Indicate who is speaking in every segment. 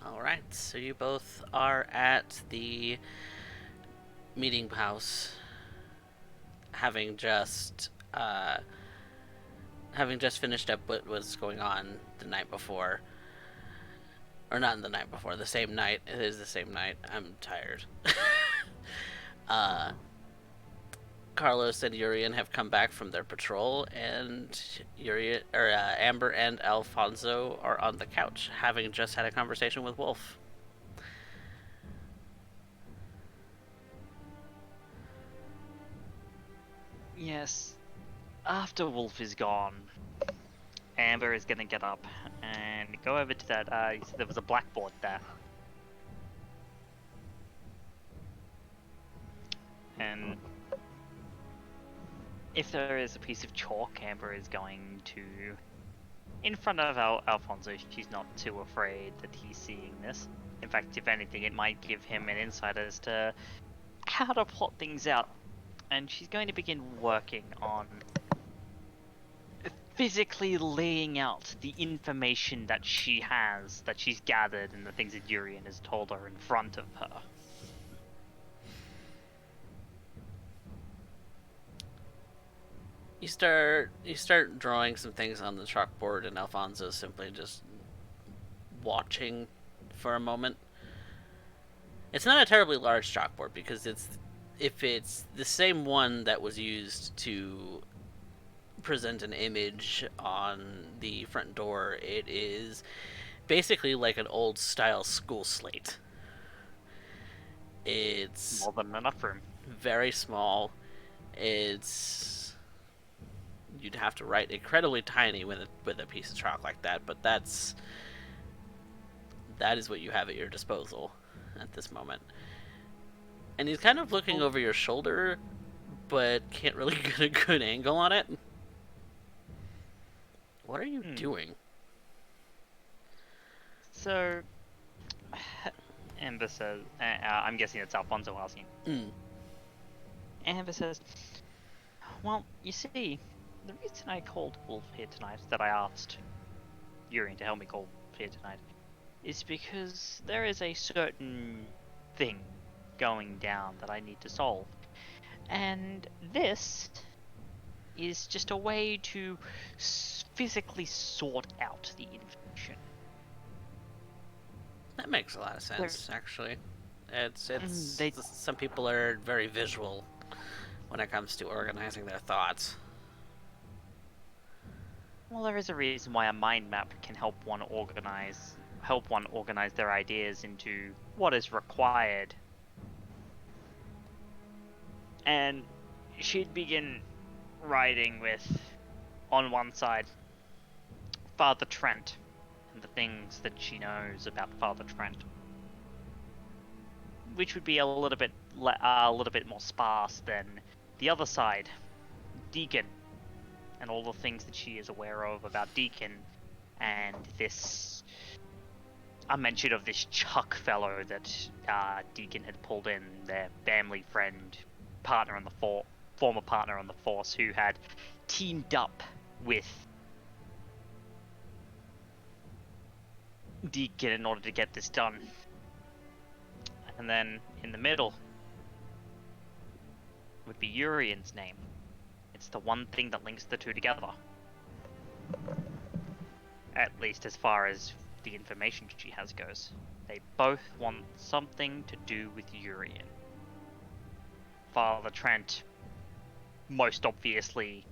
Speaker 1: Alright, so you both are at the meeting house, having just having just finished up what was going on the night before. Or not the night before, the same night. It is the same night. I'm tired. uh Carlos and Urien have come back from their patrol, and Amber and Alfonso are on the couch, having just had a conversation with Wolf.
Speaker 2: Yes, after Wolf is gone, Amber is gonna get up and go over to that. You said there was a blackboard there, and if there is a piece of chalk, Amber is going to, in front of Alfonso. She's not too afraid that he's seeing this. In fact, if anything, it might give him an insight as to how to plot things out. And she's going to begin working on physically laying out the information that she has, that she's gathered, and the things that Urien has told her in front of her.
Speaker 1: You start drawing some things on the chalkboard, and Alfonso simply just watching for a moment. It's not a terribly large chalkboard because if it's the same one that was used to present an image on the front door, it is basically like an old style school slate. It's
Speaker 2: More than enough room.
Speaker 1: very small. It's you'd have to write incredibly tiny with a piece of chalk like that, but that is what you have at your disposal at this moment. And he's kind of looking over your shoulder, but can't really get a good angle on it. What are you doing?
Speaker 2: So, Amber says, I'm guessing it's Alfonso asking. Amber says, well, you see, the reason I called Wolf here tonight, that I asked Urien to help me call Wolf here tonight, is because there is a certain thing going down that I need to solve. And this is just a way to physically sort out the information.
Speaker 1: That makes a lot of sense, actually. Some people are very visual when it comes to organizing their thoughts.
Speaker 2: Well, there is a reason why a mind map can help one organize their ideas into what is required. And she'd begin writing with, on one side, Father Trent and the things that she knows about Father Trent, which would be a little bit more sparse than the other side, Deacon, and all the things that she is aware of about Deacon, and this a mention of this Chuck fellow that Deacon had pulled in, their family friend, former partner on the force, who had teamed up with Deacon in order to get this done. And then in the middle would be Urien's name. It's the one thing that links the two together. At least as far as the information she has goes. They both want something to do with Urien. Father Trent, most obviously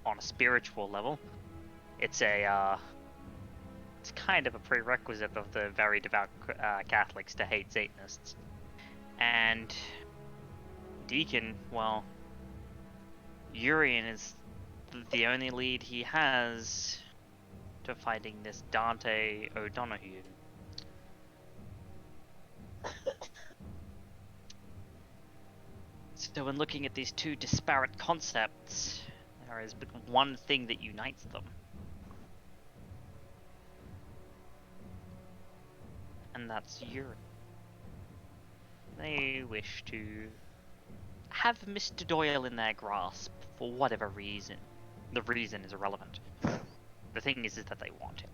Speaker 2: on a spiritual level. It's kind of a prerequisite of the very devout Catholics to hate Satanists. And Deacon, well, Urien is the only lead he has to finding this Dante O'Donoghue. So when looking at these two disparate concepts, there is but one thing that unites them. And that's Urien. They wish to have Mr. Doyle in their grasp for whatever reason. The reason is irrelevant. The thing is that they want him.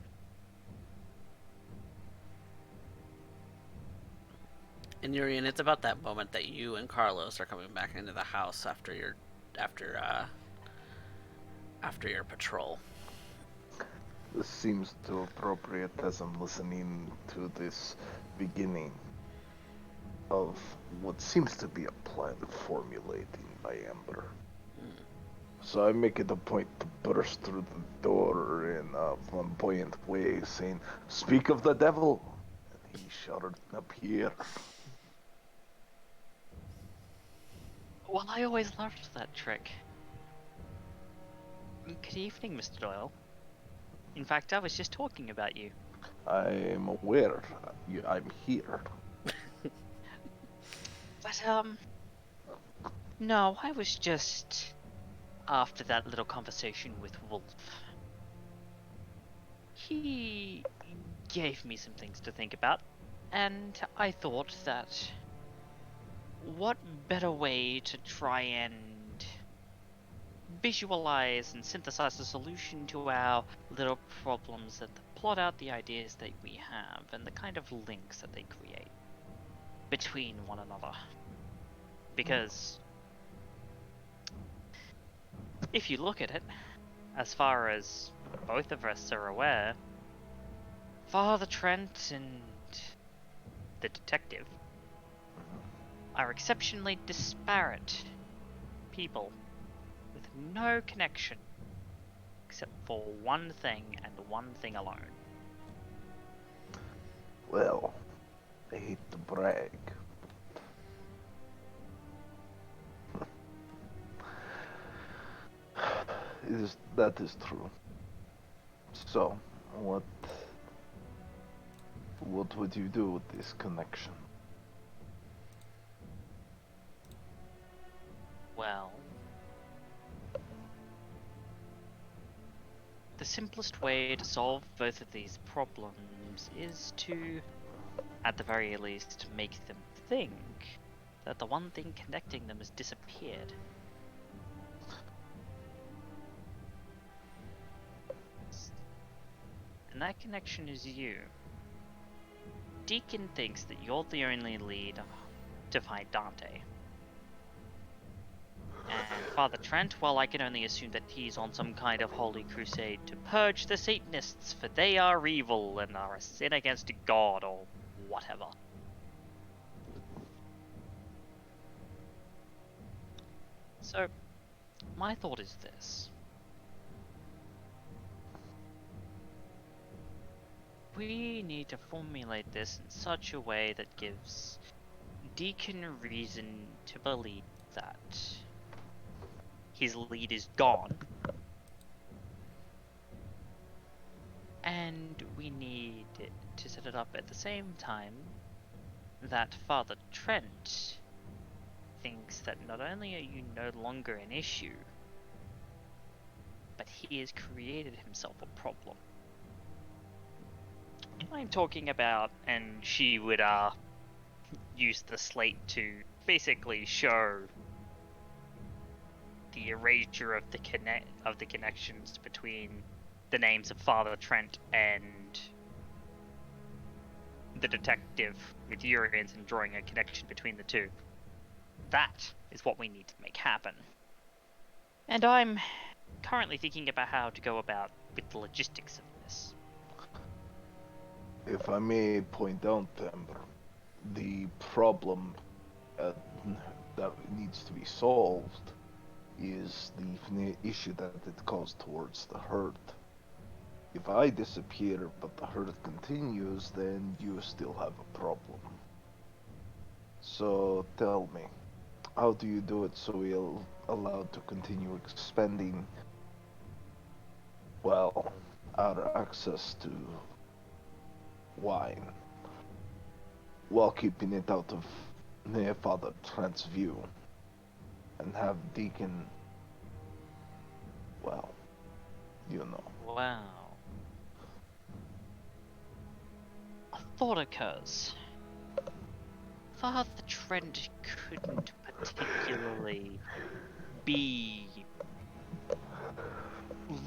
Speaker 1: And Urien, it's about that moment that you and Carlos are coming back into the house after after your patrol.
Speaker 3: This seems too appropriate as I'm listening to this beginning of what seems to be a plan formulating by Amber. So I make it a point to burst through the door in a flamboyant way, saying, "Speak of the devil!" And he shall appear.
Speaker 2: Well, I always loved that trick. Good evening, Mr. Doyle. In fact, I was just talking about you.
Speaker 3: I am aware I'm here.
Speaker 2: But, no, I was just after that little conversation with Wolf. He gave me some things to think about, and I thought that what better way to try and visualize and synthesize a solution to our little problems than to plot out the ideas that we have and the kind of links that they create between one another. Because if you look at it, as far as both of us are aware, Father Trent and the detective are exceptionally disparate people with no connection except for one thing and one thing alone.
Speaker 3: Well, I hate to brag. That is true. So, what would you do with this connection?
Speaker 2: Well, the simplest way to solve both of these problems is to, at the very least, make them think that the one thing connecting them has disappeared. And that connection is you. Deacon thinks that you're the only lead to find Dante. And Father Trent, well, I can only assume that he's on some kind of holy crusade to purge the Satanists, for they are evil and are a sin against God or whatever. So, my thought is this. We need to formulate this in such a way that gives Deacon reason to believe that his lead is gone. And we need to set it up at the same time that Father Trent thinks that not only are you no longer an issue, but he has created himself a problem. I'm talking about, and she would use the slate to basically show the erasure of the connections between the names of Father Trent and the detective with Urians and drawing a connection between the two. That is what we need to make happen. And I'm currently thinking about how to go about with the logistics of this.
Speaker 3: If I may point out, Amber, the problem that needs to be solved is the issue that it caused towards the herd. If I disappear but the herd continues, then you still have a problem. So tell me, how do you do it so we're allowed to continue expanding, well, our access to wine, while keeping it out of near Father Trent's view, and have Deacon, well, you know.
Speaker 2: Wow. A thought occurs. Father Trent couldn't particularly be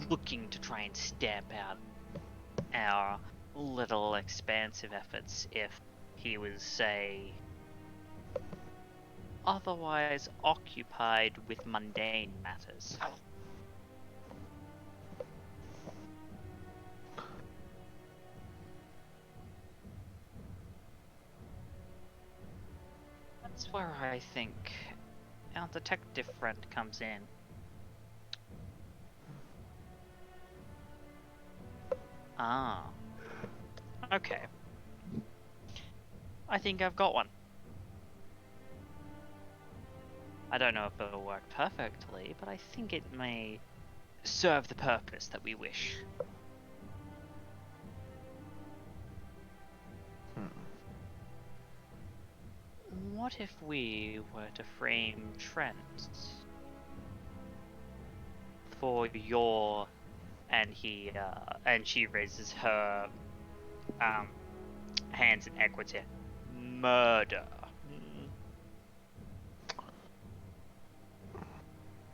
Speaker 2: looking to try and stamp out our little expansive efforts if he was, say, otherwise occupied with mundane matters. That's where I think our detective friend comes in. Ah, okay. I think I've got one. I don't know if it'll work perfectly, but I think it may serve the purpose that we wish. What if we were to frame Trent for your and she raises her hands in equity murder?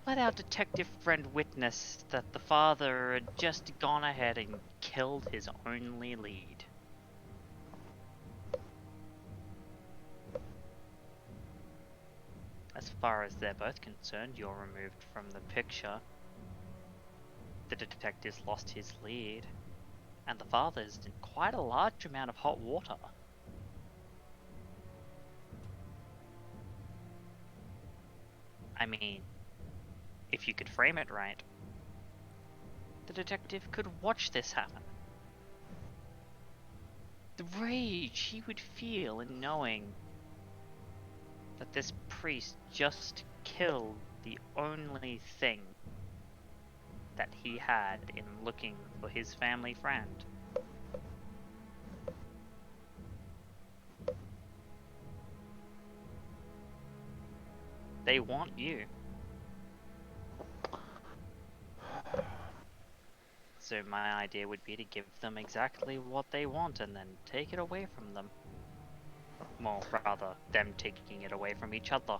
Speaker 2: Let our detective friend witness that the father had just gone ahead and killed his only lead. As far as they're both concerned, you're removed from the picture. The detective's lost his lead, and the father's in quite a large amount of hot water. I mean, if you could frame it right, the detective could watch this happen. The rage he would feel in knowing that this priest just killed the only thing that he had in looking for his family friend. They want you. So my idea would be to give them exactly what they want and then take it away from them. Well, rather, them taking it away from each other.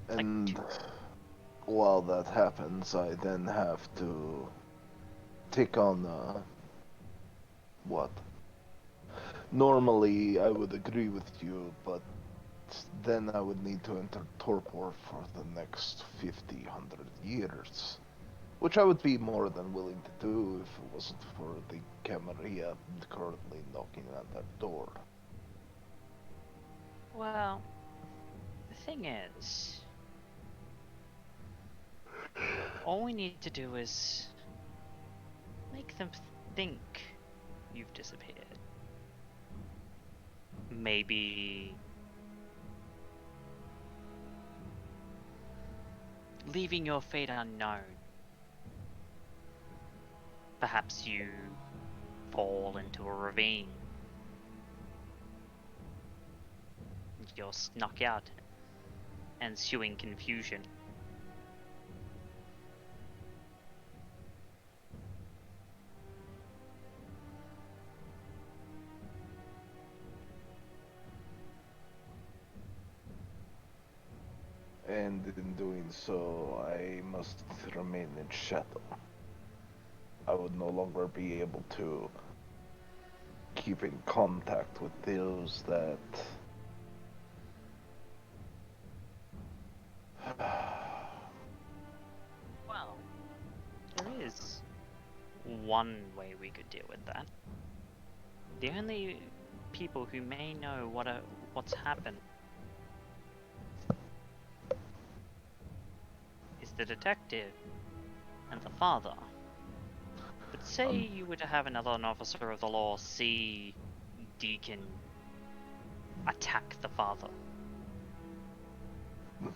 Speaker 3: And while that happens, I then have to take on what? Normally, I would agree with you, but then I would need to enter torpor for the next 50, 100 years. Which I would be more than willing to do if it wasn't for the Camarilla currently knocking at that door.
Speaker 2: Well, the thing is, all we need to do is make them think you've disappeared. Maybe leaving your fate unknown. Perhaps you fall into a ravine. You're snuck out, ensuing confusion.
Speaker 3: And in doing so, I must remain in shadow. I would no longer be able to keep in contact with those that
Speaker 2: Well, there is one way we could deal with that. The only people who may know what's happened is the detective and the father. But say you were to have another officer of the law see Deacon attack the father.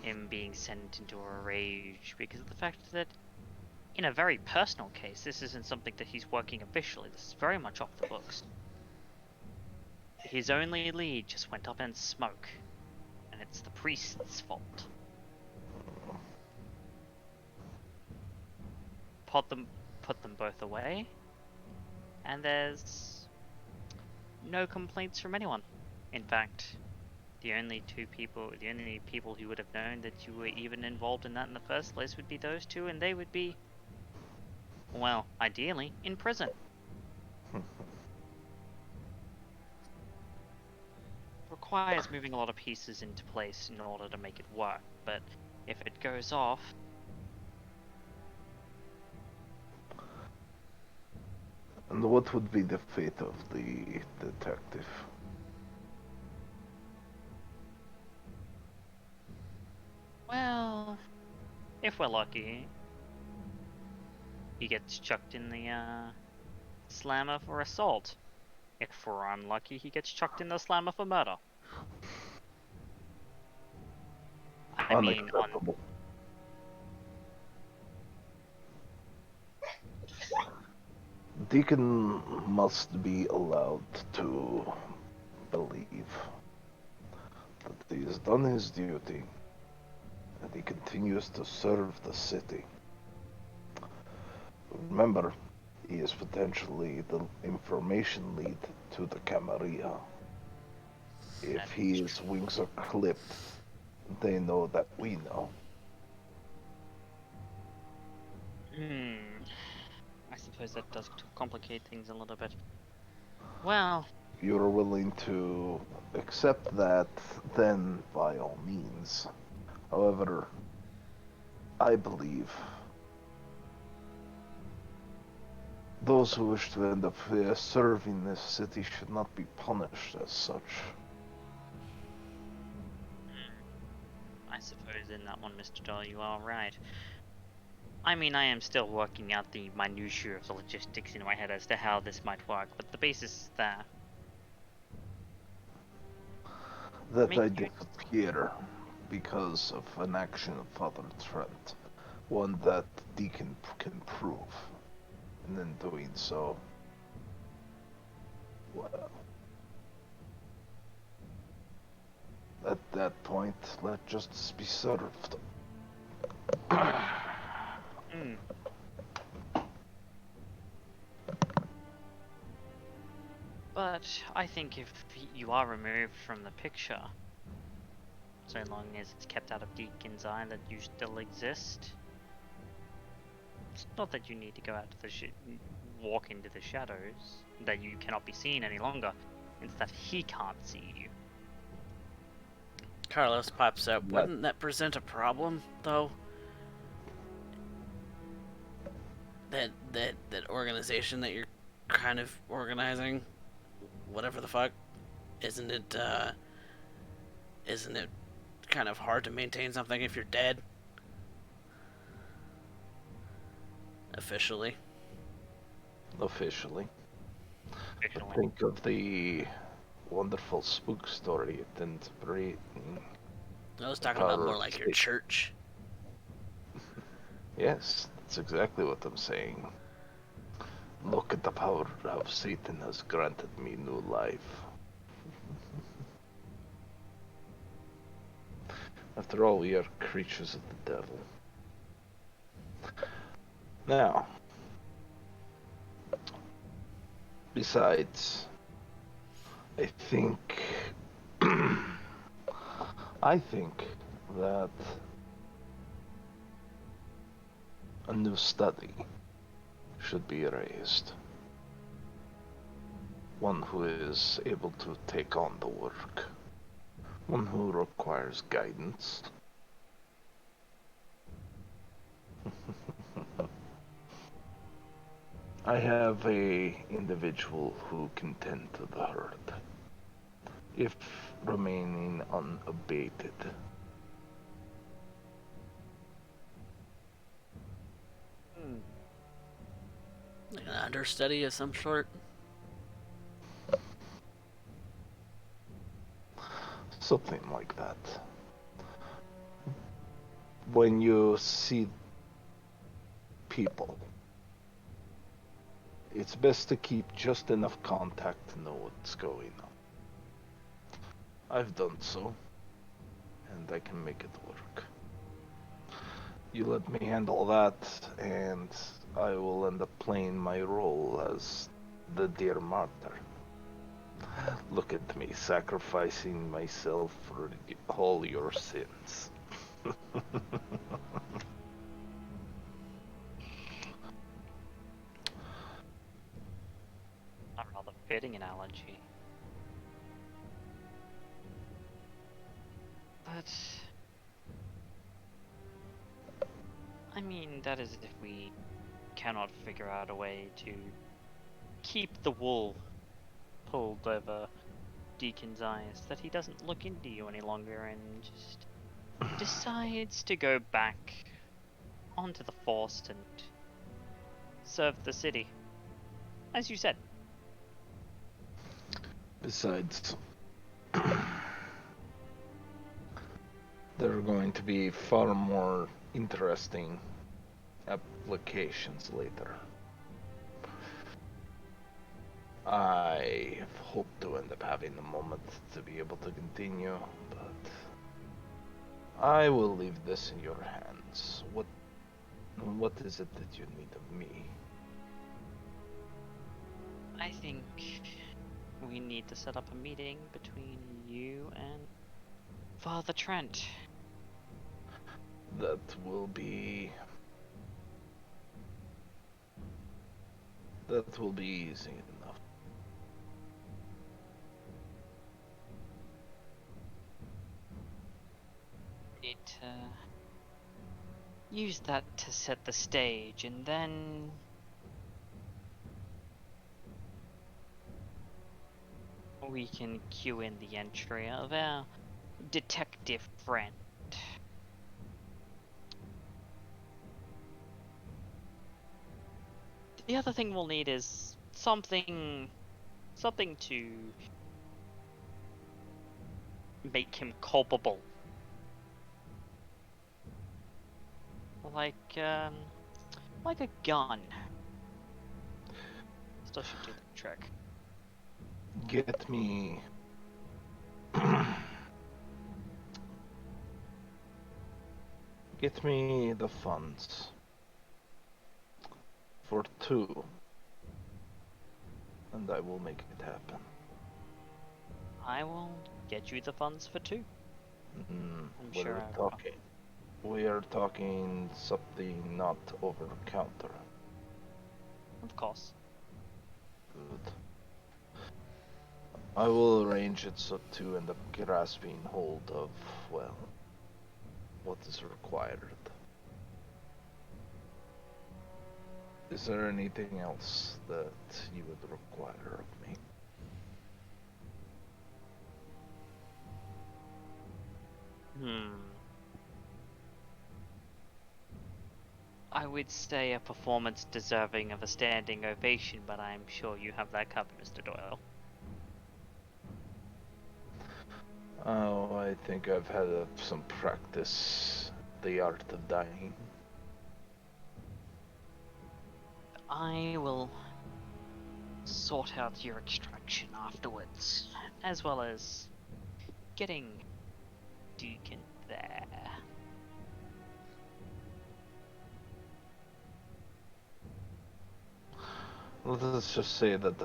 Speaker 2: Him being sent into a rage because of the fact that in a very personal case, this isn't something that he's working officially. This is very much off the books. His only lead just went up in smoke, and it's the priest's fault. Put them both away, and there's no complaints from anyone. In fact, the only people who would have known that you were even involved in that in the first place would be those two, and they would be, well, ideally, in prison. requires moving a lot of pieces into place in order to make it work, but if it goes off...
Speaker 3: And what would be the fate of the detective?
Speaker 2: Well, if we're lucky, he gets chucked in the slammer for assault. If we're unlucky, he gets chucked in the slammer for murder. I mean, on...
Speaker 3: Unacceptable. Deacon must be allowed to believe that he has done his duty and he continues to serve the city. Remember, he is potentially the information lead to the Camarilla. If his wings are clipped, they know that we know.
Speaker 2: I suppose that does complicate things a little bit. Well...
Speaker 3: You're willing to accept that, then by all means. However, I believe those who wish to end up serving this city should not be punished as such.
Speaker 2: I suppose in that one, Mr. Doll, you are right. I mean, I am still working out the minutiae of the logistics in my head as to how this might work, but the basis is there.
Speaker 3: That I disappear because of an action of Father Trent, one that Deacon can prove, and in doing so, well, at that point, let justice be served.
Speaker 2: But I think if you are removed from the picture, so long as it's kept out of Deacon's eye that you still exist, it's not that you need to go out to the walk into the shadows, that you cannot be seen any longer. It's that he can't see you.
Speaker 1: Carlos pops up. Wouldn't that present a problem, though? That organization that you're kind of organizing, whatever the fuck, isn't it kind of hard to maintain something if you're dead? Officially.
Speaker 3: Officially. Think of the wonderful spook story at Britain.
Speaker 1: I was talking about more like your church.
Speaker 3: Yes, that's exactly what I'm saying. Look at the power of Satan has granted me new life. After all, we are creatures of the devil. Now, besides, I think that a new study should be raised. One who is able to take on the work. One who requires guidance. I have a individual who can tend to the herd, if remaining unabated.
Speaker 1: Like an understudy of some sort?
Speaker 3: Something like that. When you see people, it's best to keep just enough contact to know what's going on. I've done so, and I can make it work. You let me handle that, and I will end up playing my role as the dear martyr. Look at me, sacrificing myself for all your sins.
Speaker 2: A rather fitting analogy. But I mean, that is if we cannot figure out a way to keep the wool pulled over Deacon's eyes, that he doesn't look into you any longer and just decides to go back onto the forest and serve the city. As you said.
Speaker 3: Besides, there are going to be far more interesting applications later. I hope to end up having the moment to be able to continue, but I will leave this in your hands. What is it that you need of me?
Speaker 2: I think we need to set up a meeting between you and Father Trent.
Speaker 3: That will be easy enough.
Speaker 2: Need to use that to set the stage, and then we can cue in the entry of our detective friend. The other thing we'll need is something to make him culpable. Like a gun. Still should do the trick.
Speaker 3: Get me the funds for 2, and I will make it happen.
Speaker 2: I will get you the funds for 2. I'm sure
Speaker 3: We are talking something not over counter.
Speaker 2: Of course.
Speaker 3: Good. I will arrange it so to end up grasping hold of, well, what is required. Is there anything else that you would require of me?
Speaker 2: I would say a performance deserving of a standing ovation, but I'm sure you have that covered, Mr. Doyle.
Speaker 3: Oh, I think I've had some practice, the art of dying.
Speaker 2: I will sort out your extraction afterwards, as well as getting Deacon there.
Speaker 3: Let's just say that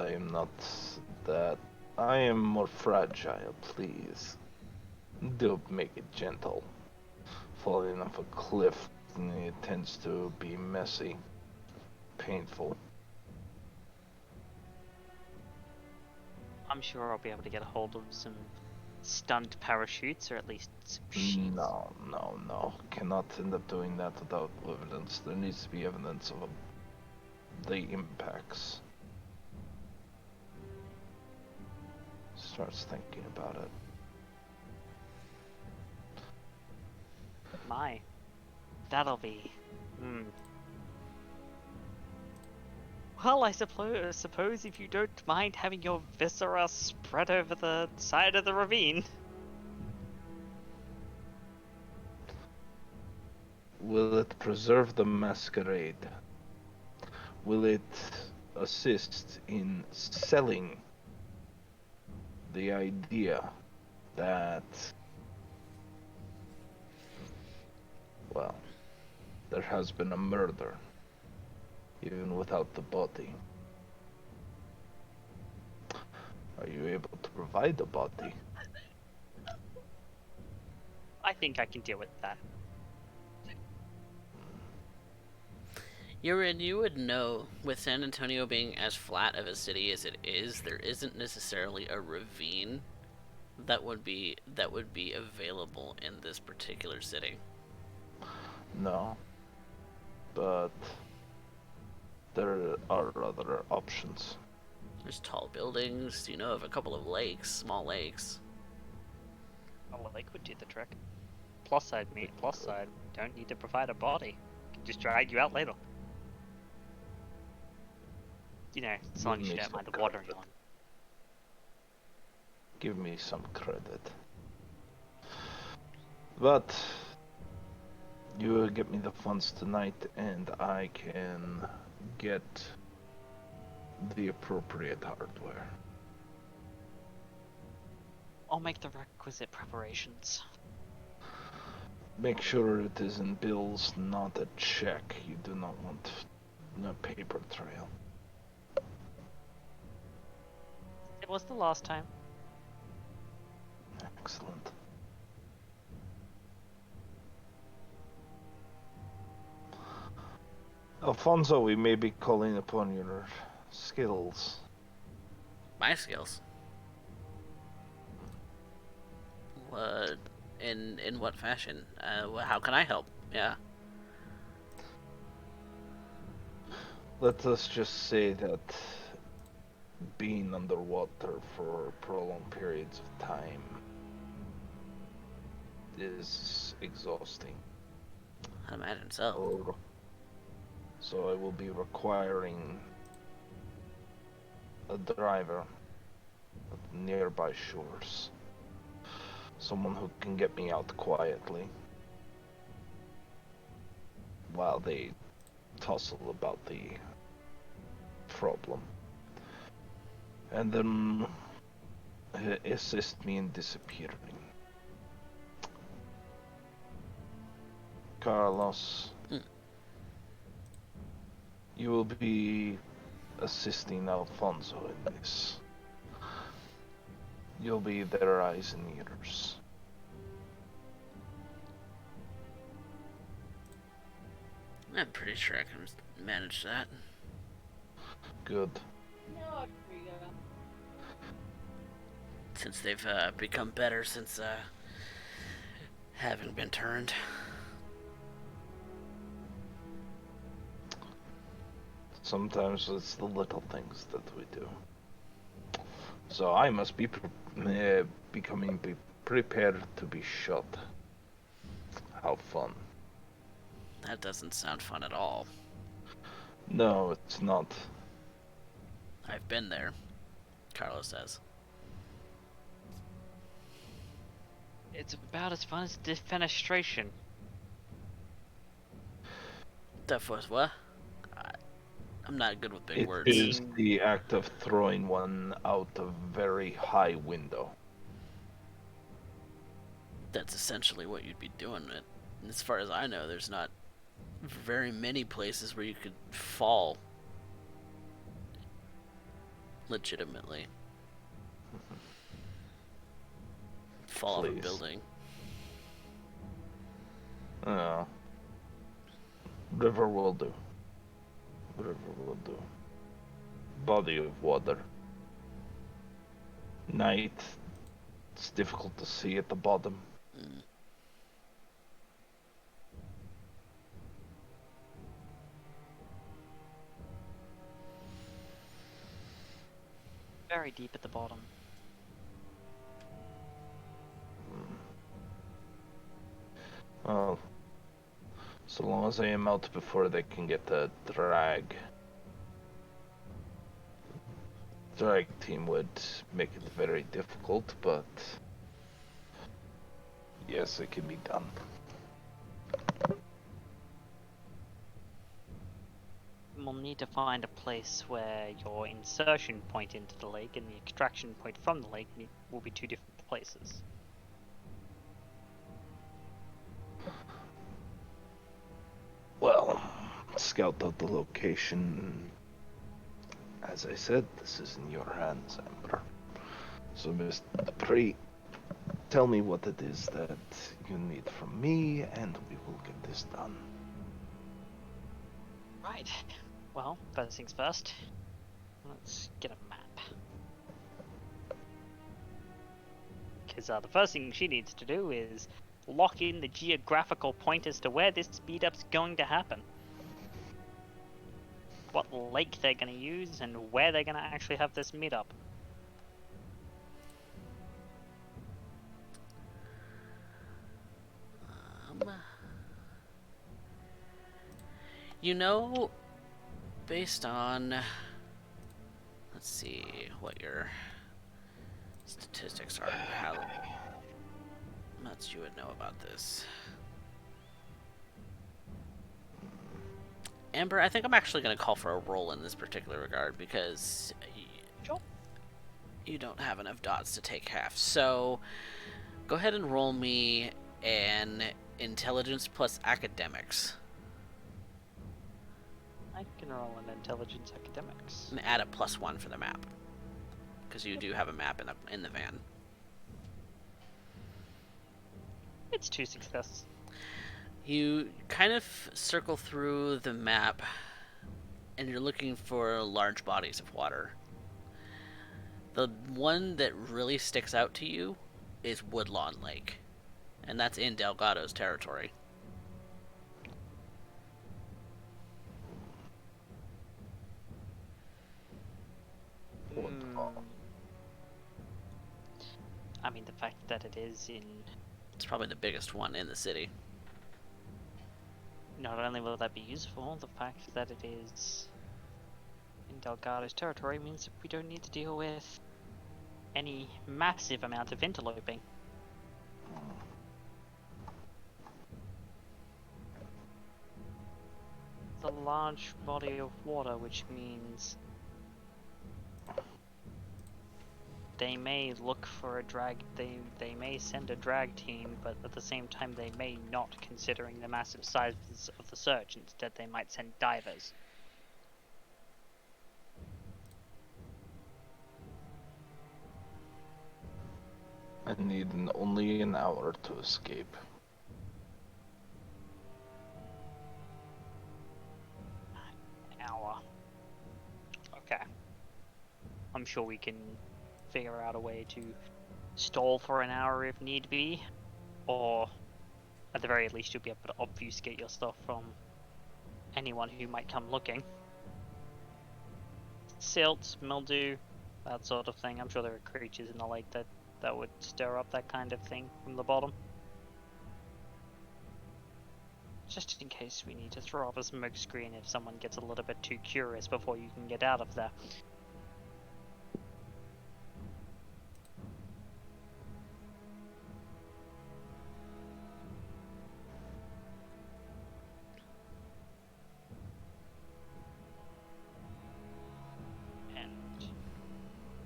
Speaker 3: I am more fragile, please. Do make it gentle. Falling off a cliff, it tends to be messy, painful.
Speaker 2: I'm sure I'll be able to get a hold of some stunt parachutes, or at least some sheets.
Speaker 3: No. Cannot end up doing that without evidence. There needs to be evidence of the impacts. Starts thinking about it.
Speaker 2: My, that'll be. Well, I suppose if you don't mind having your viscera spread over the side of the ravine.
Speaker 3: Will it preserve the masquerade? Will it assist in selling the idea that, well, there has been a murder, even without the body? Are you able to provide the body?
Speaker 2: I think I can deal with that.
Speaker 1: Urien, you would know, with San Antonio being as flat of a city as it is, there isn't necessarily a ravine that would be available in this particular city.
Speaker 3: No, but there are other options.
Speaker 1: There's tall buildings. You know of a couple of lakes, small lakes.
Speaker 2: A lake would do the trick. Plus side, mate. Plus side. Don't need to provide a body. Can just drag you out later. You know, as long as you don't mind the water anyone.
Speaker 3: Give me some credit. But you get me the funds tonight, and I can get the appropriate hardware.
Speaker 2: I'll make the requisite preparations.
Speaker 3: Make sure it is in bills, not a check. You do not want a paper trail.
Speaker 2: It was the last time.
Speaker 3: Excellent. Alfonso, we may be calling upon your skills.
Speaker 1: My skills. What? In what fashion? How can I help? Yeah.
Speaker 3: Let us just say that being underwater for prolonged periods of time is exhausting.
Speaker 1: I imagine so.
Speaker 3: So I will be requiring a driver at nearby shores. Someone who can get me out quietly while they tussle about the problem. And then assist me in disappearing. Carlos, you will be assisting Alfonso in this. You'll be their eyes and ears.
Speaker 1: I'm pretty sure I can manage that.
Speaker 3: Good.
Speaker 1: Since they've become better since having been turned.
Speaker 3: Sometimes it's the little things that we do. So I must be becoming prepared to be shot. How fun.
Speaker 1: That doesn't sound fun at all.
Speaker 3: No, it's not.
Speaker 1: I've been there, Carlos says.
Speaker 2: It's about as fun as defenestration.
Speaker 1: That was what? I'm not good with big words.
Speaker 3: It is the act of throwing one out a very high window.
Speaker 1: That's essentially what you'd be doing. And as far as I know, there's not very many places where you could fall legitimately. Fall off a building.
Speaker 3: River will do. River will do. Body of water. Night. It's difficult to see at the bottom.
Speaker 2: Very deep at the bottom.
Speaker 3: Well, so long as I am out before they can get the drag. Drag team would make it very difficult, but yes, it can be done.
Speaker 2: We'll need to find a place where your insertion point into the lake and the extraction point from the lake will be two different places.
Speaker 3: Well, scout out the location. As I said, this is in your hands, Amber. So, Mr. Dupree, tell me what it is that you need from me, and we will get this done.
Speaker 2: Right. Well, first things first. Let's get a map. because the first thing she needs to do is lock in the geographical point as to where this meetup's going to happen. What lake they're going to use and where they're going to actually have this meetup.
Speaker 1: You know, based on, let's see what your statistics are, how much you would know about this. Amber, I think I'm actually going to call for a roll in this particular regard because you don't have enough dots to take half. So go ahead and roll me an intelligence plus academics.
Speaker 2: I can roll an intelligence academics.
Speaker 1: And add a +1 for the map. Because you do have a map in the van.
Speaker 2: It's 2 successes.
Speaker 1: You kind of circle through the map and you're looking for large bodies of water. The one that really sticks out to you is Woodlawn Lake. And that's in Delgado's territory.
Speaker 2: I mean, the fact that it is in...
Speaker 1: It's probably the biggest one in the city.
Speaker 2: Not only will that be useful, the fact that it is in Delgado's territory means that we don't need to deal with any massive amount of interloping. It's a large body of water, which means they may look for a drag, they may send a drag team, but at the same time they may not, considering the massive size of the search. Instead they might send divers.
Speaker 3: I need only an hour to escape.
Speaker 2: An hour. Okay. I'm sure we can figure out a way to stall for an hour if need be, or at the very least you'll be able to obfuscate your stuff from anyone who might come looking. Silt, mildew, that sort of thing. I'm sure there are creatures in the lake that would stir up that kind of thing from the bottom. Just in case we need to throw up a smoke screen if someone gets a little bit too curious before you can get out of there.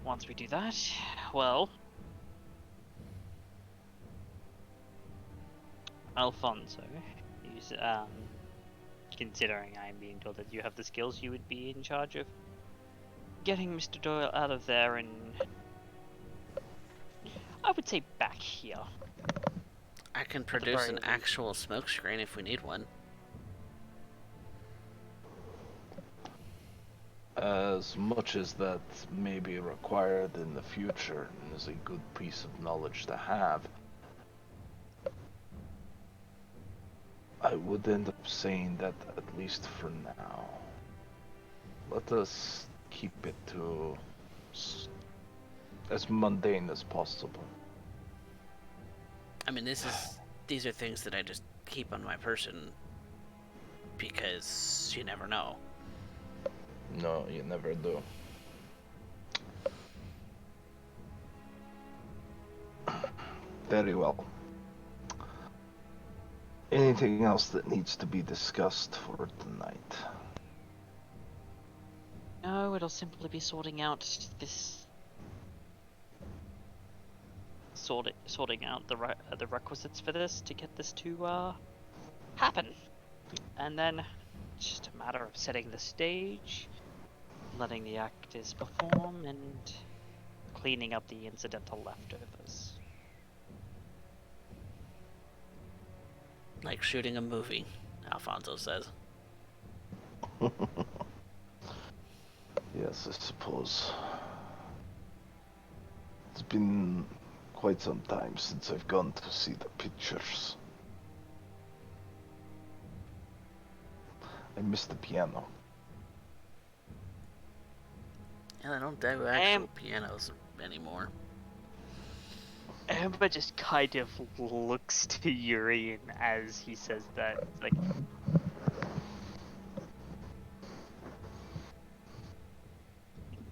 Speaker 2: Once we do that, well, Alfonso, considering I'm being told that you have the skills, you would be in charge of getting Mr. Doyle out of there and, I would say, back here.
Speaker 1: I can produce an actual smoke screen if we need one.
Speaker 3: As much as that may be required in the future and is a good piece of knowledge to have, I would end up saying that at least for now. Let us keep it to as mundane as possible.
Speaker 1: I mean, these are things that I just keep on my person because you never know.
Speaker 3: No, you never do. Very well. Anything else that needs to be discussed for tonight?
Speaker 2: No, it'll simply be sorting out this... sorting out the requisites for this to get this to happen. And then it's just a matter of setting the stage, letting the actors perform, and cleaning up the incidental leftovers.
Speaker 1: Like shooting a movie, Alfonso says.
Speaker 3: Yes, I suppose. It's been quite some time since I've gone to see the pictures. I miss the piano.
Speaker 1: And I don't do actual pianos anymore.
Speaker 2: Amber just kind of looks to Urien as he says that. It's like,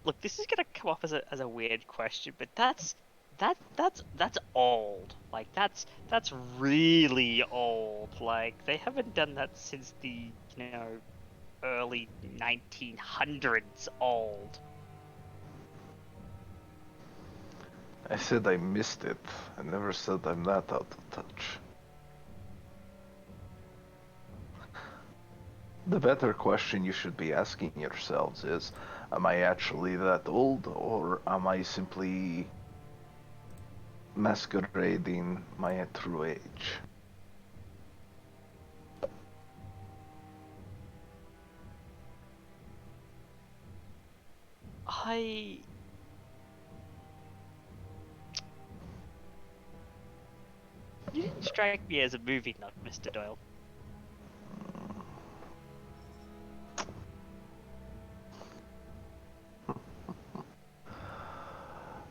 Speaker 2: look, this is gonna come off as a weird question, but that's old. Like that's really old. Like they haven't done that since the early 1900s. Old.
Speaker 3: I said I missed it. I never said I'm not out of touch. The better question you should be asking yourselves is, am I actually that old, or am I simply masquerading my true age?
Speaker 2: You didn't strike me as a movie nut, Mr. Doyle.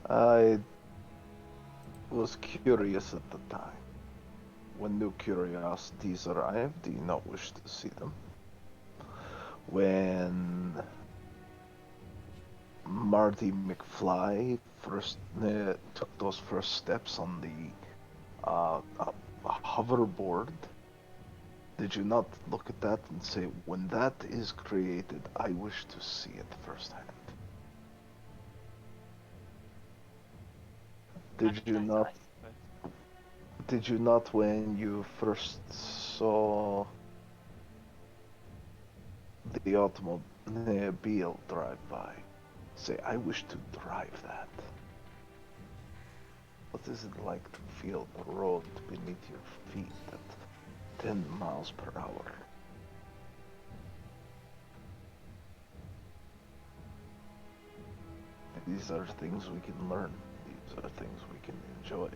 Speaker 3: I was curious at the time. When new curiosities arrive, do you not wish to see them? When Marty McFly first took those first steps on the hoverboard, did you not look at that and say, when that is created, I wish to see it firsthand? Did you not? Did you not, when you first saw the automobile drive by, say, I wish to drive that? What is it like to feel the road beneath your feet at 10 miles per hour? These are things we can learn. These are things we can enjoy.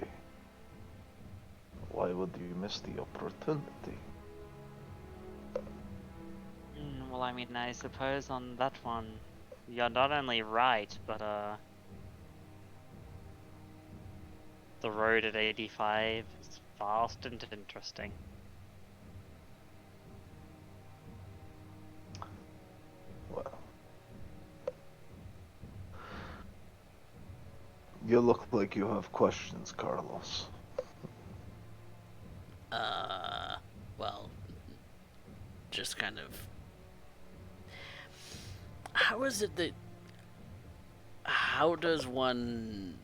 Speaker 3: Why would you miss the opportunity?
Speaker 2: Well, I mean, I suppose on that one, you're not only right, but the road at 85 is fast and interesting.
Speaker 3: Well, you look like you have questions, Carlos.
Speaker 1: Well, just kind of. How is it that. How does one.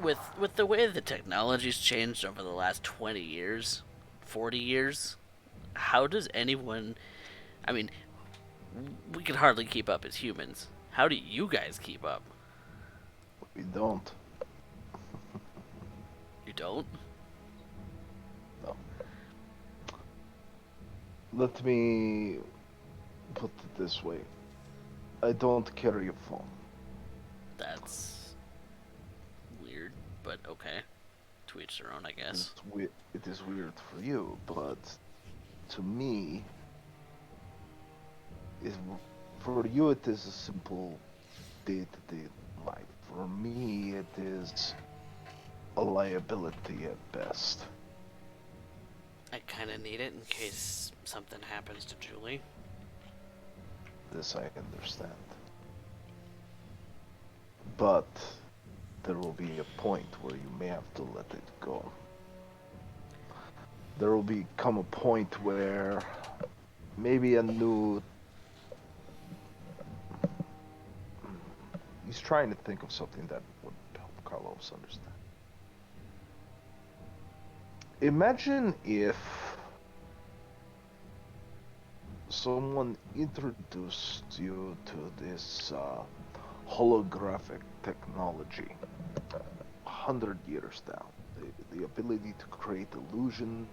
Speaker 1: With the way the technology's changed over the last 20 years, 40 years, how does anyone. I mean, we can hardly keep up as humans. How do you guys keep up?
Speaker 3: We don't.
Speaker 1: You don't?
Speaker 3: No. Let me put it this way. I don't carry a phone.
Speaker 1: That's weird, but okay. To each their own, I guess.
Speaker 3: It is weird for you, but to me, it, for you it is a simple day-to-day life. For me, it is a liability at best.
Speaker 1: I kind of need it in case something happens to Julie.
Speaker 3: This I understand. But there will be a point where you may have to let it go. There will become a point where maybe a new... He's trying to think of something that would help Carlos understand. Imagine if someone introduced you to this holographic technology 100 years down. The ability to create illusion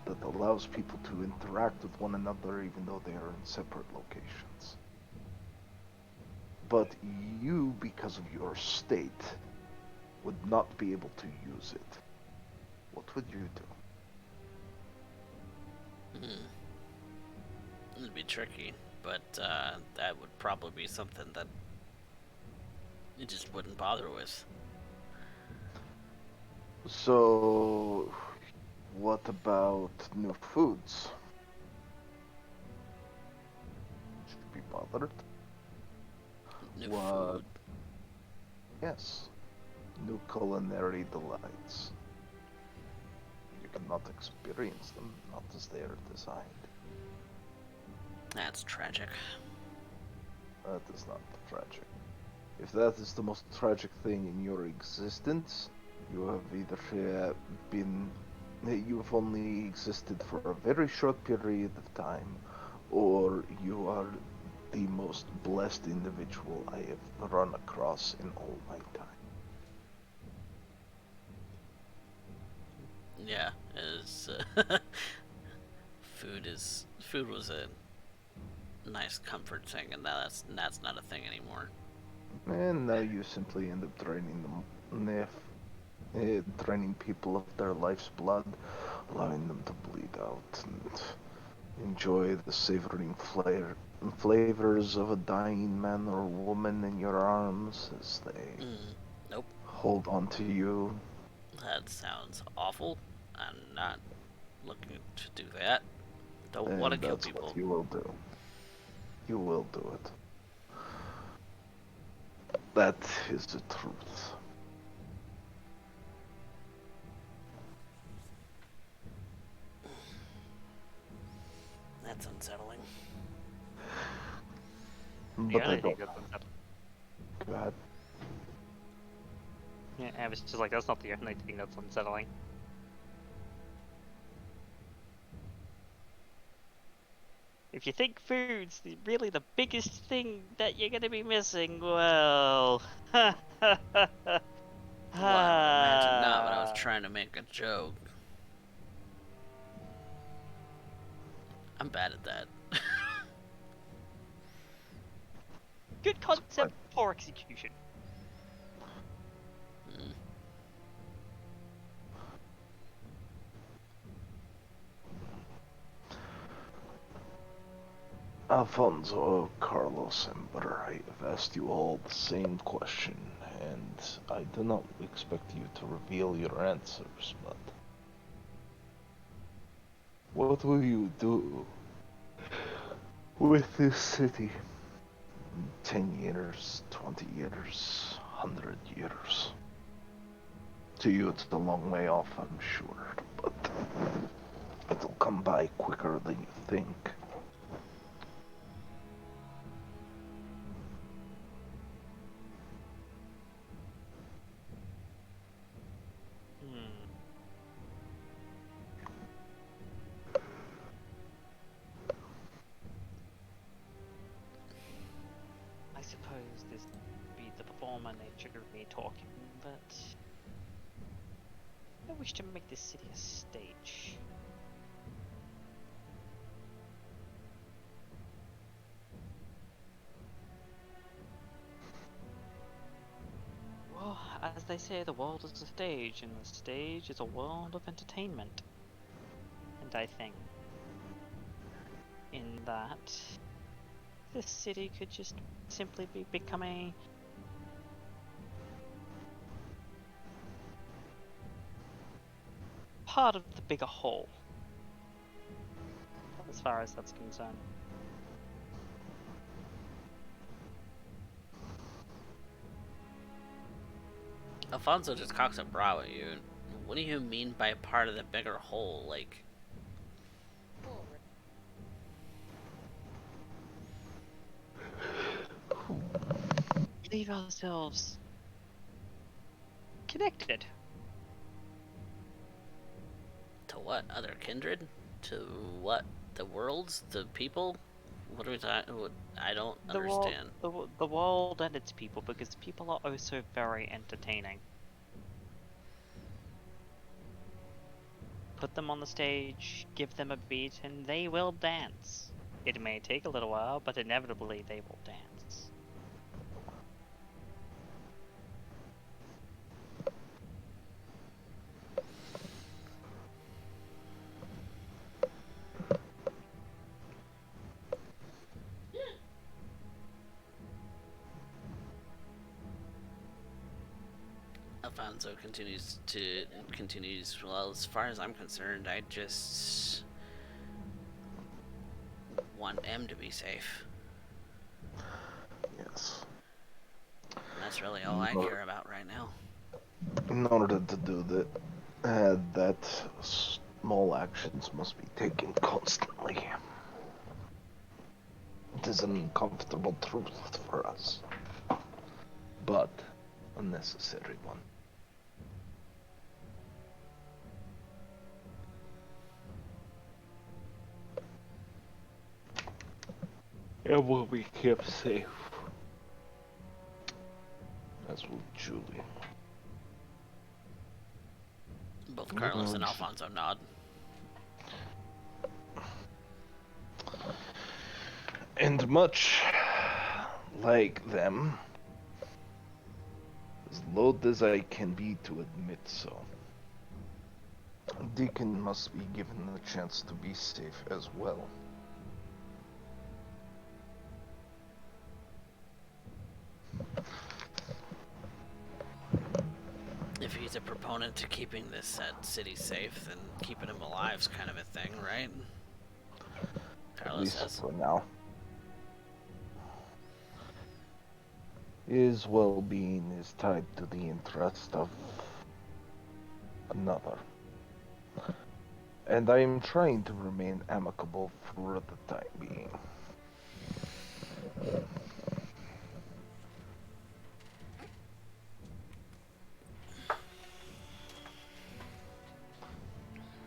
Speaker 3: that allows people to interact with one another even though they are in separate locations. But you, because of your state, would not be able to use it, what would you do?
Speaker 1: It'd be tricky, but that would probably be something that you just wouldn't bother with.
Speaker 3: So, what about new foods? Should be bothered?
Speaker 1: New
Speaker 3: What?
Speaker 1: food.
Speaker 3: Yes. New culinary delights. You cannot experience them, not as they are designed.
Speaker 1: That's tragic.
Speaker 3: That is not tragic. If that is the most tragic thing in your existence, you have either you've only existed for a very short period of time, or you are the most blessed individual I have run across in all my time.
Speaker 1: Yeah, is food was a nice comfort thing, and that's not a thing anymore.
Speaker 3: And now you simply end up draining people of their life's blood, allowing them to bleed out and enjoy the savoring flavors of a dying man or woman in your arms as they
Speaker 1: Nope.
Speaker 3: hold on to you.
Speaker 1: That sounds awful. I'm not looking to do that. Don't want to
Speaker 3: And
Speaker 1: kill
Speaker 3: that's
Speaker 1: people.
Speaker 3: what you will do. You will do it. That is the truth.
Speaker 1: That's unsettling.
Speaker 3: But I don't.
Speaker 2: That's unsettling.
Speaker 3: Go ahead.
Speaker 2: Yeah, I was just like, that's not the only thing that's unsettling. If you think food's really the biggest thing that you're gonna be missing, well...
Speaker 1: Well, I would imagine not, but I was trying to make a joke. I'm bad at that.
Speaker 2: Good concept, poor execution.
Speaker 3: Alfonso, Carlos, Amber, I have asked you all the same question, and I do not expect you to reveal your answers, but what will you do with this city in 10 years, 20 years, 100 years? To you it's a long way off, I'm sure, but it'll come by quicker than you think.
Speaker 2: I suppose this would be the performer nature of me talking, but I wish to make this city a stage. Well, as they say, the world is a stage, and the stage is a world of entertainment. And I think in that this city could just simply become a part of the bigger whole, as far as that's concerned.
Speaker 1: Alfonso just cocks a brow at you. What do you mean by part of the bigger whole? Like,
Speaker 2: Leave ourselves connected.
Speaker 1: to what? Other kindred? To what? The worlds? The people? What are we talking? I don't understand.
Speaker 2: The world and its people, because people are also very entertaining. Put them on the stage, give them a beat, and they will dance. It may take a little while, but inevitably they will dance.
Speaker 1: Alfonso continues. Well, as far as I'm concerned, I just want M to be safe.
Speaker 3: Yes.
Speaker 1: And that's really all
Speaker 3: In
Speaker 1: I
Speaker 3: or-
Speaker 1: care about right now.
Speaker 3: In order to do that small actions must be taken constantly. It is an uncomfortable truth for us, but a necessary one. It will be kept safe, as will Julie.
Speaker 1: Both Carlos and
Speaker 3: Good.
Speaker 1: Alfonso nod.
Speaker 3: And much like them, as loath as I can be to admit so, Deacon must be given the chance to be safe as well.
Speaker 1: If he's a proponent to keeping this city safe, then keeping him alive's kind of a thing, right?
Speaker 3: At
Speaker 1: Carlos
Speaker 3: least
Speaker 1: says.
Speaker 3: for now. His well-being is tied to the interest of another. And I am trying to remain amicable for the time being.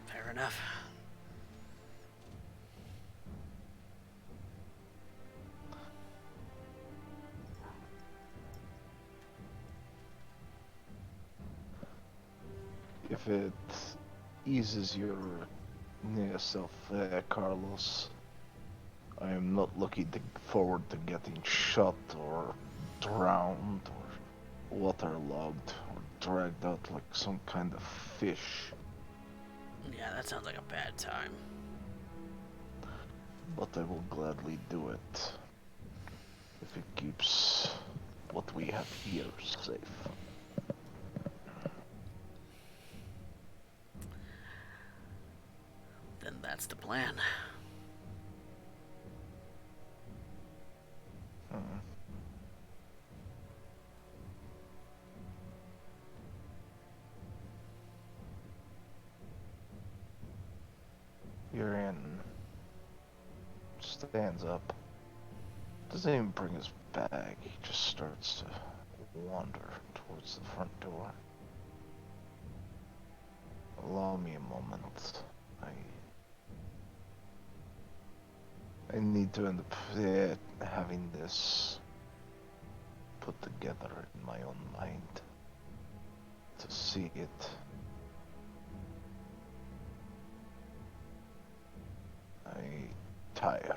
Speaker 1: Fair enough.
Speaker 3: If it eases your near self there, Carlos, I am not looking forward to getting shot or drowned or waterlogged or dragged out like some kind of fish.
Speaker 1: Yeah, that sounds like a bad time.
Speaker 3: But I will gladly do it if it keeps what we have here safe.
Speaker 1: Then that's the plan.
Speaker 3: Hmm. Urien stands up. Doesn't even bring his bag. He just starts to wander towards the front door. Allow me a moment. I need to end up having this put together in my own mind to see it. I'm tired.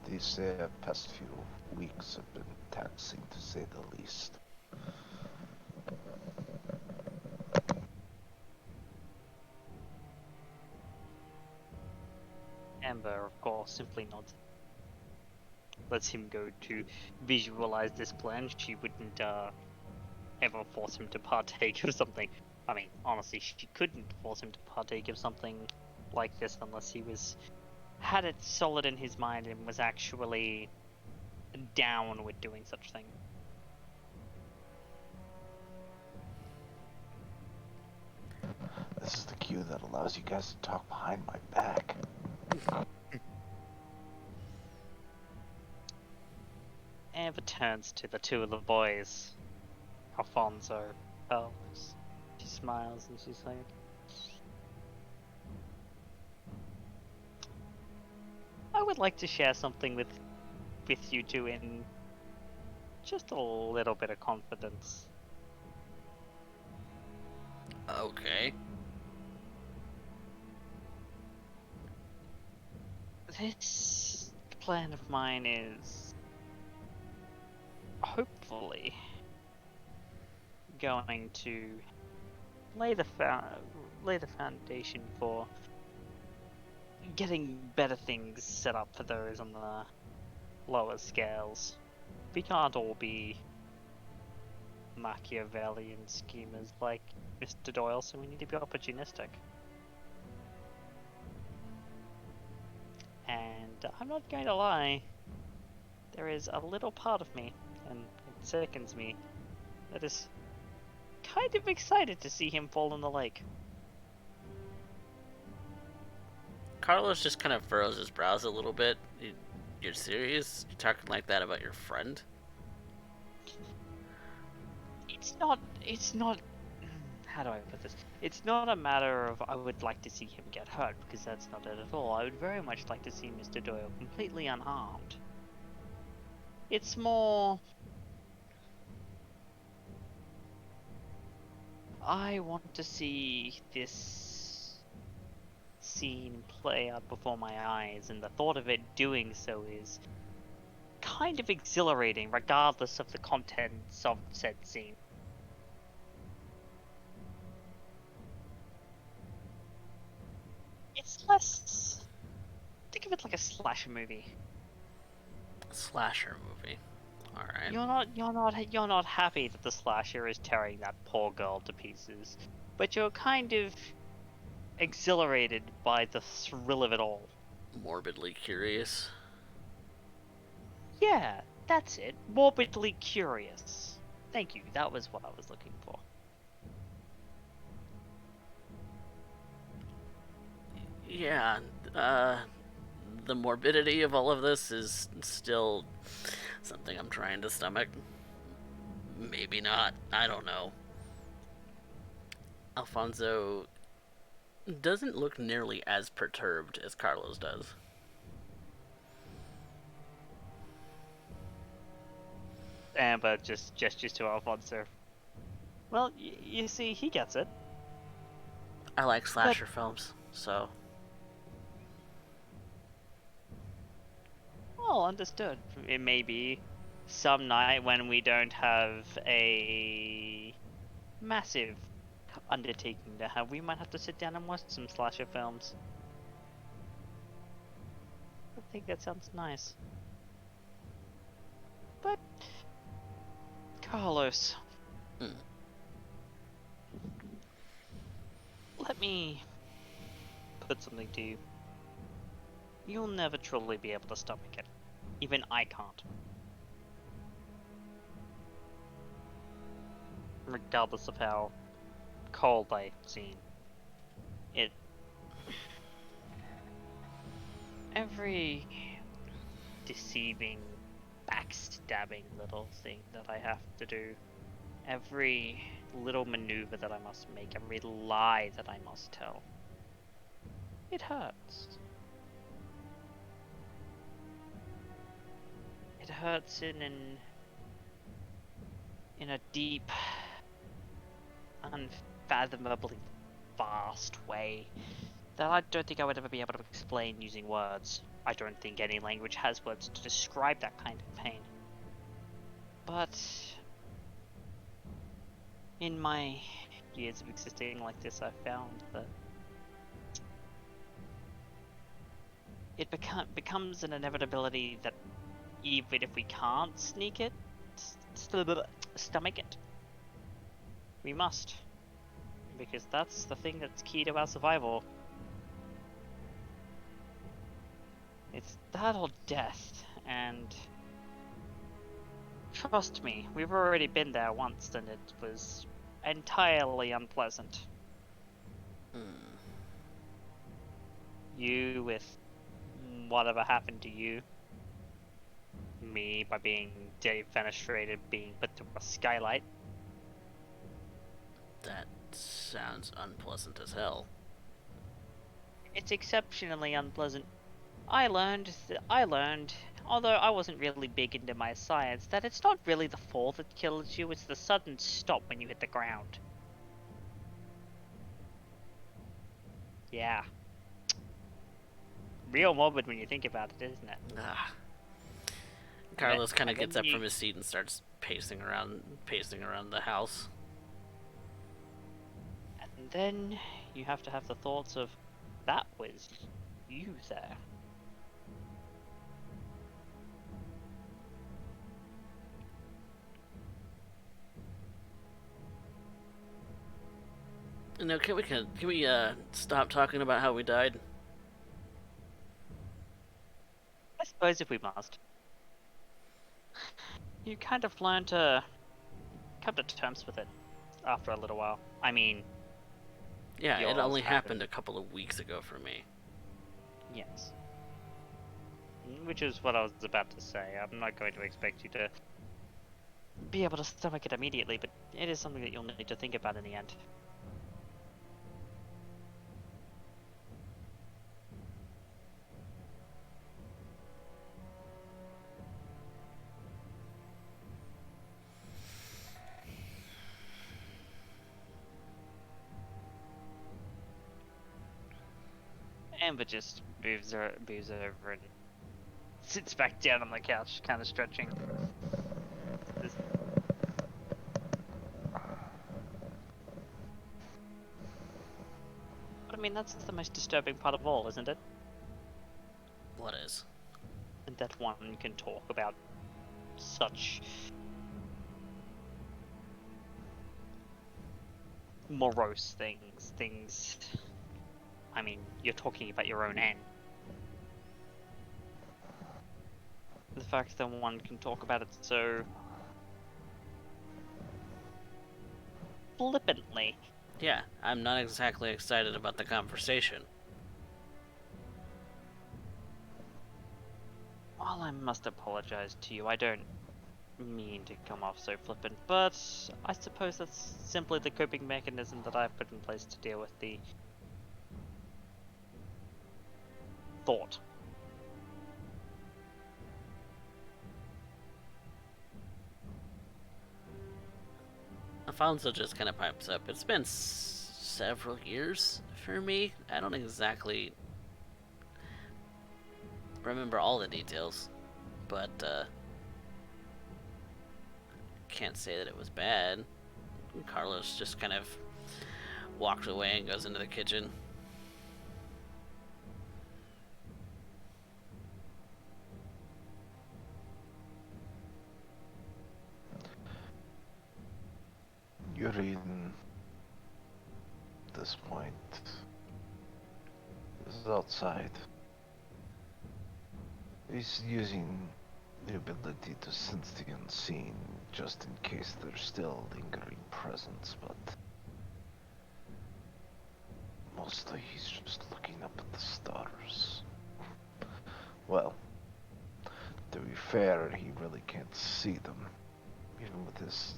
Speaker 3: These past few weeks have been taxing, to say the least.
Speaker 2: Amber, of course, simply nods. Lets him go to visualize this plan. She wouldn't ever force him to partake of something. I mean, honestly, she couldn't force him to partake of something like this unless he had it solid in his mind and was actually down with doing such thing.
Speaker 3: This is the cue that allows you guys to talk behind my back.
Speaker 2: Amber turns to the two of the boys, Alfonso, Carlos. She smiles and she's like, I would like to share something with you two in just a little bit of confidence.
Speaker 1: Okay.
Speaker 2: This plan of mine is hopefully going to lay the foundation for getting better things set up for those on the lower scales. We can't all be Machiavellian schemers like Mr. Doyle, so we need to be opportunistic. And I'm not going to lie, there is a little part of me, and it sickens me, that is kind of excited to see him fall in the lake.
Speaker 1: Carlos just kind of furrows his brows a little bit. You're serious? You're talking like that about your friend?
Speaker 2: It's not, how do I put this? It's not a matter of I would like to see him get hurt, because that's not it at all. I would very much like to see Mr. Doyle completely unharmed. It's more, I want to see this scene play out before my eyes, and the thought of it doing so is kind of exhilarating, regardless of the contents of said scene. It's less. Think of it like a slasher movie.
Speaker 1: Slasher movie. Alright.
Speaker 2: You're not happy that the slasher is tearing that poor girl to pieces, but you're kind of exhilarated by the thrill of it all.
Speaker 1: Morbidly curious.
Speaker 2: Yeah, that's it. Morbidly curious. Thank you, that was what I was looking for.
Speaker 1: Yeah, the morbidity of all of this is still something I'm trying to stomach. Maybe not. I don't know. Alfonso doesn't look nearly as perturbed as Carlos does.
Speaker 2: Amber just gestures to Alfonso. Well, you see, he gets it.
Speaker 1: I like slasher films, so...
Speaker 2: Well, understood. It may be some night when we don't have a massive undertaking to have, we might have to sit down and watch some slasher films. I think that sounds nice. But, Carlos, let me put something to you. You'll never truly be able to stomach it. Even I can't. Regardless of how cold I seem. It... Every deceiving, backstabbing little thing that I have to do, every little maneuver that I must make, every lie that I must tell, it hurts. It hurts in a deep, unfathomably vast way that I don't think I would ever be able to explain using words. I don't think any language has words to describe that kind of pain. But in my years of existing like this, I've found that it becomes an inevitability that even if we can't sneak it, stomach it, we must. Because that's the thing that's key to our survival. It's that or death, and trust me, we've already been there once and it was entirely unpleasant. You with whatever happened to you. Me by being defenestrated, being put through a skylight.
Speaker 1: That sounds unpleasant as hell.
Speaker 2: It's exceptionally unpleasant. I learned, although I wasn't really big into my science, that it's not really the fall that kills you, it's the sudden stop when you hit the ground. Yeah. Real morbid when you think about it, isn't it?
Speaker 1: Ah. Carlos kind of
Speaker 2: and then
Speaker 1: gets up
Speaker 2: you-
Speaker 1: from his seat and starts pacing around the house.
Speaker 2: And then you have to have the thoughts of, that was you there.
Speaker 1: No, can we stop talking about how we died?
Speaker 2: I suppose if we must. You kind of learn to come to terms with it after a little while. I mean,
Speaker 1: Yeah, it
Speaker 2: yours
Speaker 1: only happened
Speaker 2: happened.
Speaker 1: a couple of weeks ago for me.
Speaker 2: Yes. Which is what I was about to say. I'm not going to expect you to be able to stomach it immediately, but it is something that you'll need to think about in the end. Amber just moves over and sits back down on the couch, kind of stretching. This- But I mean, that's the most disturbing part of all, isn't it?
Speaker 1: What is?
Speaker 2: And that one can talk about such morose things. I mean, you're talking about your own end. The fact that one can talk about it so flippantly.
Speaker 1: Yeah, I'm not exactly excited about the conversation.
Speaker 2: While I must apologize to you, I don't mean to come off so flippant, but I suppose that's simply the coping mechanism that I've put in place to deal with the thought.
Speaker 1: Alfonso just kind of pipes up. It's been several years for me. I don't exactly remember all the details, but can't say that it was bad. Carlos just kind of walks away and goes into the kitchen.
Speaker 3: Urien, at this point, is outside. He's using the ability to sense the unseen, just in case there's still a lingering presence, but mostly he's just looking up at the stars. Well, to be fair, he really can't see them, even with his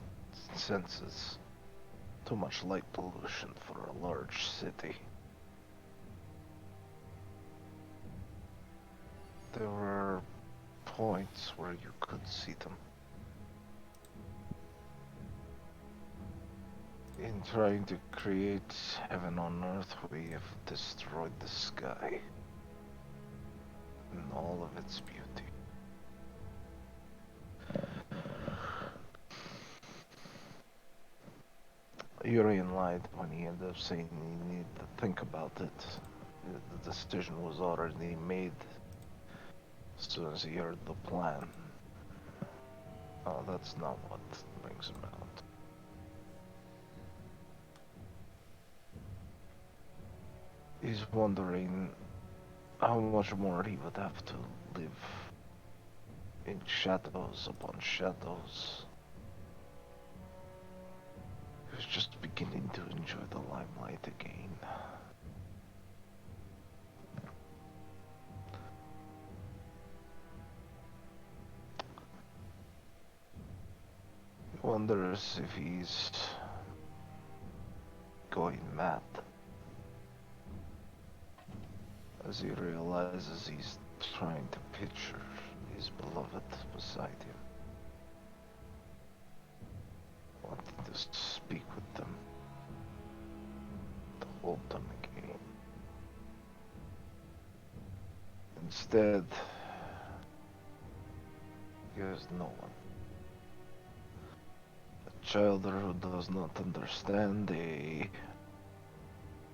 Speaker 3: senses. Too much light pollution for a large city. There were points where you could see them. In trying to create heaven on earth, we have destroyed the sky in all of its beauty. Urien lied when he ended up saying he needed to think about it. The decision was already made as soon as he heard the plan. Oh, that's not what brings him out. He's wondering how much more he would have to live in shadows upon shadows. He was just beginning to enjoy the limelight again. He wonders if he's going mad. As he realizes he's trying to picture his beloved beside him, wanting to speak with them, to hold them again. Instead, he has no one. A child who does not understand, a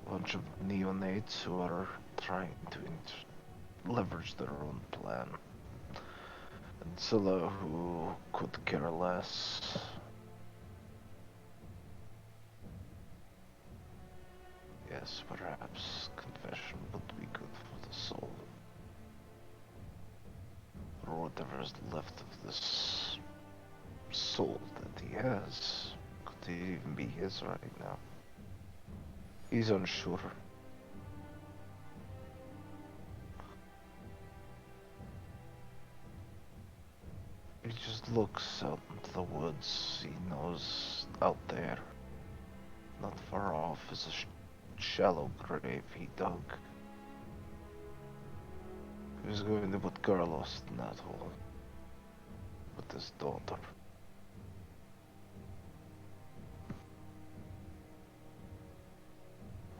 Speaker 3: bunch of neonates who are trying to leverage their own plan. And Scylla, who could care less. left of this soul that he has. Could it even be his right now? He's unsure. He just looks out into the woods. He knows out there, not far off, is a shallow grave he dug. He was going to put Carlos in that hole with his daughter.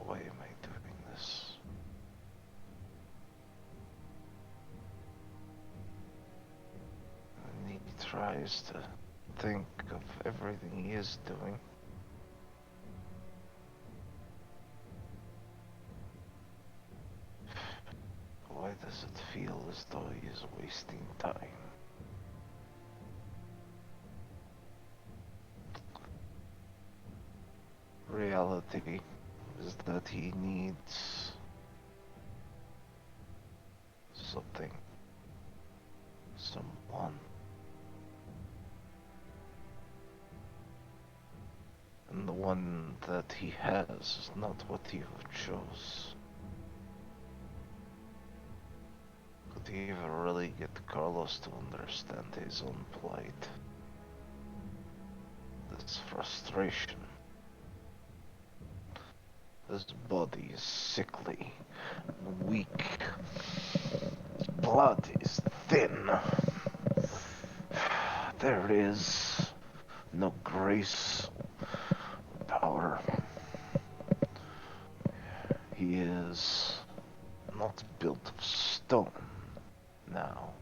Speaker 3: Why am I doing this? And he tries to think of everything he is doing. Why does it feel as though he is wasting time? Reality is that he needs something, someone. And the one that he has is not what he would chose. Could he ever really get Carlos to understand his own plight? This frustration. His body is sickly and weak. His blood is thin. There is no grace, power. He is not built of stone now.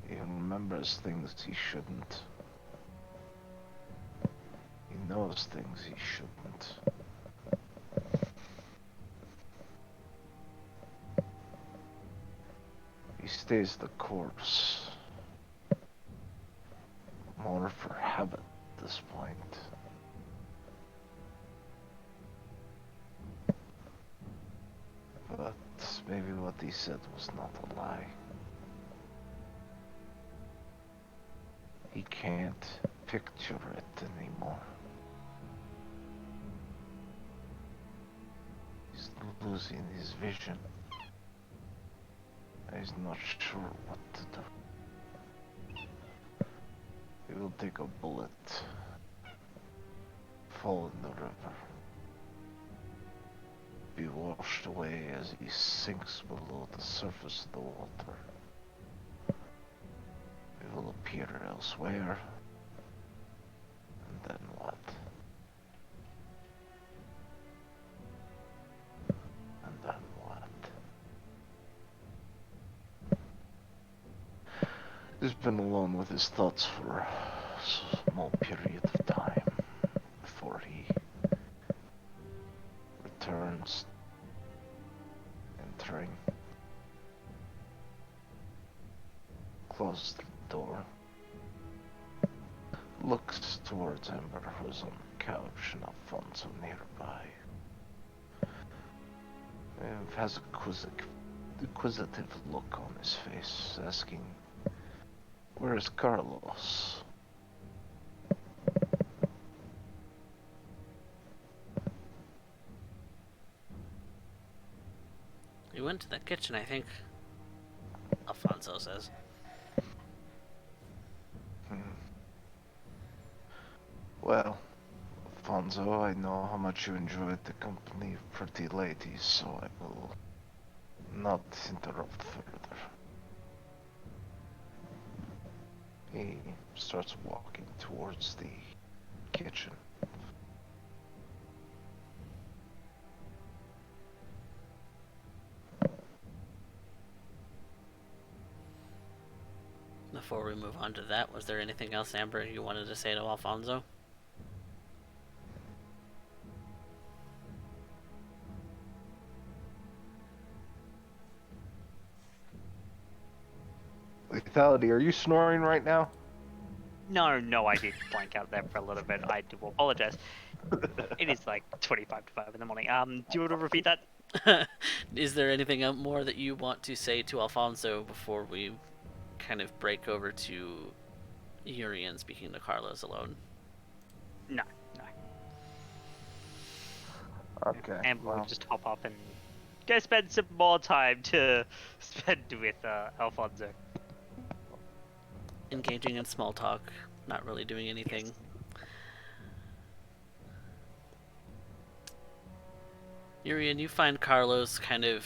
Speaker 3: He remembers things he shouldn't. He knows things he shouldn't. He stays the course. More for habit at this point. But maybe what he said was not a lie. He can't picture it anymore. He's losing his vision. He's not sure what to do. He will take a bullet, fall in the river, be washed away as he sinks below the surface of the water. He will appear elsewhere, and then what? And then what? He's been alone with his thoughts for a small period of time before he returns, entering, closes the door, looks towards Amber, who's on the couch, and Alfonso nearby. And has a inquisitive look on his face, asking, "Where is Carlos?"
Speaker 1: He went to the kitchen, I think. Alfonso says.
Speaker 3: Well, Alfonso, I know how much you enjoyed the company of pretty ladies, so I will not interrupt further. He starts walking towards the kitchen.
Speaker 1: Before we move on to that, was there anything else, Amber, you wanted to say to Alfonso?
Speaker 3: Lethality, are you snoring right now?
Speaker 2: No, I did blank out there for a little bit. I do apologize. It is like 25 to 5 in the morning. Do you want to repeat that?
Speaker 1: Is there anything more that you want to say to Alfonso before we kind of break over to Urien speaking to Carlos alone?
Speaker 2: No, no.
Speaker 3: Okay.
Speaker 2: Amber will
Speaker 3: Well,
Speaker 2: just hop up and go spend some more time to spend with Alfonso.
Speaker 1: Engaging in small talk, not really doing anything.
Speaker 2: Yes.
Speaker 1: Urien, you find Carlos kind of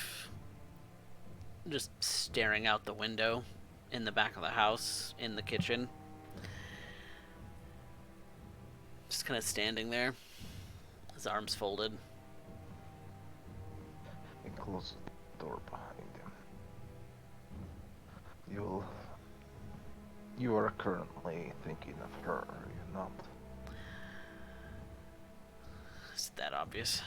Speaker 1: just staring out the window in the back of the house, in the kitchen. Just kind of standing there, his arms folded.
Speaker 3: he closes the door behind him. You'll. You are currently thinking of her, are you not?
Speaker 1: Is that obvious?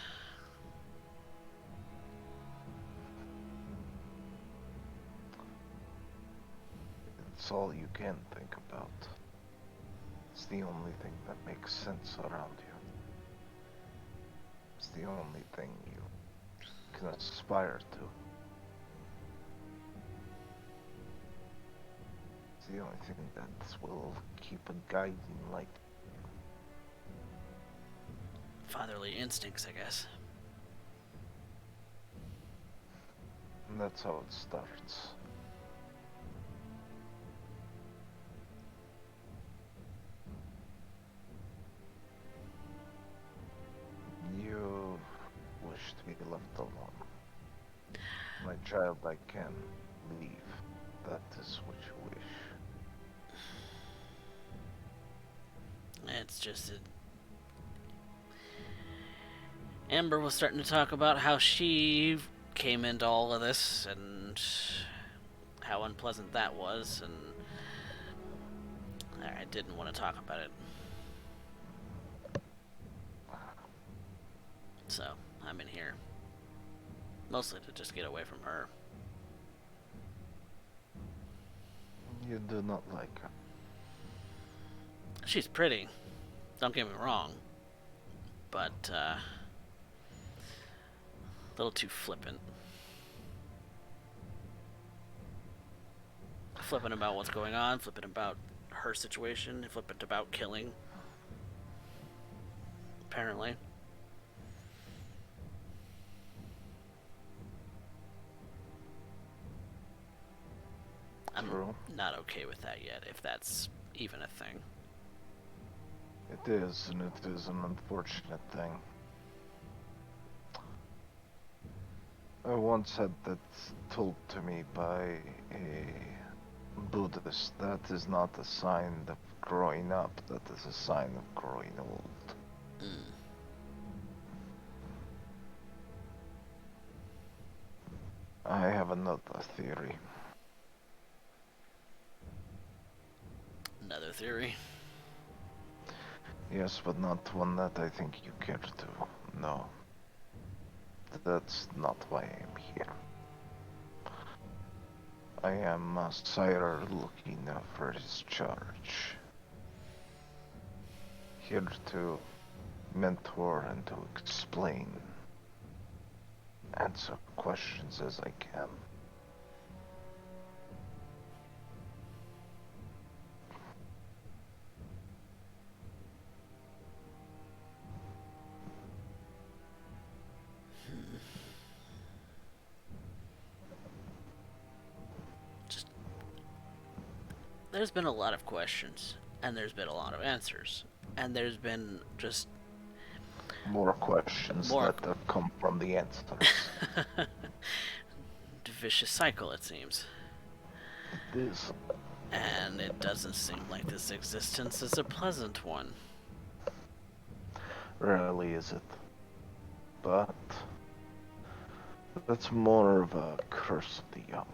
Speaker 3: It's all you can think about. It's the only thing that makes sense around you. It's the only thing you can aspire to. It's the only thing that will keep a guiding light.
Speaker 1: Fatherly instincts, I guess.
Speaker 3: And that's how it starts. You wish to be left alone. My child, I can leave. That is what you wish.
Speaker 1: It's just that Amber was starting to talk about how she came into all of this and how unpleasant that was, and I didn't want to talk about it. So, I'm in here. Mostly to just get away from her.
Speaker 3: You do not like her.
Speaker 1: She's pretty. Don't get me wrong. But, a little too flippant. Flippant about what's going on, flippant about her situation, flippant about killing. Apparently. I'm
Speaker 3: True.
Speaker 1: not okay with that yet, if that's even a thing.
Speaker 3: It is, and it is an unfortunate thing. I once had that told to me by a Buddhist. That is not a sign of growing up, that is a sign of growing old.
Speaker 1: Mm.
Speaker 3: I have another theory.
Speaker 1: Another theory.
Speaker 3: Yes, but not one that I think you care to know. That's not why I am here. I am a sire looking for his charge. Here to mentor and to explain. Answer questions as I can.
Speaker 1: There's been a lot of questions, and there's been a lot of answers, and there's been just
Speaker 3: More questions
Speaker 1: more
Speaker 3: that come from the answers.
Speaker 1: vicious cycle, it seems.
Speaker 3: It is.
Speaker 1: And it doesn't seem like this existence is a pleasant one.
Speaker 3: Rarely is it. But that's more of a curse of the young.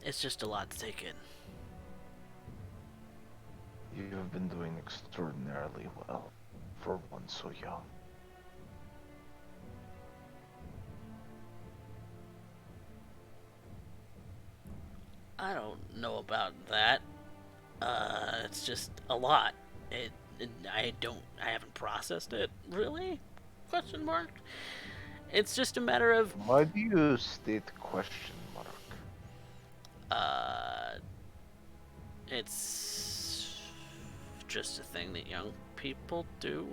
Speaker 1: It's just a lot to take in.
Speaker 3: You have been doing extraordinarily well for one so young.
Speaker 1: I don't know about that. It's just a lot. I haven't processed it really. Question mark. It's just a matter of
Speaker 3: Why do you state question mark?
Speaker 1: uh, it's just a thing that young people do.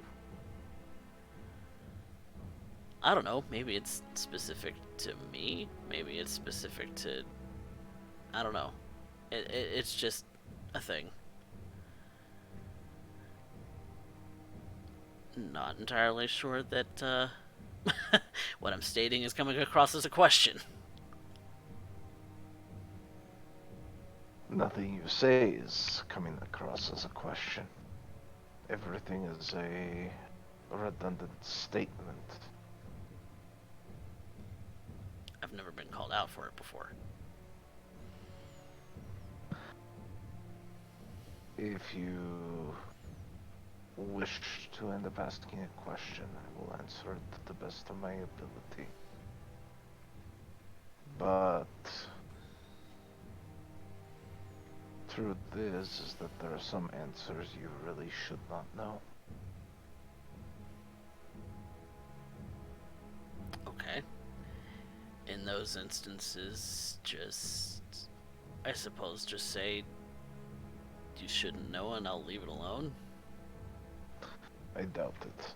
Speaker 1: I don't know. Maybe it's specific to me. Maybe it's specific to. I don't know. It's just a thing. Not entirely sure that what I'm stating is coming across as a question.
Speaker 3: Nothing you say is coming across as a question. Everything is a redundant statement.
Speaker 1: I've never been called out for it before.
Speaker 3: If you wish to end up asking a question, I will answer it to the best of my ability. But truth is that there are some answers you really should not know.
Speaker 1: Okay. In those instances, I suppose, just say you shouldn't know and I'll leave it alone.
Speaker 3: I doubt it.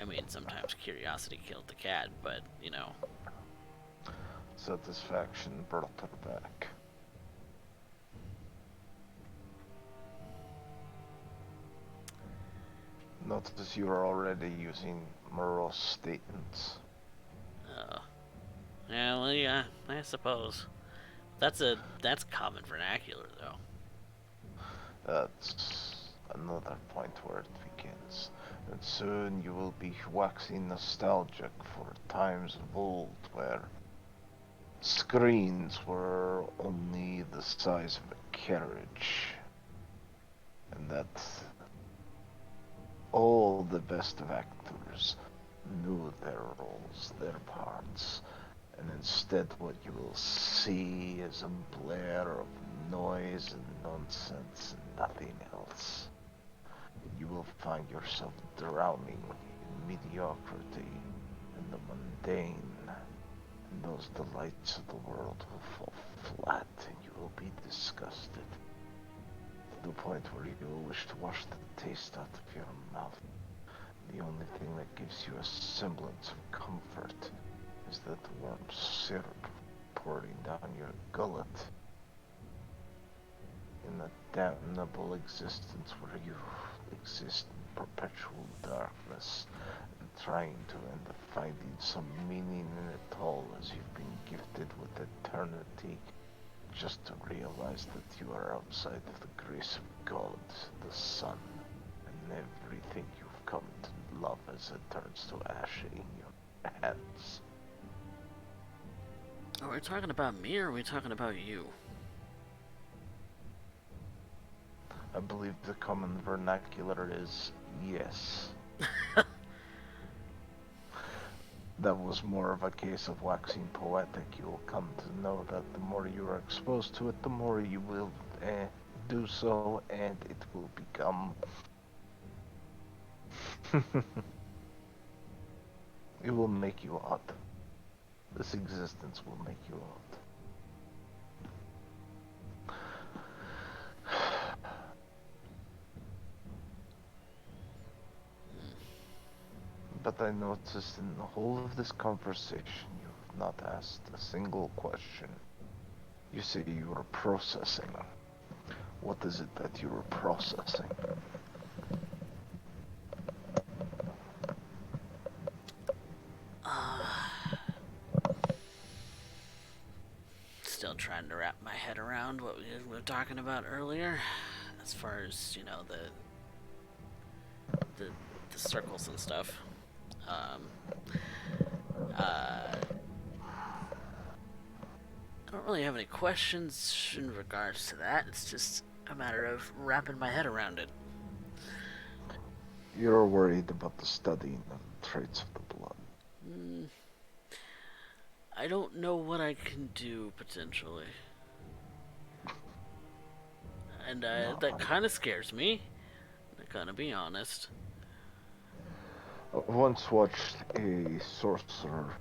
Speaker 1: I mean, sometimes curiosity killed the cat, but, you know.
Speaker 3: Satisfaction brought her back. Notice you are already using morose statements.
Speaker 1: Yeah, well, yeah, I suppose. That's common vernacular, though.
Speaker 3: That's another point where it begins. And soon you will be waxing nostalgic for times of old where screens were only the size of a carriage. And that all the best of actors knew their roles, their parts. And instead what you will see is a blare of noise and nonsense and nothing else. You will find yourself drowning in mediocrity and the mundane, and those delights of the world will fall flat and you will be disgusted. To the point where you will wish to wash the taste out of your mouth. The only thing that gives you a semblance of comfort is that warm syrup pouring down your gullet in a damnable existence where you exist in perpetual darkness and trying to end up finding some meaning in it all as you've been gifted with eternity just to realize that you are outside of the grace of God, the sun, and everything you've come to love as it turns to ash in your hands.
Speaker 1: Are we talking about me or are we talking about you?
Speaker 3: I believe the common vernacular is yes. That was more of a case of waxing poetic. You will come to know that the more you are exposed to it, the more you will do so, and it will become... it will make you odd. This existence will make you odd. But I noticed in the whole of this conversation, you have not asked a single question. You say you were processing. What is it that you were processing?
Speaker 1: Still trying to wrap my head around what we were talking about earlier, as far as, you know, the circles and stuff. I don't really have any questions in regards to that. It's just a matter of wrapping my head around it.
Speaker 3: You're worried about the studying of the traits of the blood.
Speaker 1: I don't know what I can do potentially, and
Speaker 3: No,
Speaker 1: that kind of scares me. I'm gonna be honest.
Speaker 3: I once watched a sorcerer,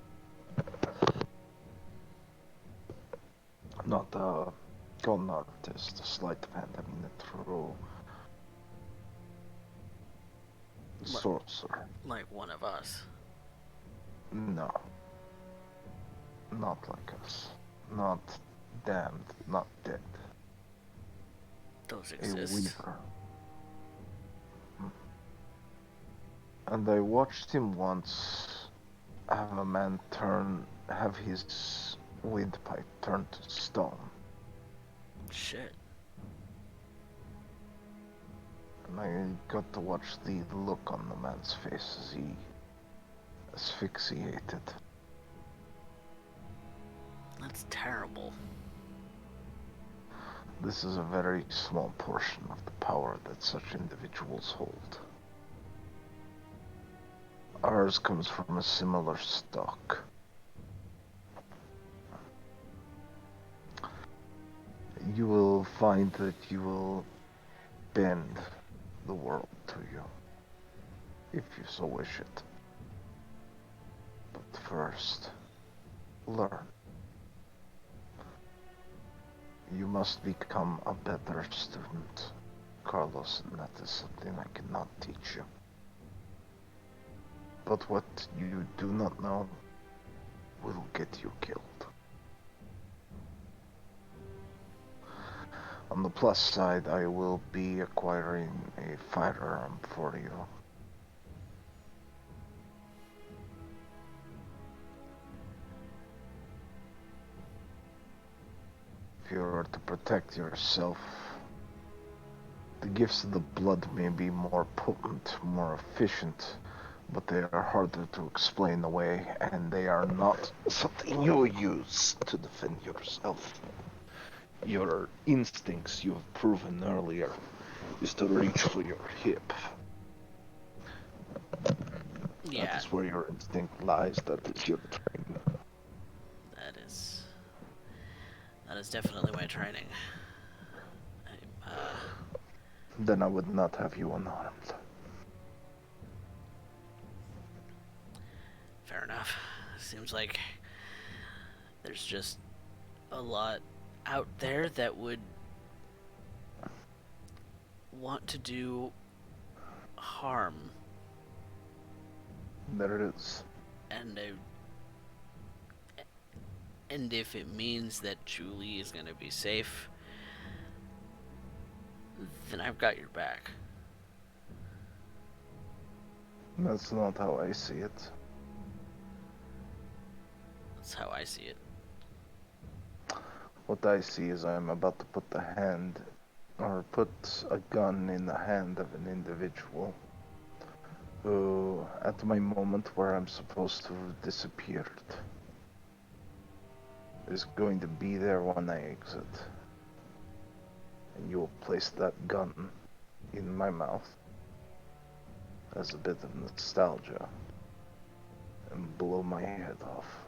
Speaker 3: not a con artist, a sleight of hand, I mean a true sorcerer.
Speaker 1: Like one of us.
Speaker 3: No, not like us. Not damned, not dead.
Speaker 1: Those
Speaker 3: A
Speaker 1: exist.
Speaker 3: weaver. And I watched him once have a man have his windpipe turned to stone.
Speaker 1: Shit.
Speaker 3: And I got to watch the look on the man's face as he asphyxiated.
Speaker 1: That's terrible.
Speaker 3: This is a very small portion of the power that such individuals hold. Ours comes from a similar stock. You will find that you will bend the world to you, if you so wish it. But first, learn. You must become a better student, Carlos, and that is something I cannot teach you. But what you do not know will get you killed. On the plus side, I will be acquiring a firearm for you. If you are to protect yourself, the gifts of the blood may be more potent, more efficient, but they are harder to explain away, and they are not something you use to defend yourself. Your instincts, you have proven earlier, is to reach for your hip.
Speaker 1: Yeah.
Speaker 3: That is where your instinct lies, that is your training.
Speaker 1: That is definitely my training.
Speaker 3: Then I would not have you unarmed.
Speaker 1: Fair enough. Seems like there's just a lot out there that would want to do harm.
Speaker 3: There it is.
Speaker 1: And if it means that Julie is going to be safe, then I've got your back.
Speaker 3: That's not how I see it.
Speaker 1: That's how I see it.
Speaker 3: What I see is I'm about to put a gun in the hand of an individual who, at my moment where I'm supposed to have disappeared, is going to be there when I exit. And you will place that gun in my mouth as a bit of nostalgia and blow my head off.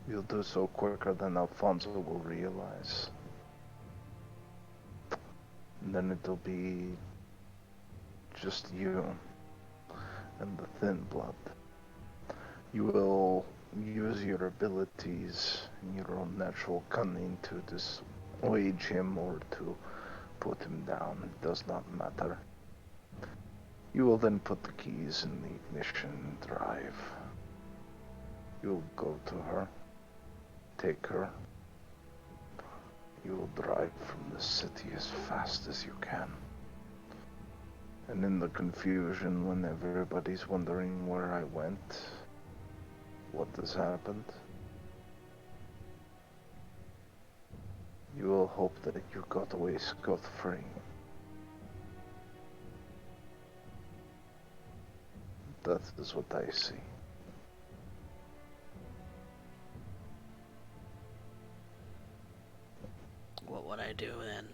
Speaker 3: You'll do so quicker than Alfonso will realize. And then it'll be just you and the thin blood. You will use your abilities and your own natural cunning to dissuade him or to put him down. It does not matter. You will then put the keys in the ignition and drive. You will go to her, take her. You will drive from the city as fast as you can. And in the confusion, when everybody's wondering where I went, what has happened, you will hope that you got away scot-free. That is what I see.
Speaker 1: What would I do then?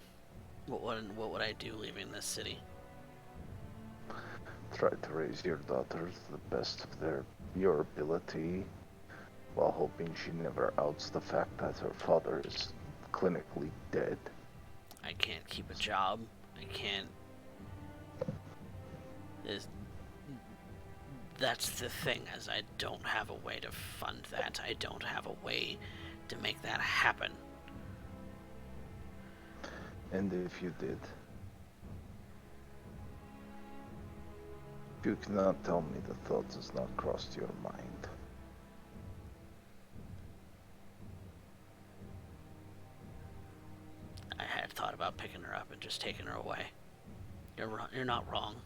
Speaker 1: What would I do leaving this city?
Speaker 3: Try to raise your daughters to the best of your ability, while hoping she never outs the fact that her father is clinically dead.
Speaker 1: I can't keep a job. I can't. That's the thing, is I don't have a way to fund that. I don't have a way to make that happen.
Speaker 3: And if you did, you cannot tell me the thought has not crossed your mind.
Speaker 1: I had thought about picking her up and just taking her away. You're not wrong.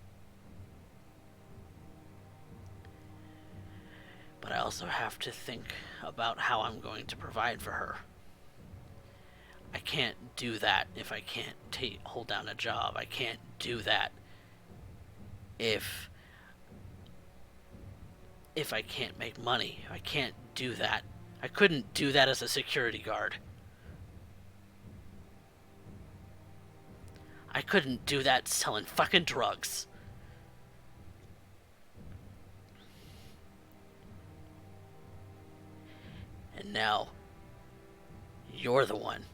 Speaker 1: But I also have to think about how I'm going to provide for her. I can't do that if I can't hold down a job. I can't do that if I can't make money. I can't do that. I couldn't do that as a security guard. I couldn't do that selling fucking drugs. And now, you're the one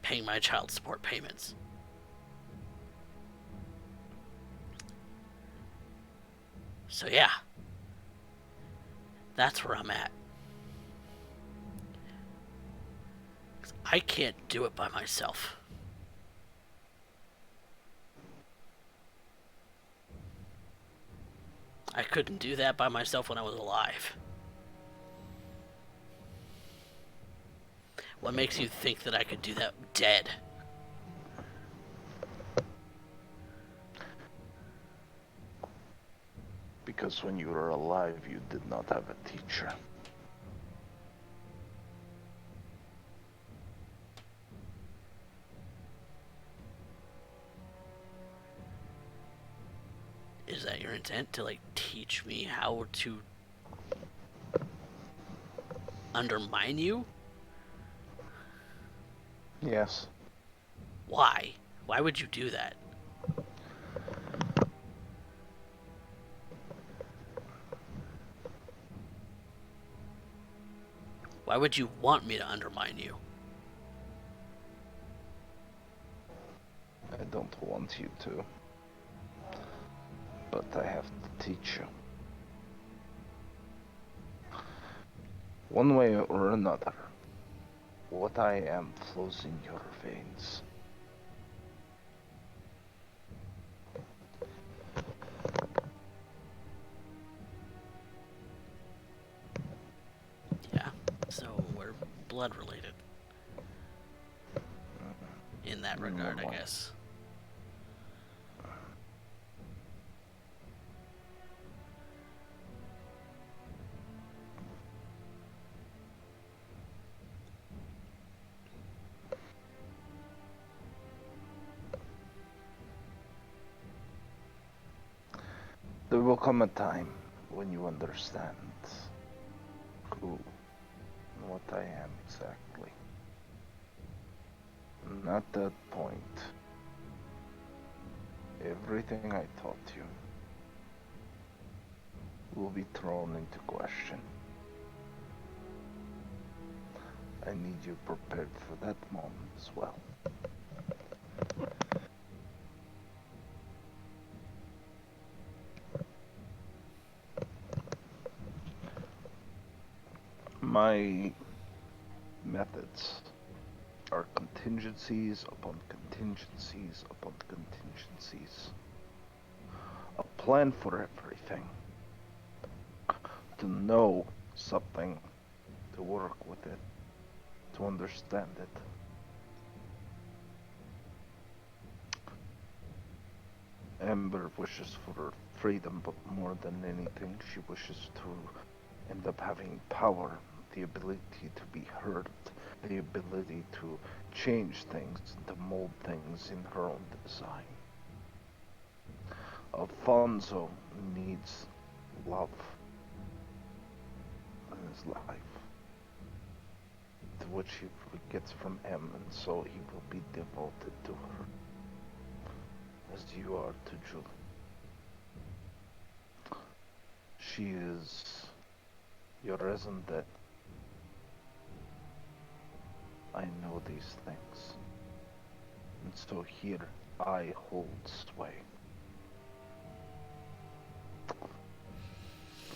Speaker 1: paying my child support payments. So yeah, that's where I'm at. 'Cause I can't do it by myself. I couldn't do that by myself when I was alive. What makes you think that I could do that dead?
Speaker 3: Because when you were alive, you did not have a teacher.
Speaker 1: Is that your intent, to teach me how to undermine you?
Speaker 3: Yes.
Speaker 1: Why? Why would you do that? Why would you want me to undermine you?
Speaker 3: I don't want you to. But I have to teach you. One way or another, what I am flows in your veins.
Speaker 1: Yeah, so we're blood related. In that regard, I guess.
Speaker 3: There will come a time when you understand who and what I am exactly. And at that point, everything I taught you will be thrown into question. I need you prepared for that moment as well. My methods are contingencies upon contingencies upon contingencies. A plan for everything. To know something, to work with it, to understand it. Amber wishes for freedom, but more than anything, she wishes to end up having power, the ability to be heard, the ability to change things, to mold things in her own design. Alfonso needs love in his life, to which he gets from him, and so he will be devoted to her, as you are to Julie. She is You're isn't dead. I know these things. And so here I hold sway. But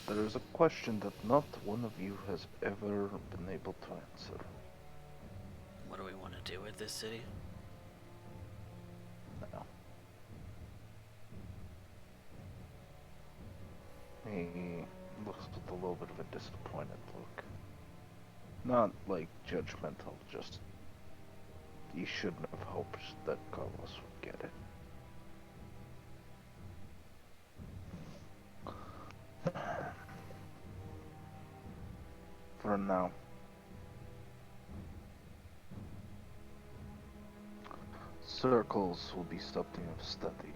Speaker 3: there is a question that not one of you has ever been able to answer.
Speaker 1: What do we want to do with this city?
Speaker 3: Now. He looks with a little bit of a disappointed look. Not like judgmental, just he shouldn't have hoped that Carlos would get it. For now. Circles will be something of study.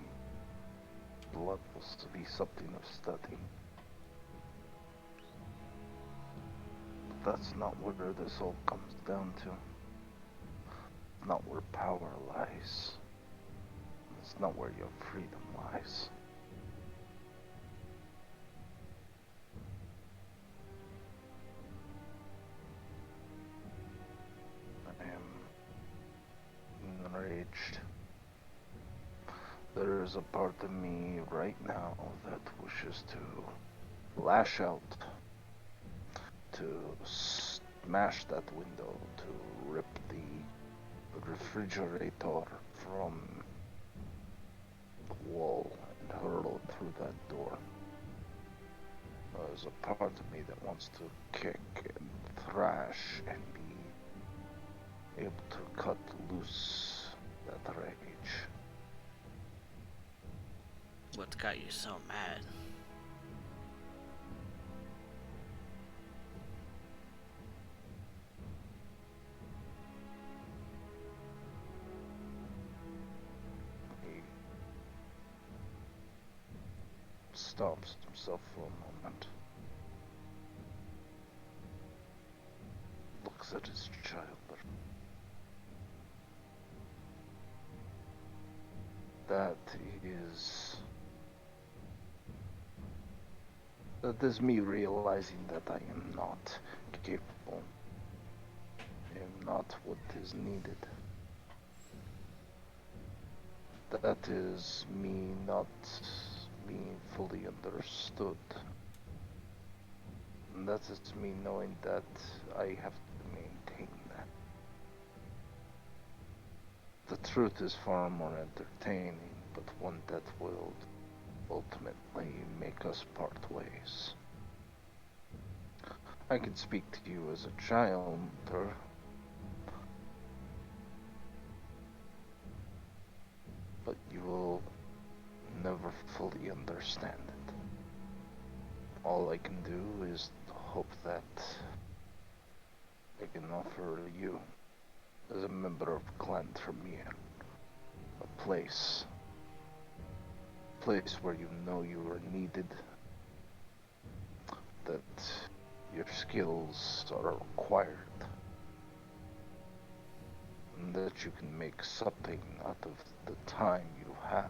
Speaker 3: Blood will be something of study. But that's not where this all comes down to. Not where power lies. It's not where your freedom lies. I am enraged. There is a part of me right now that wishes to lash out, to smash that window, to rip the refrigerator from the wall and hurl it through that door. There's a part of me that wants to kick and thrash and be able to cut loose that rage.
Speaker 1: What's got you so mad?
Speaker 3: He stops himself for a moment. Looks at his child. That is me realizing that I am not capable. I am not what is needed. That is me not being fully understood. And that is me knowing that I have to maintain that. The truth is far more entertaining, but one that will ultimately make us part ways. I can speak to you as a child, but you will never fully understand it. All I can do is hope that I can offer you, as a member of Clan Tremere, a place where you know you are needed, that your skills are required, and that you can make something out of the time you have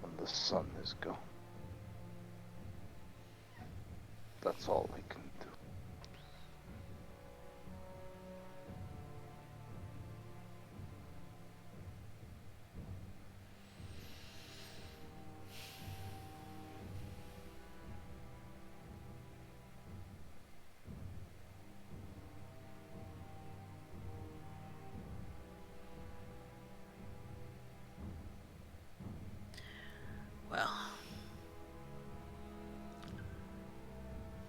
Speaker 3: when the sun is gone. That's all I can do.
Speaker 1: Well,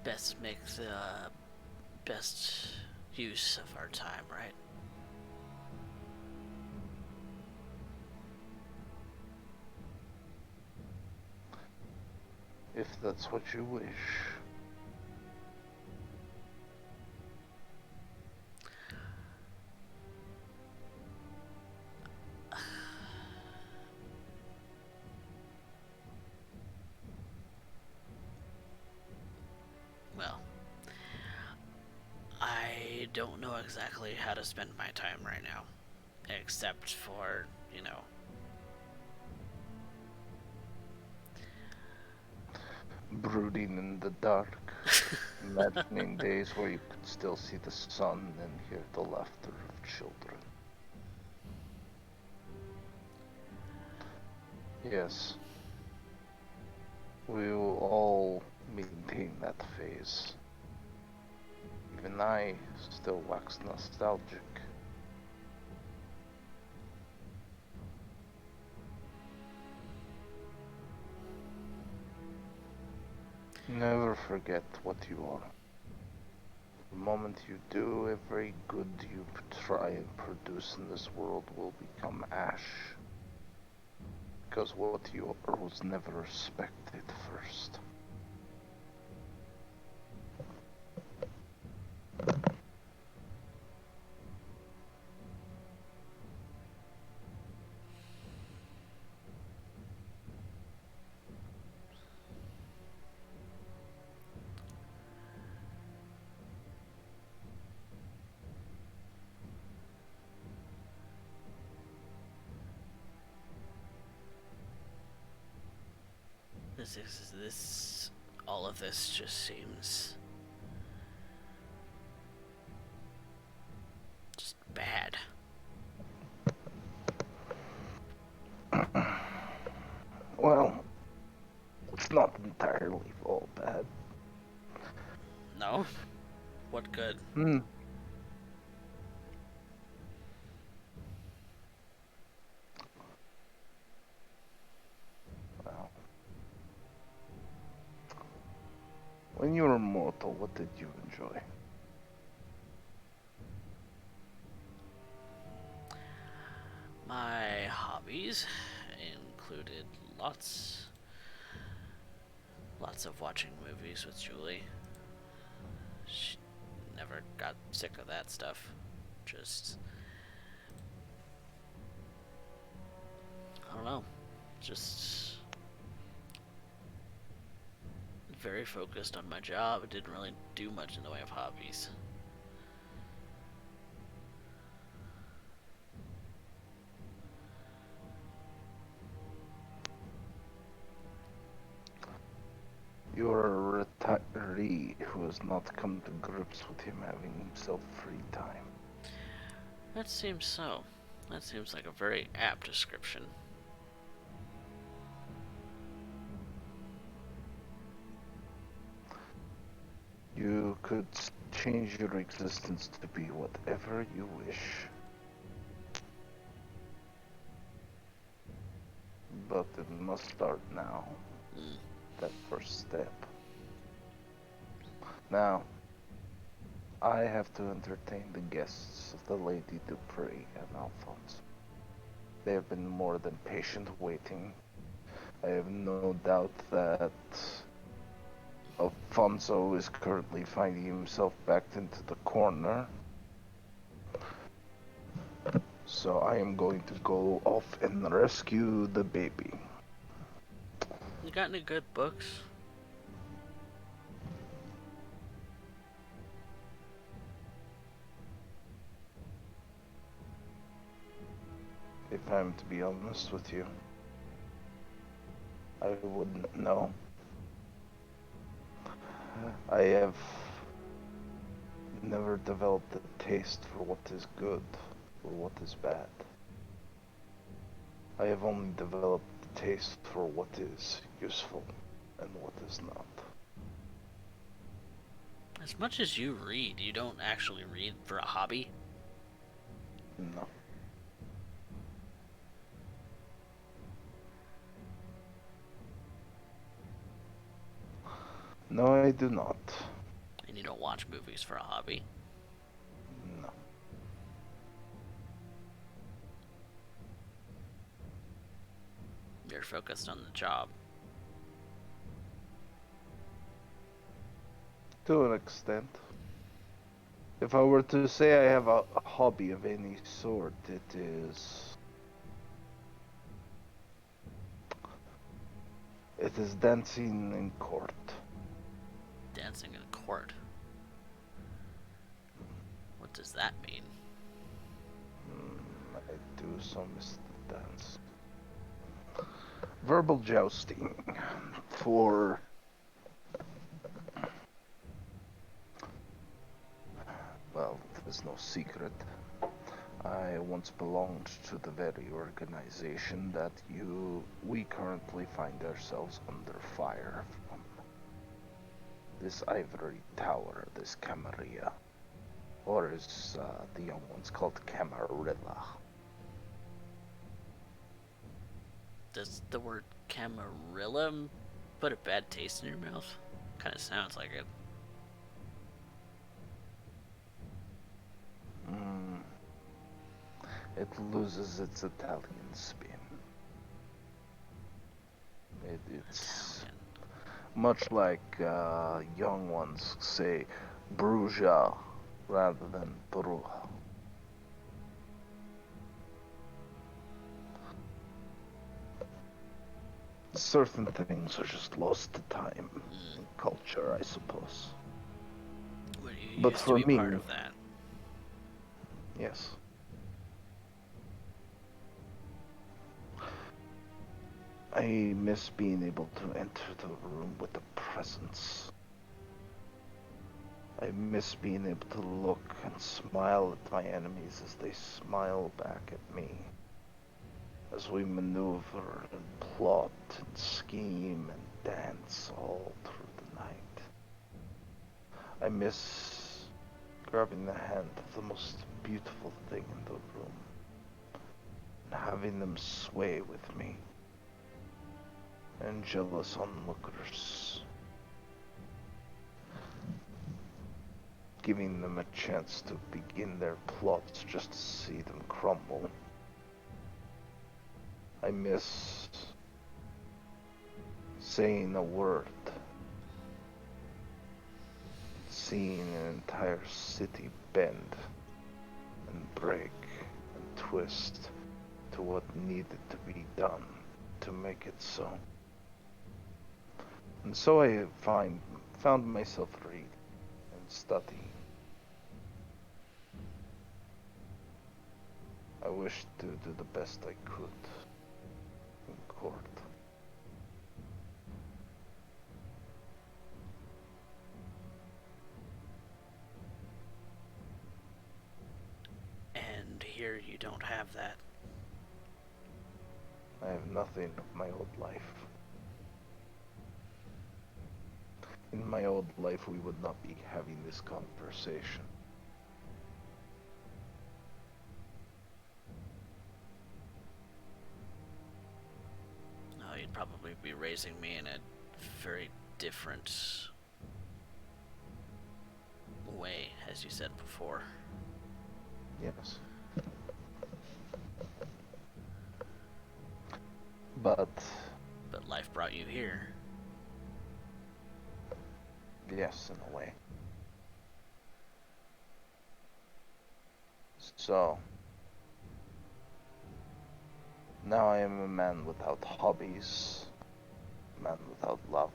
Speaker 1: best make the best use of our time, right?
Speaker 3: If that's what you wish.
Speaker 1: Well, I don't know exactly how to spend my time right now, except for,
Speaker 3: Brooding in the dark. Imagining days where you could still see the sun and hear the laughter of children. Yes, we will all maintain that phase. Even I still wax nostalgic. Never forget what you are. The moment you do, every good you try and produce in this world will become ash. Because what you are was never respected first.
Speaker 1: All of this just seems just bad.
Speaker 3: Well, it's not entirely all bad.
Speaker 1: No? What good?
Speaker 3: Well, when you were mortal, what did you enjoy?
Speaker 1: My hobbies included lots of watching movies with Julie. She never got sick of that stuff. Just I don't know. Just very focused on my job. It didn't really do much in the way of hobbies.
Speaker 3: You're a retiree who has not come to grips with him having himself free time.
Speaker 1: That seems so. That seems like a very apt description.
Speaker 3: You could change your existence to be whatever you wish. But it must start now. That first step. Now, I have to entertain the guests of the Lady Dupree and Alphonse. They have been more than patient waiting. I have no doubt that Alfonso is currently finding himself backed into the corner. So I am going to go off and rescue the baby.
Speaker 1: You got any good books?
Speaker 3: If I'm to be honest with you, I wouldn't know. I have never developed a taste for what is good or what is bad. I have only developed a taste for what is useful and what is not.
Speaker 1: As much as you read, you don't actually read for a hobby?
Speaker 3: No. No, I do not.
Speaker 1: And you don't watch movies for a hobby?
Speaker 3: No.
Speaker 1: You're focused on the job.
Speaker 3: To an extent. If I were to say I have a hobby of any sort, it is dancing in court.
Speaker 1: Dancing in court. What does that mean?
Speaker 3: I do some dance. Verbal jousting for is no secret. I once belonged to the very organization that we currently find ourselves under fire from. This ivory tower, this Camarilla, or as the young ones called Camarilla.
Speaker 1: Does the word Camarilla put a bad taste in your mouth? Kind of sounds like it.
Speaker 3: It loses its Italian spin. It's
Speaker 1: Italian.
Speaker 3: much like young ones say Bruja rather than Bruja. Certain things are just lost to time and culture, I suppose.
Speaker 1: Well, you
Speaker 3: But
Speaker 1: used
Speaker 3: for
Speaker 1: to be
Speaker 3: me,
Speaker 1: part of that.
Speaker 3: yes. I miss being able to enter the room with a presence. I miss being able to look and smile at my enemies as they smile back at me. As we maneuver and plot and scheme and dance all through the night. I miss grabbing the hand of the most beautiful thing in the room and having them sway with me. And jealous onlookers, giving them a chance to begin their plots just to see them crumble. I miss saying a word, seeing an entire city bend and break and twist to what needed to be done to make it so. And so I found myself reading and studying. I wished to do the best I could in court.
Speaker 1: And here you don't have that.
Speaker 3: I have nothing of my old life. In my old life, we would not be having this conversation.
Speaker 1: Oh, you'd probably be raising me in a very different way, as you said before.
Speaker 3: Yes. But
Speaker 1: life brought you here.
Speaker 3: yes, in a way. So, now I am a man without hobbies, a man without love,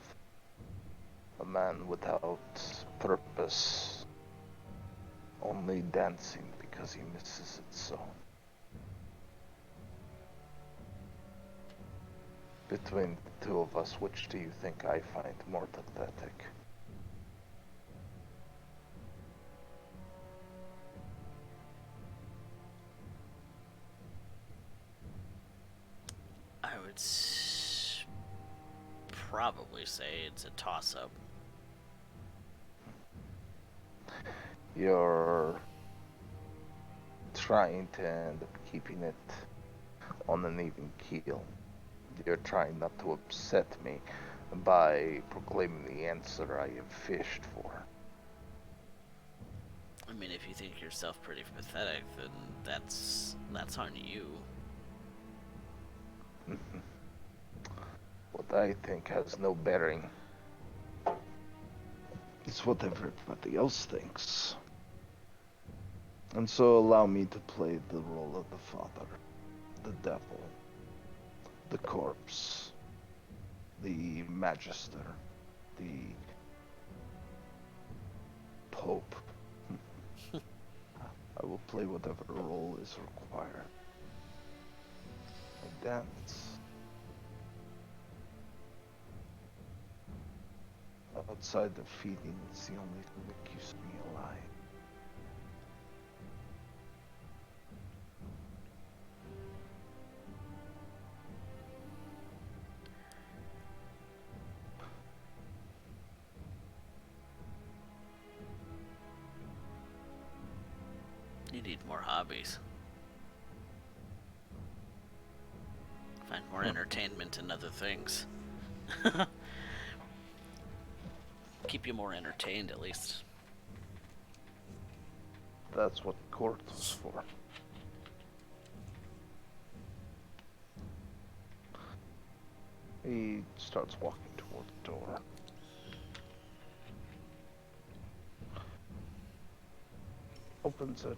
Speaker 3: a man without purpose, only dancing because he misses it so. Between the two of us, which do you think I find more pathetic?
Speaker 1: I would probably say it's a toss-up.
Speaker 3: You're trying to end up keeping it on an even keel. You're trying not to upset me by proclaiming the answer I have fished for.
Speaker 1: I mean, if you think yourself pretty pathetic, then that's on you.
Speaker 3: What I think has no bearing. It's what everybody else thinks. And so allow me to play the role of the father, the devil, the corpse, the magister, the pope. I will play whatever role is required. I dance. Outside the feeding, it's the only thing that keeps me alive.
Speaker 1: need more hobbies. Find more
Speaker 3: Hmm.
Speaker 1: entertainment in other things. Keep you more entertained, at least.
Speaker 3: That's what court was for. He starts walking toward the door. Opens it.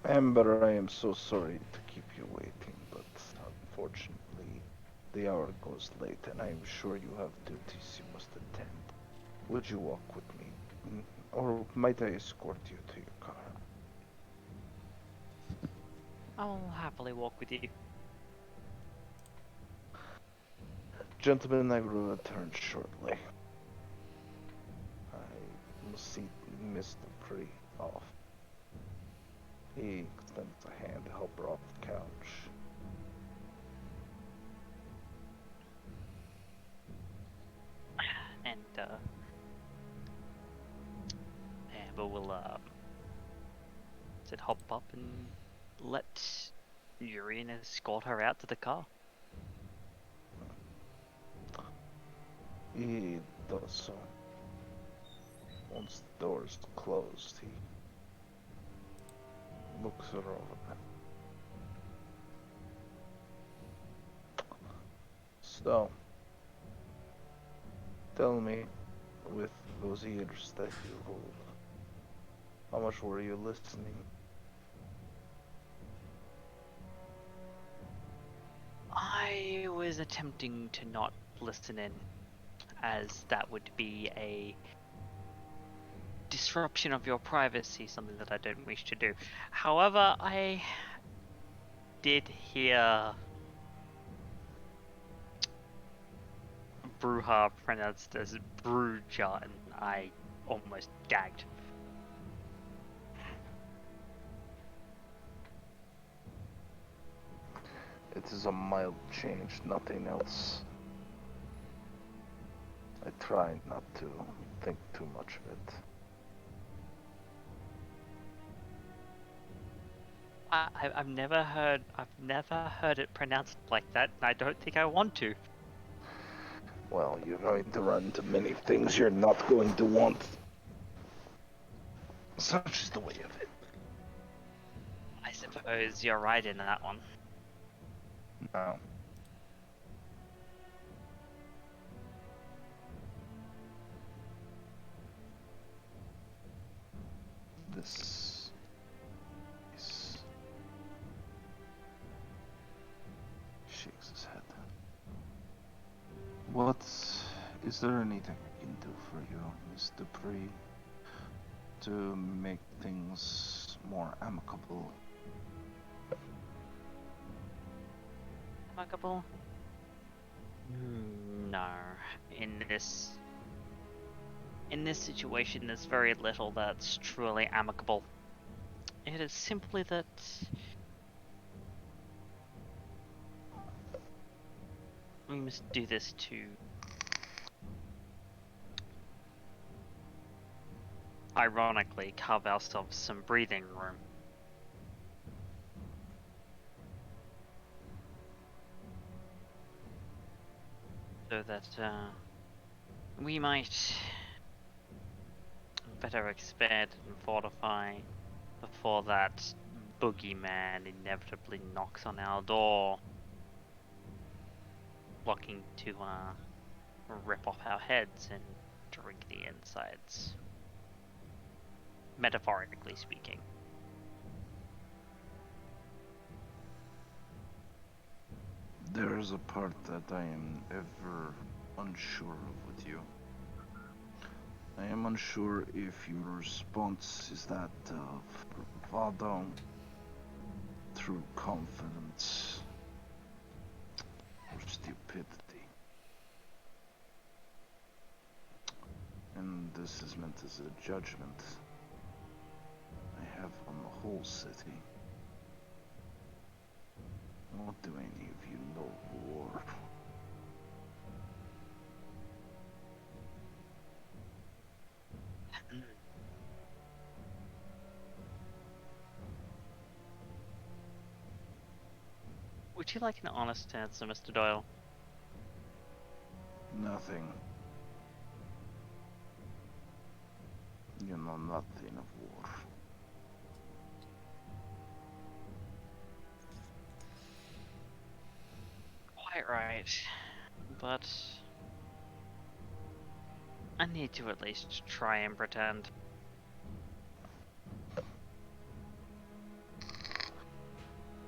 Speaker 3: Amber, I am so sorry to keep you waiting, but unfortunately, the hour goes late, and I am sure you have duties you must attend. Would you walk with me? Or might I escort you to your car?
Speaker 2: I'll happily walk with you.
Speaker 3: Gentlemen, I will return shortly. I must see Mr. Pre off. He extends a hand to help her off the couch.
Speaker 2: And Amber will hop up and let Urien escort her out to the car.
Speaker 3: He does so. Once the door is closed, he looks her over. So, tell me, with those ears that you hold, how much were you listening?
Speaker 2: I was attempting to not listen in, as that would be a disruption of your privacy, something that I don't wish to do. However, I did hear Bruja pronounced as Bruja, and I almost gagged.
Speaker 3: It is a mild change, nothing else. I try not to think too much of it.
Speaker 2: I've never heard it pronounced like that, and I don't think I want to.
Speaker 3: Well, you're going to run into many things you're not going to want. Such is the way of it.
Speaker 2: I suppose you're right in that one.
Speaker 3: Now, this is... Shakes his head. Is there anything I can do for you, Miss Dupree, to make things more amicable?
Speaker 2: Amicable? No. In this situation, there's very little that's truly amicable. It is simply that we must do this to ironically carve ourselves some breathing room. So that we might better expand and fortify before that boogeyman inevitably knocks on our door, looking to rip off our heads and drink the insides. Metaphorically speaking.
Speaker 3: There is a part that I am ever unsure of with you. I am unsure if your response is that of bravado, true confidence, or stupidity. And this is meant as a judgment I have on the whole city. What do any of you know of war?
Speaker 2: Would you like an honest answer, Mr. Doyle?
Speaker 3: Nothing. You know nothing of war.
Speaker 2: Quite right. But I need to at least try and pretend.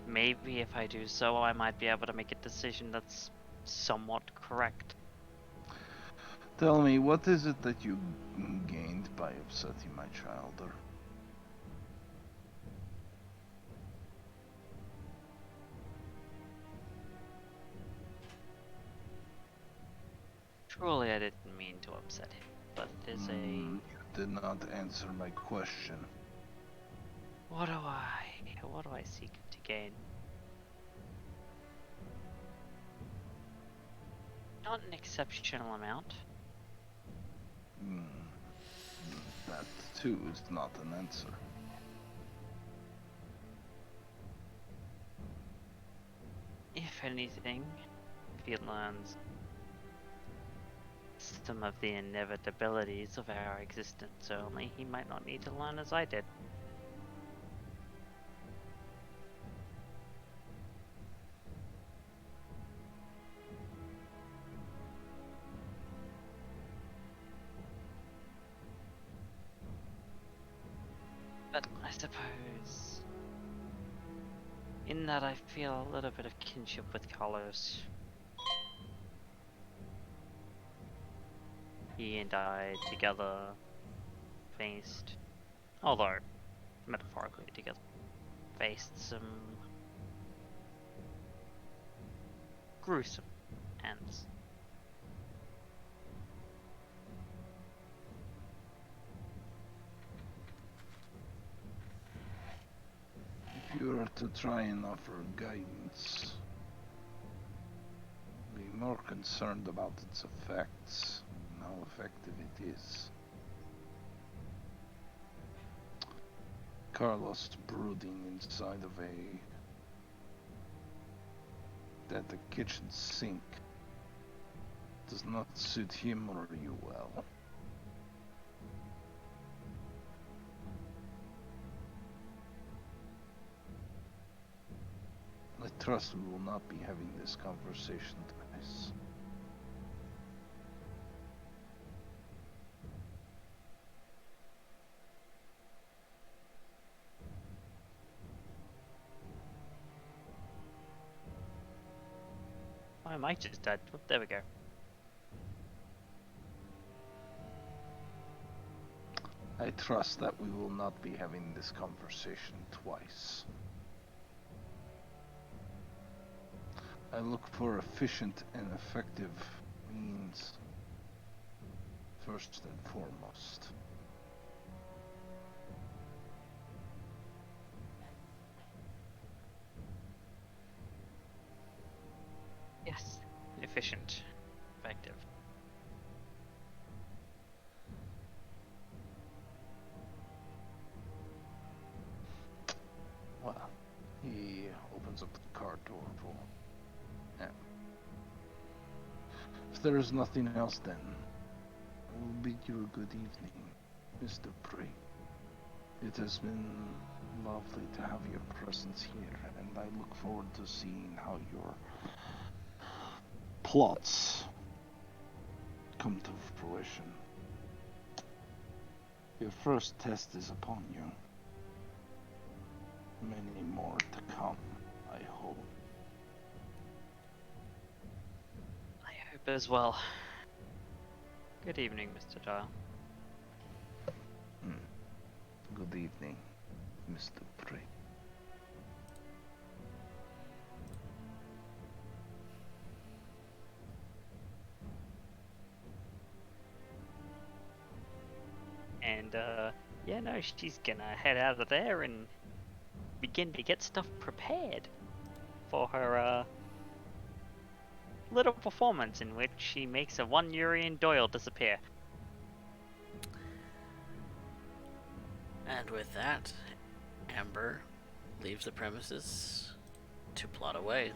Speaker 2: Maybe if I do so, I might be able to make a decision that's somewhat correct.
Speaker 3: Tell me, what is it that you gained by upsetting my child?
Speaker 2: Truly, I didn't mean to upset him, but it is
Speaker 3: You did not answer my question.
Speaker 2: What do I seek to gain? Not an exceptional amount.
Speaker 3: That too is not an answer.
Speaker 2: If anything, if he learns some of the inevitabilities of our existence only, he might not need to learn as I did. But I suppose, in that I feel a little bit of kinship with Carlos. He and I together faced, although metaphorically together, faced some gruesome ends.
Speaker 3: If you were to try and offer guidance, be more concerned about its effects and how effective it is. Carlos brooding inside of the kitchen sink does not suit him or you well. I trust we will not be having this conversation twice.
Speaker 2: My mic just died. Oh, there we go.
Speaker 3: I trust that we will not be having this conversation twice. I look for efficient and effective means, first and foremost.
Speaker 2: Yes. Efficient. Effective.
Speaker 3: Well, he opens up the car door for him. If there is nothing else then, I will bid you a good evening, Mr. Prey. It has been lovely to have your presence here, and I look forward to seeing how your plots come to fruition. Your first test is upon you. Many more to come, I hope.
Speaker 2: I hope as well. Good evening, Mr. Dial.
Speaker 3: Good evening, Mr. Prey.
Speaker 2: And, yeah, no, she's gonna head out of there and begin to get stuff prepared for her, little performance in which she makes a one Urien Doyle disappear.
Speaker 1: And with that, Amber leaves the premises to plot away.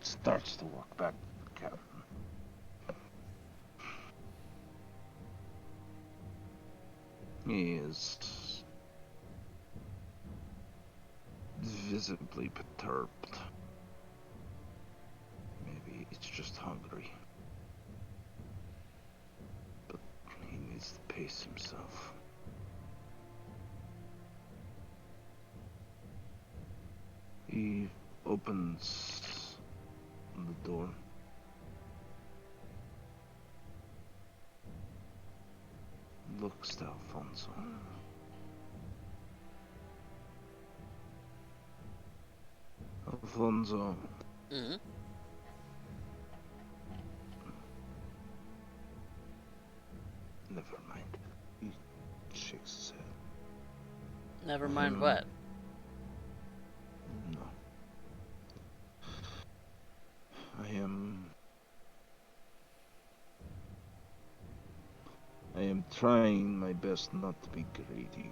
Speaker 3: starts to walk back to the cabin. He is visibly perturbed. Maybe it's just hungry. But he needs to pace himself. He opens the door. Looks to Alfonso. Alfonso.
Speaker 1: Mm-hmm.
Speaker 3: Never mind. He shakes his head.
Speaker 1: Never mind what.
Speaker 3: No. I am trying my best not to be greedy.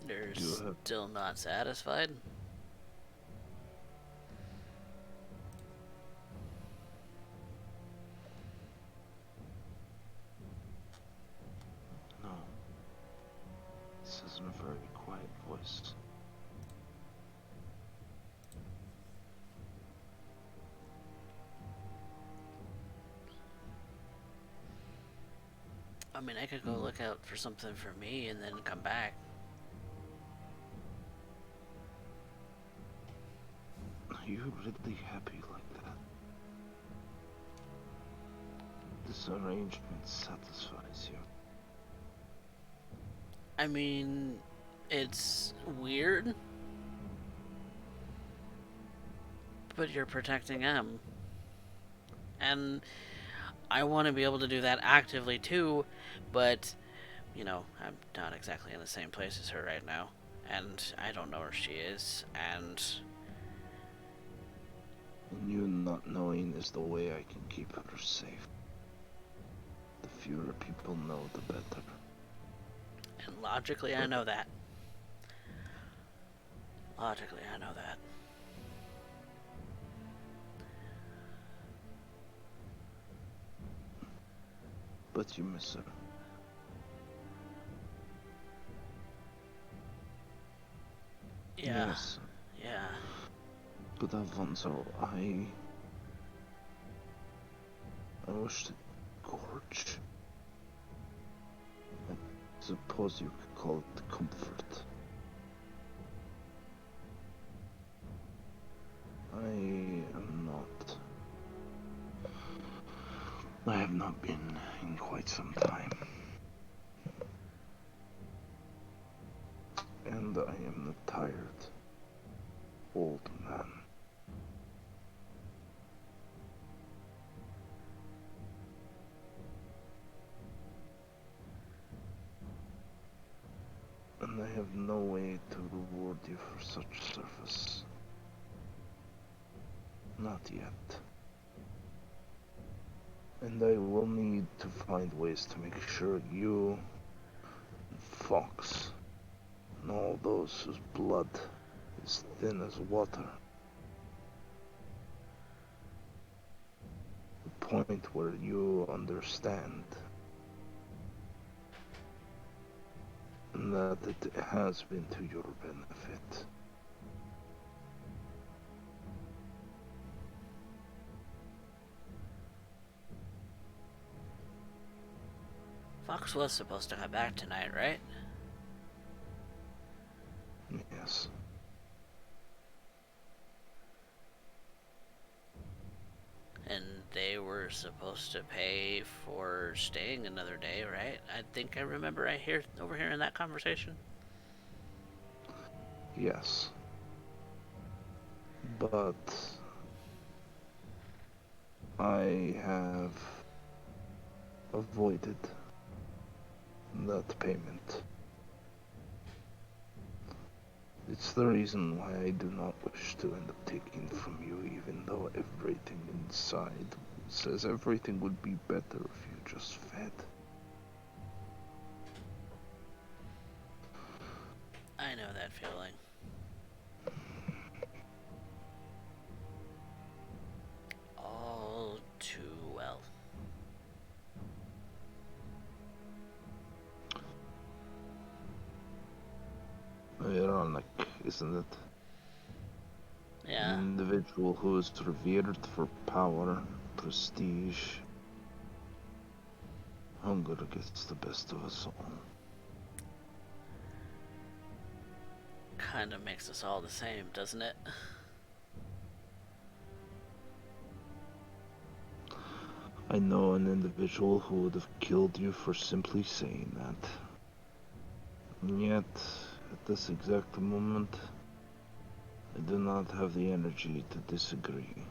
Speaker 1: You're
Speaker 3: You have-
Speaker 1: still not satisfied?
Speaker 3: No. He says in a very quiet voice.
Speaker 1: I mean, I could go look out for something for me and then come back.
Speaker 3: Are you really happy like that? This arrangement satisfies you.
Speaker 1: I mean, it's weird, but you're protecting M. And I want to be able to do that actively too, but, you know, I'm not exactly in the same place as her right now. And I don't know where she is, and
Speaker 3: And you not knowing is the way I can keep her safe. The fewer people know, the better.
Speaker 1: and logically I know that. Logically I know that.
Speaker 3: But you miss her.
Speaker 1: Yeah.
Speaker 3: Yes.
Speaker 1: Yeah.
Speaker 3: But Alfonso, I wish to gorge. I suppose you could call it comfort. I am not. I have not been in quite some time. And I am a tired, old man. And I have no way to reward you for such service. Not yet. And I will need to find ways to make sure you, and Fox, and all those whose blood is thin as water, the point where you understand and that it has been to your benefit.
Speaker 1: Fox was supposed to come back tonight, right?
Speaker 3: Yes.
Speaker 1: And they were supposed to pay for staying another day, right? I think I remember overhearing that conversation.
Speaker 3: Yes. But I have avoided that payment. It's the reason why I do not wish to end up taking from you, even though everything inside says everything would be better if you just fed.
Speaker 1: feeling. All too well.
Speaker 3: Ironic, isn't it?
Speaker 1: Yeah.
Speaker 3: An individual who is revered for power, prestige, hunger gets the best of us all.
Speaker 1: Kind of makes us all the same, doesn't it?
Speaker 3: I know an individual who would have killed you for simply saying that. And yet, at this exact moment, I do not have the energy to disagree.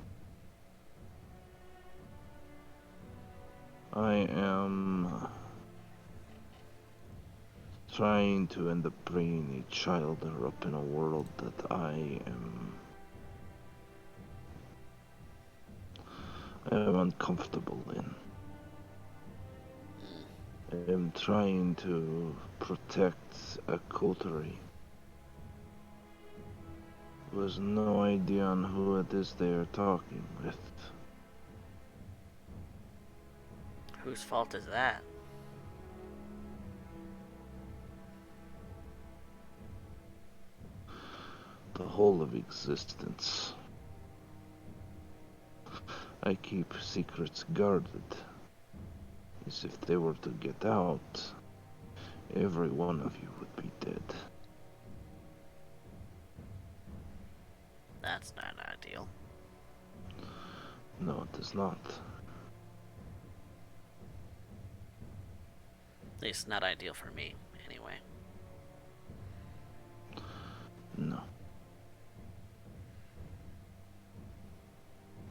Speaker 3: I am trying to end up bringing a child up in a world that I am uncomfortable in. I am trying to protect a coterie who has no idea on who it is they are talking with.
Speaker 1: Whose fault is that?
Speaker 3: The whole of existence. I keep secrets guarded, as if they were to get out, every one of you would be dead.
Speaker 1: That's not ideal.
Speaker 3: No, it is not.
Speaker 1: At least not ideal for me, anyway.
Speaker 3: No.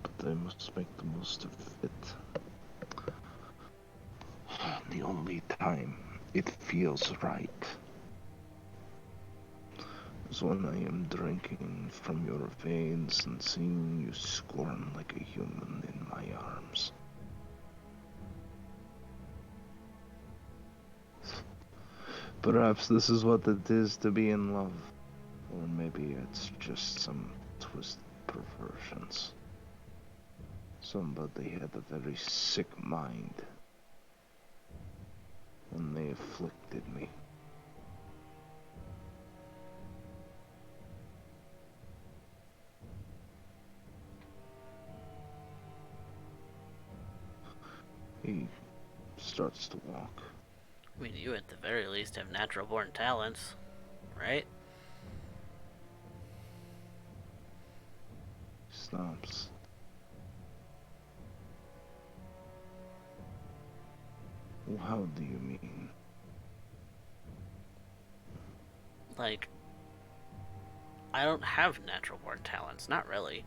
Speaker 3: But I must make the most of it. The only time it feels right is when I am drinking from your veins and seeing you squirm like a human in my arms. Perhaps this is what it is to be in love. Or maybe it's just some twisted perversions. Somebody had a very sick mind when they afflicted me. He starts to walk.
Speaker 1: I mean, you at the very least have natural born talents, right?
Speaker 3: Stops. How do you mean?
Speaker 1: Like, I don't have natural born talents, not really.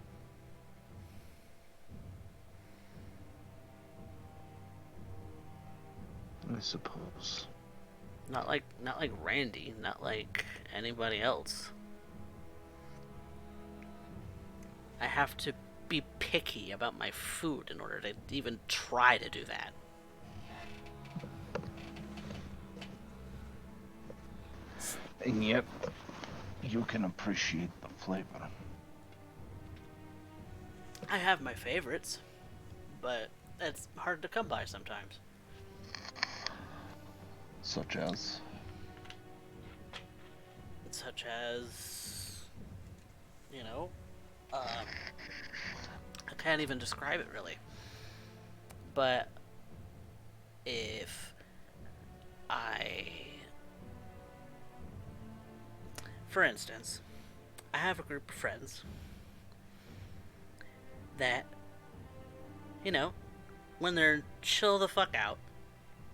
Speaker 3: I suppose.
Speaker 1: Not like Randy, not like anybody else. I have to be picky about my food in order to even try to do that.
Speaker 3: And yet, you can appreciate the flavor.
Speaker 1: I have my favorites, but it's hard to come by sometimes.
Speaker 3: Such as?
Speaker 1: Such as, you know, I can't even describe it really. But if for instance, I have a group of friends that, you know, when they're chill the fuck out,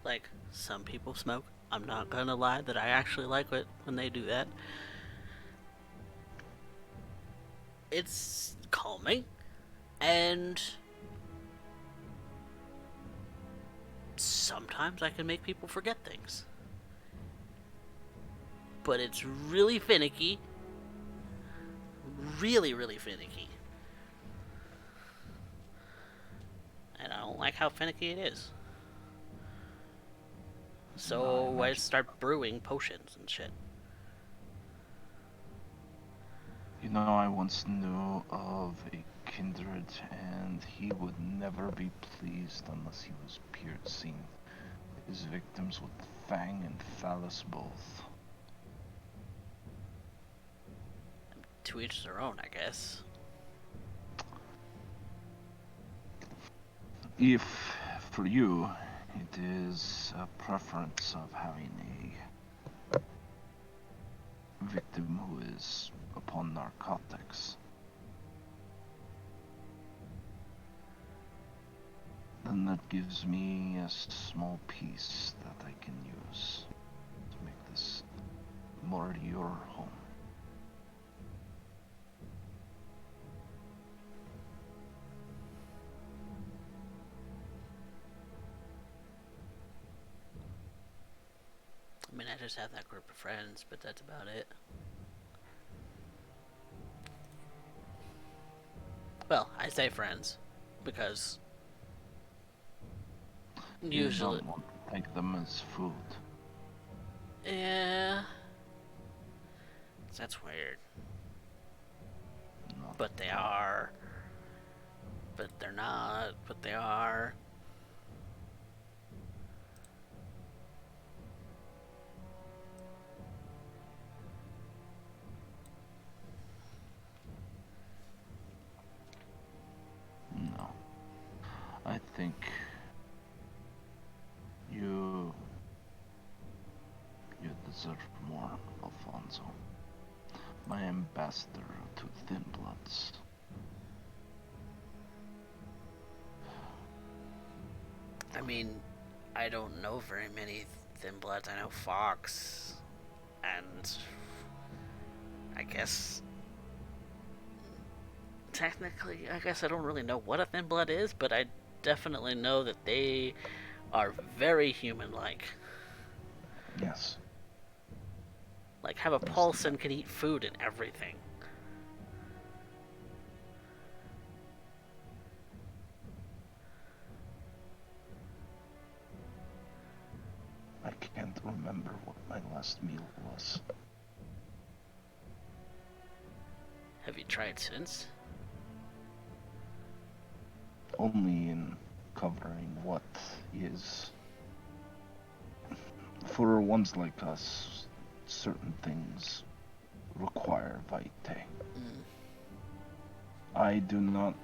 Speaker 1: like some people smoke. I'm not gonna lie that I actually like it when they do that. It's calming, and sometimes I can make people forget things. But it's really finicky. Really, really finicky. And I don't like how finicky it is. So I start brewing potions and shit.
Speaker 3: You know, I once knew of a kindred, and he would never be pleased unless he was piercing his victims with fang and phallus both.
Speaker 1: To each their own, I guess.
Speaker 3: If, for you, it is a preference of having a victim who is upon narcotics, then that gives me a small piece that I can use to make this more your home.
Speaker 1: I mean, I just have that group of friends, but that's about it. Well, I say friends, because
Speaker 3: You
Speaker 1: usually...
Speaker 3: don't want to take them as food.
Speaker 1: Yeah... That's weird.
Speaker 3: Not
Speaker 1: But they
Speaker 3: at all.
Speaker 1: are. But they're not. But they are.
Speaker 3: No. I think you deserve more, Alfonso. My ambassador to Thin Bloods.
Speaker 1: I mean, I don't know very many Thin Bloods. I know Fox. And I guess technically, I guess I don't really know what a Thin Blood is, but I definitely know that they are very human-like.
Speaker 3: Yes.
Speaker 1: Like, have a
Speaker 3: Yes.
Speaker 1: pulse and can eat food and everything.
Speaker 3: I can't remember what my last meal was.
Speaker 1: Have you tried since?
Speaker 3: Only in covering what is, for ones like us, certain things require vitae.
Speaker 1: Mm.
Speaker 3: I do not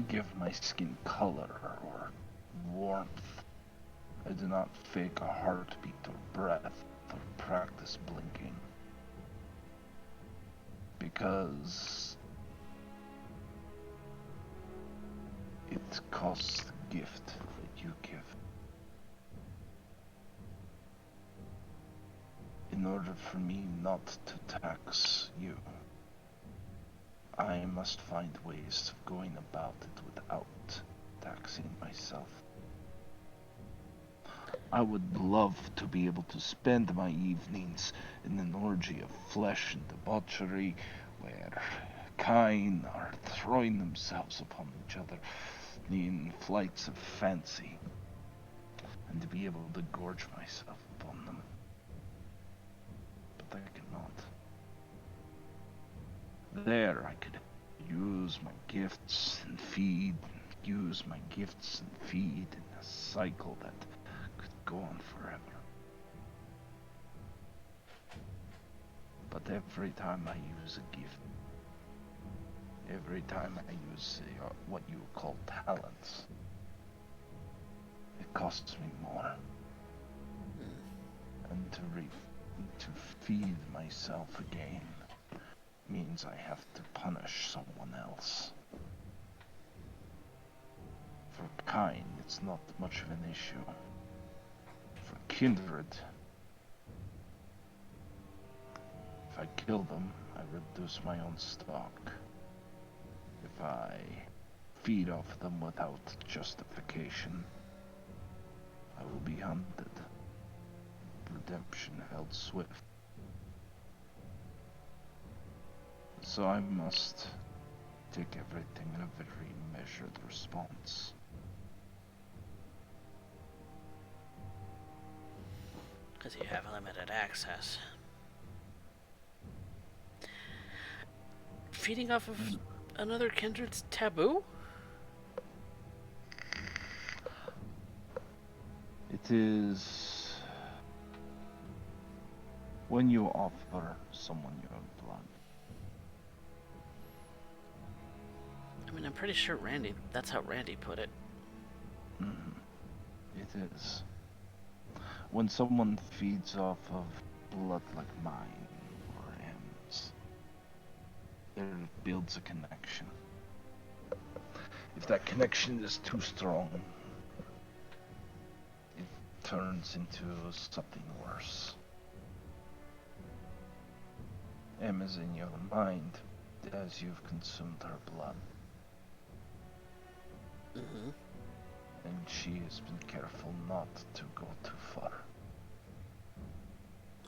Speaker 3: give my skin color or warmth. I do not fake a heartbeat or breath or practice blinking. Because it costs the gift that you give. In order for me not to tax you, I must find ways of going about it without taxing myself. I would love to be able to spend my evenings in an orgy of flesh and debauchery where kine are throwing themselves upon each other in flights of fancy, and to be able to gorge myself upon them. But I cannot. There I could use my gifts and feed, use my gifts and feed in a cycle that could go on forever. But every time I use a gift, every time I use what you call talents, it costs me more. And to feed myself again means I have to punish someone else. For kine, it's not much of an issue. For kindred, if I kill them, I reduce my own stock. If I feed off them without justification, I will be hunted. Redemption held swift. So I must take everything in a very measured response.
Speaker 1: Because you have limited access. feeding off of another kindred's taboo?
Speaker 4: It is when you offer someone your blood.
Speaker 1: I mean, I'm pretty sure that's how Randy put it.
Speaker 4: It is. When someone feeds off of blood like mine or him's, it builds a connection. If that connection is too strong, it turns into something worse. M is in your mind as you've consumed her blood.
Speaker 1: Mm-hmm.
Speaker 4: And she has been careful not to go too far.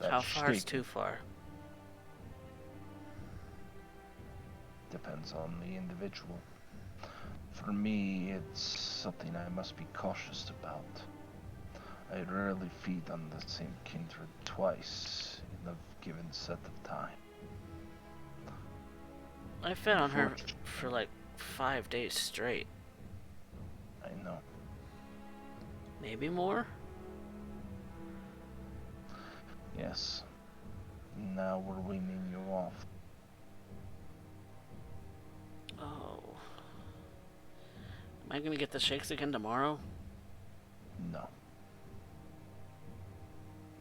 Speaker 1: How far is too far?
Speaker 4: Depends on the individual. For me, it's something I must be cautious about. I rarely feed on the same kindred twice in a given set of time.
Speaker 1: I fed on her for like 5 days straight.
Speaker 4: I know.
Speaker 1: Maybe more?
Speaker 4: Yes. Now we're weaning you off.
Speaker 1: Oh. Am I gonna get the shakes again tomorrow?
Speaker 4: No.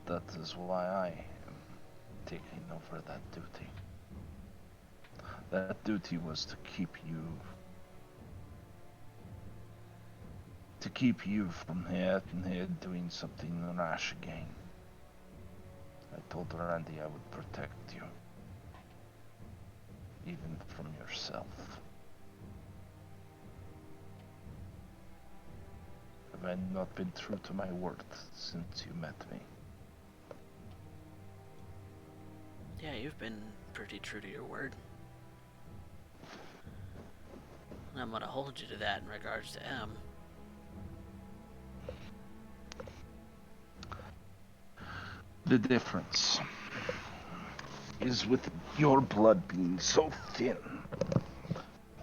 Speaker 4: That is why I am taking over that duty. That duty was to keep you from here doing something rash again. I told Randy I would protect you, even from yourself. Have I not been true to my word since you met me?
Speaker 1: Yeah, you've been pretty true to your word. And I'm gonna hold you to that in regards to M.
Speaker 4: The difference is with your blood being so thin.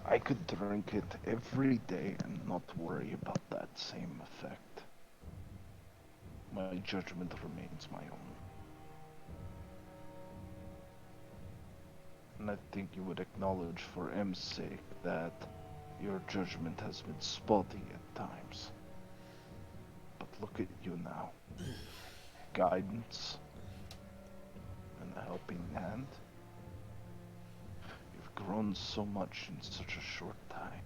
Speaker 4: I could drink it every day and not worry about that same effect. My judgment remains my own. And I think you would acknowledge for M's sake that your judgment has been spotty at times. But look at you now. Guidance and a helping hand. You've grown so much in such a short time.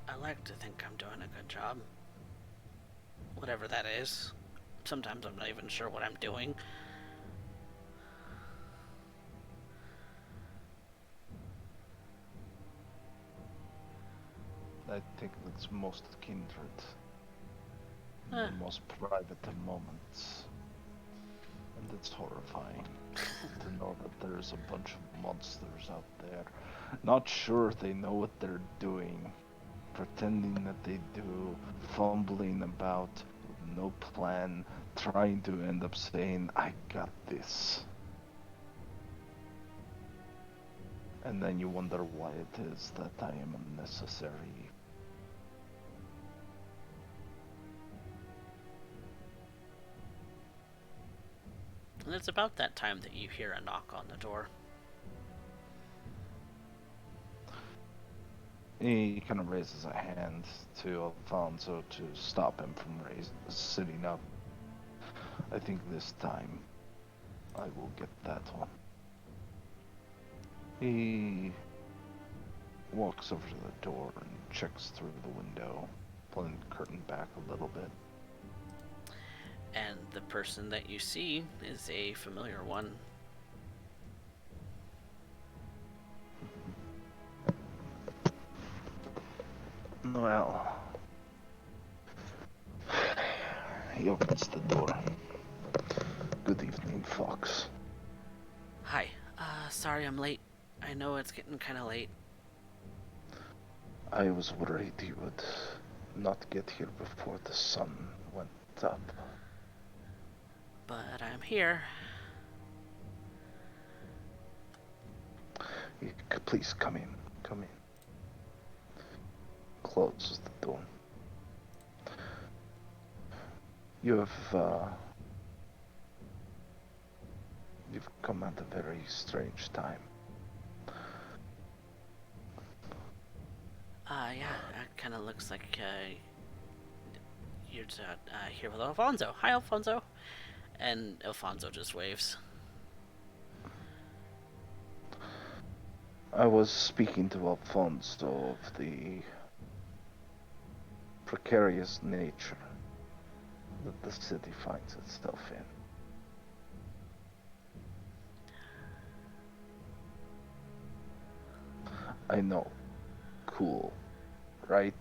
Speaker 1: I like to think I'm doing a good job. Whatever that is. Sometimes I'm not even sure what I'm doing.
Speaker 4: I think that's most kindred. In the most private of moments. And it's horrifying to know that there's a bunch of monsters out there. Not sure they know what they're doing. Pretending that they do. Fumbling about with no plan. Trying to end up saying, I got this. And then you wonder why it is that I am unnecessary.
Speaker 1: And it's about that time that you hear a knock on the door.
Speaker 4: He kind of raises a hand to Alfonso to stop him from sitting up. I think this time I will get that one. He walks over to the door and checks through the window, pulling the curtain back a little bit.
Speaker 1: And the person that you see is a familiar one.
Speaker 4: Well, he opens the door. Good evening, Fox.
Speaker 1: Hi. Sorry I'm late. I know it's getting kind of late.
Speaker 4: I was worried you would not get here before the sun went up.
Speaker 1: But I'm here.
Speaker 3: Please come in. Come in. Close the door. You've come at a very strange time.
Speaker 1: Yeah, it kind of looks like you're here with Alfonso. Hi, Alfonso. And Alfonso just waves.
Speaker 3: I was speaking to Alfonso of the precarious nature that the city finds itself in. I know. Cool. Right?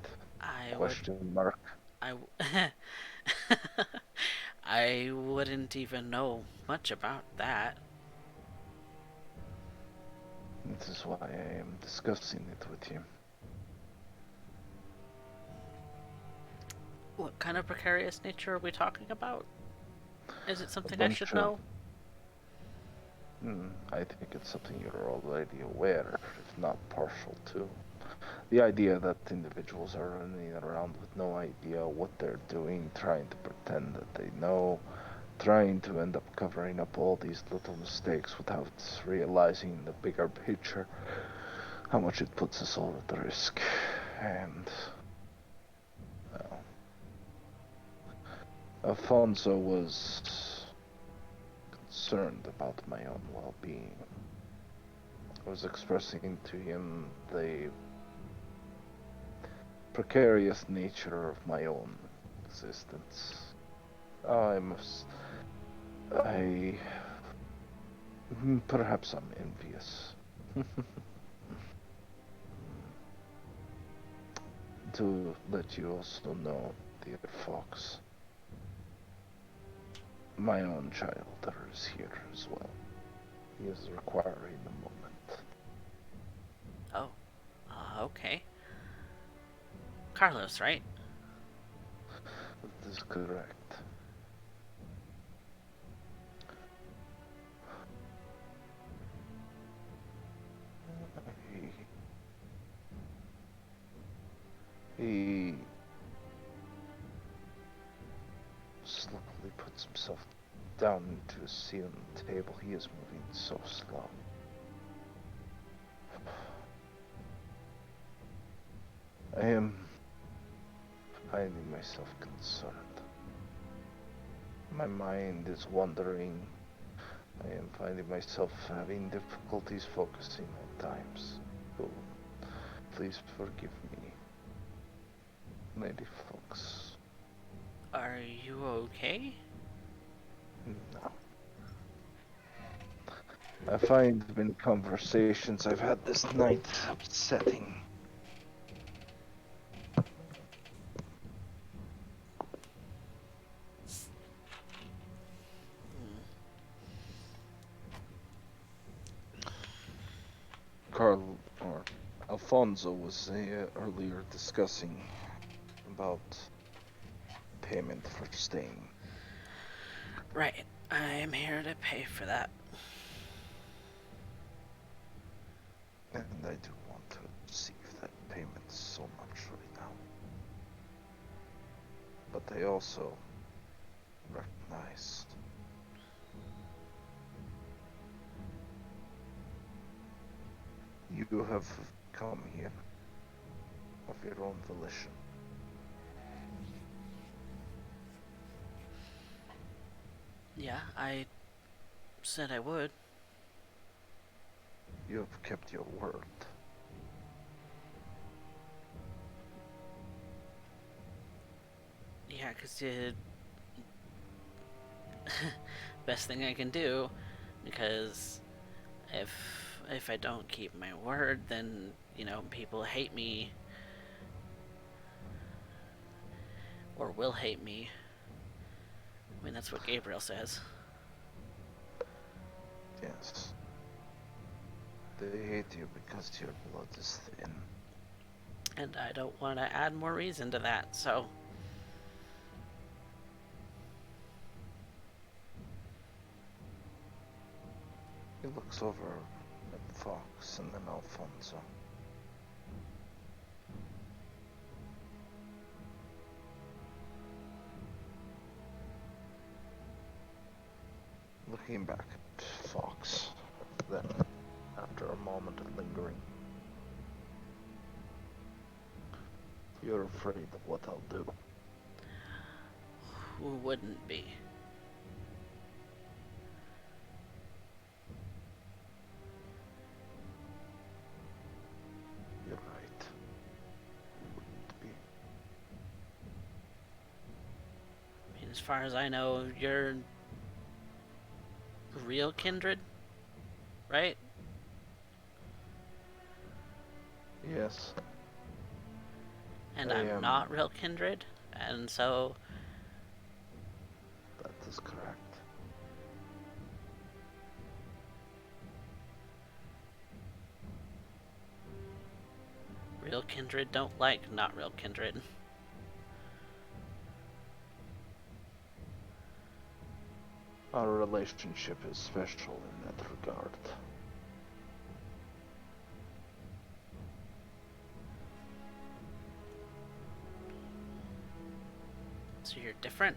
Speaker 3: Question mark.
Speaker 1: I wouldn't even know much about that.
Speaker 3: This is why I am discussing it with you.
Speaker 1: What kind of precarious nature are we talking about? Is it something I should know?
Speaker 3: I think it's something you're already aware, if not partial to. The idea that individuals are running around with no idea what they're doing, trying to pretend that they know, trying to end up covering up all these little mistakes without realizing the bigger picture, how much it puts us all at risk. And well, Alfonso was concerned about my own well-being. I was expressing to him the precarious nature of my own existence. Perhaps I'm envious. To let you also know, dear Fox, my own child is here as well. He is requiring a moment.
Speaker 1: Oh, okay. Carlos, right?
Speaker 3: That is correct. He slowly puts himself down into a seat on the table. He is moving so slow. I am finding myself concerned. My mind is wandering. I am finding myself having difficulties focusing at times. So, please forgive me, Lady Fox.
Speaker 1: Are you okay?
Speaker 3: No. I find in conversations I've had this night upsetting. Carl or Alfonso was earlier discussing about payment for staying.
Speaker 1: Right. I'm here to pay for that.
Speaker 3: And I do want to receive that payment so much right now. But I also recognize you have come here of your own volition.
Speaker 1: Yeah, I said I would.
Speaker 3: You have kept your word.
Speaker 1: Yeah, because best thing I can do, because if I don't keep my word, then, people hate me. Or will hate me. I mean, that's what Gabriel says.
Speaker 3: Yes. They hate you because your blood is thin.
Speaker 1: And I don't want to add more reason to that, so...
Speaker 3: He looks over at Fox and then Alfonso. Looking back at Fox, then, after a moment of lingering, you're afraid of what I'll do.
Speaker 1: Who wouldn't be?
Speaker 3: You're right. Who wouldn't be?
Speaker 1: I mean, as far as I know, you're real kindred, right?
Speaker 3: Yes.
Speaker 1: And
Speaker 3: I
Speaker 1: I'm
Speaker 3: am.
Speaker 1: not real kindred, and so
Speaker 3: That is correct.
Speaker 1: real kindred don't like not real kindred.
Speaker 3: Our relationship is special in that regard.
Speaker 1: So you're different?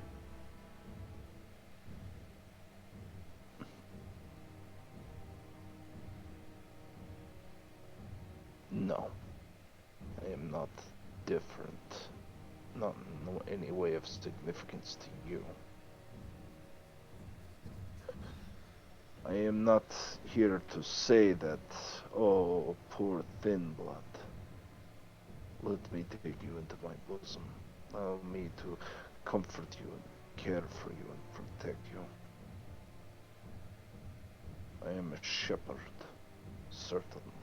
Speaker 3: No. I am not different. Not in no any way of significance to you. I am not here to say that, oh, poor thin blood. Let me take you into my bosom. Allow me to comfort you and care for you and protect you. I am a shepherd, certainly.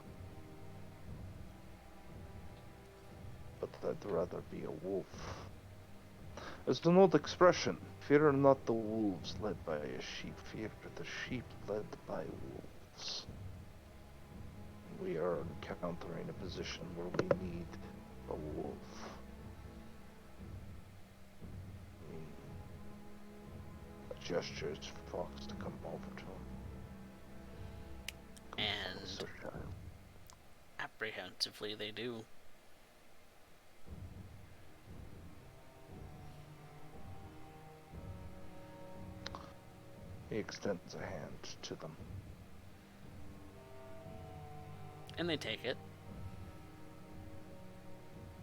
Speaker 3: But I'd rather be a wolf. As an old expression, fear not the wolves led by a sheep, fear the sheep led by wolves. We are encountering a position where we need a wolf. Gestures for Fox to come over to him. Come
Speaker 1: And
Speaker 3: closer, child.
Speaker 1: apprehensively they do.
Speaker 3: He extends a hand to them.
Speaker 1: And they take it.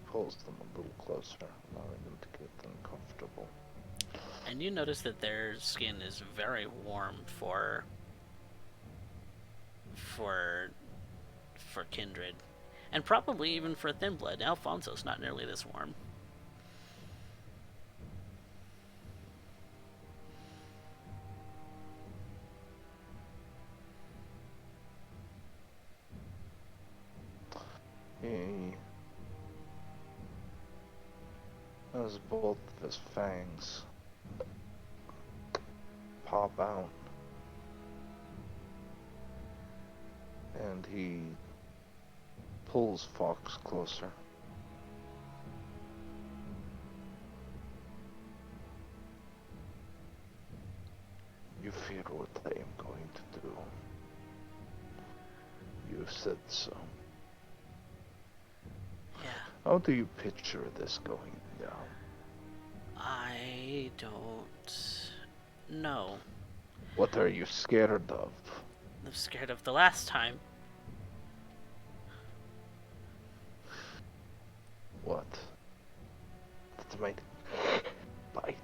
Speaker 3: Pulls them a little closer, allowing them to get uncomfortable.
Speaker 1: And you notice that their skin is very warm for kindred. And probably even for thin blood. Alfonso's not nearly this warm.
Speaker 3: He has both of his fangs pop out. And he pulls Fox closer. You fear what I am going to do. You said so.
Speaker 1: Yeah.
Speaker 3: How do you picture this going down?
Speaker 1: I don't know.
Speaker 3: What are you scared of?
Speaker 1: I'm scared of the last time.
Speaker 3: What? That might bite.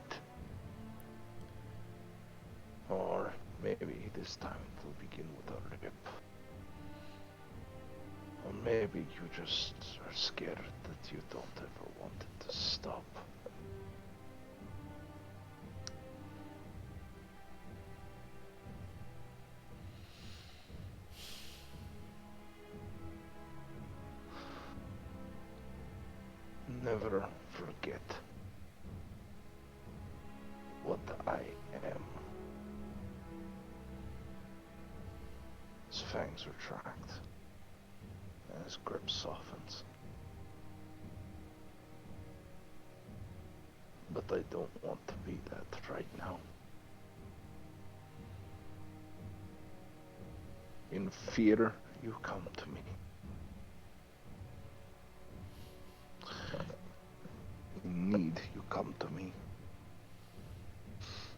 Speaker 3: Or maybe this time it will begin with a rip. Or maybe you just are scared that you don't ever want it to stop. Never forget what I am. His fangs retract, and his grip softens. But I don't want to be that right now. In fear,
Speaker 4: You come to me. In need, you come to me.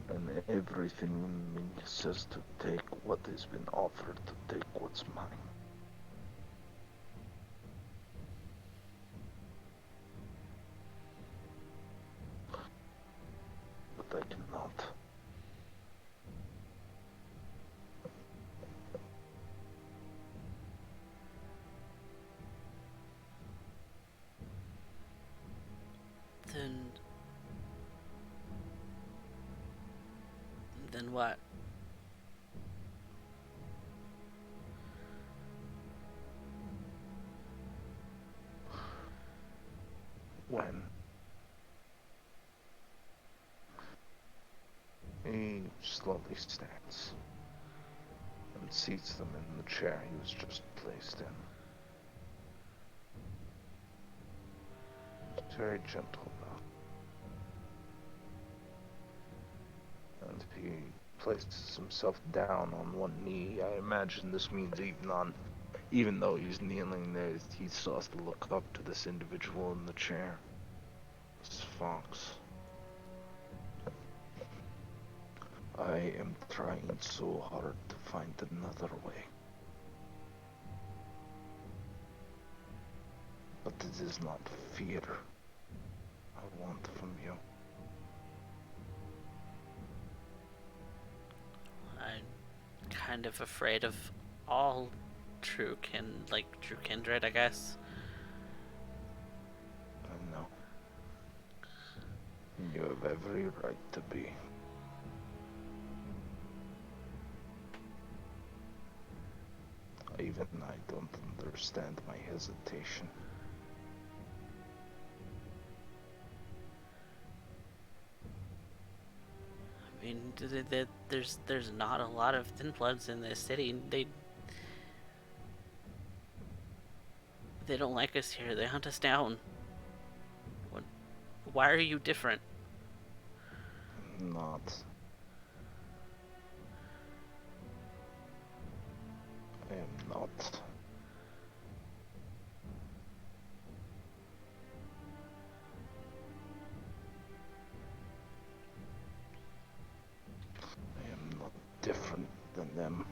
Speaker 4: And everything in me says to take what has been offered, to take what's mine. But I cannot.
Speaker 1: Then what?
Speaker 4: When he slowly stands and seats them in the chair he was just placed in. It's very gentle though. And he places himself down on one knee. I imagine this means even though he's kneeling there, he still has to look up to this individual in the chair. This Fox. I am trying so hard to find another way. But it is not fear I want from you.
Speaker 1: I'm kind of afraid of all true kindred, I guess.
Speaker 4: I know. You have every right to be. Even I don't understand my hesitation.
Speaker 1: I mean, there's not a lot of thin bloods in this city. They don't like us here. They hunt us down. Why are you different?
Speaker 4: Not. I am not. I am not different than them.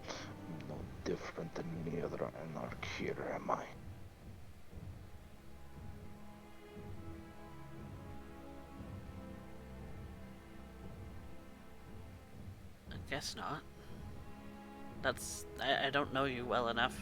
Speaker 4: I'm no different than any other anarch here, am I?
Speaker 1: I guess not. I don't know you well enough.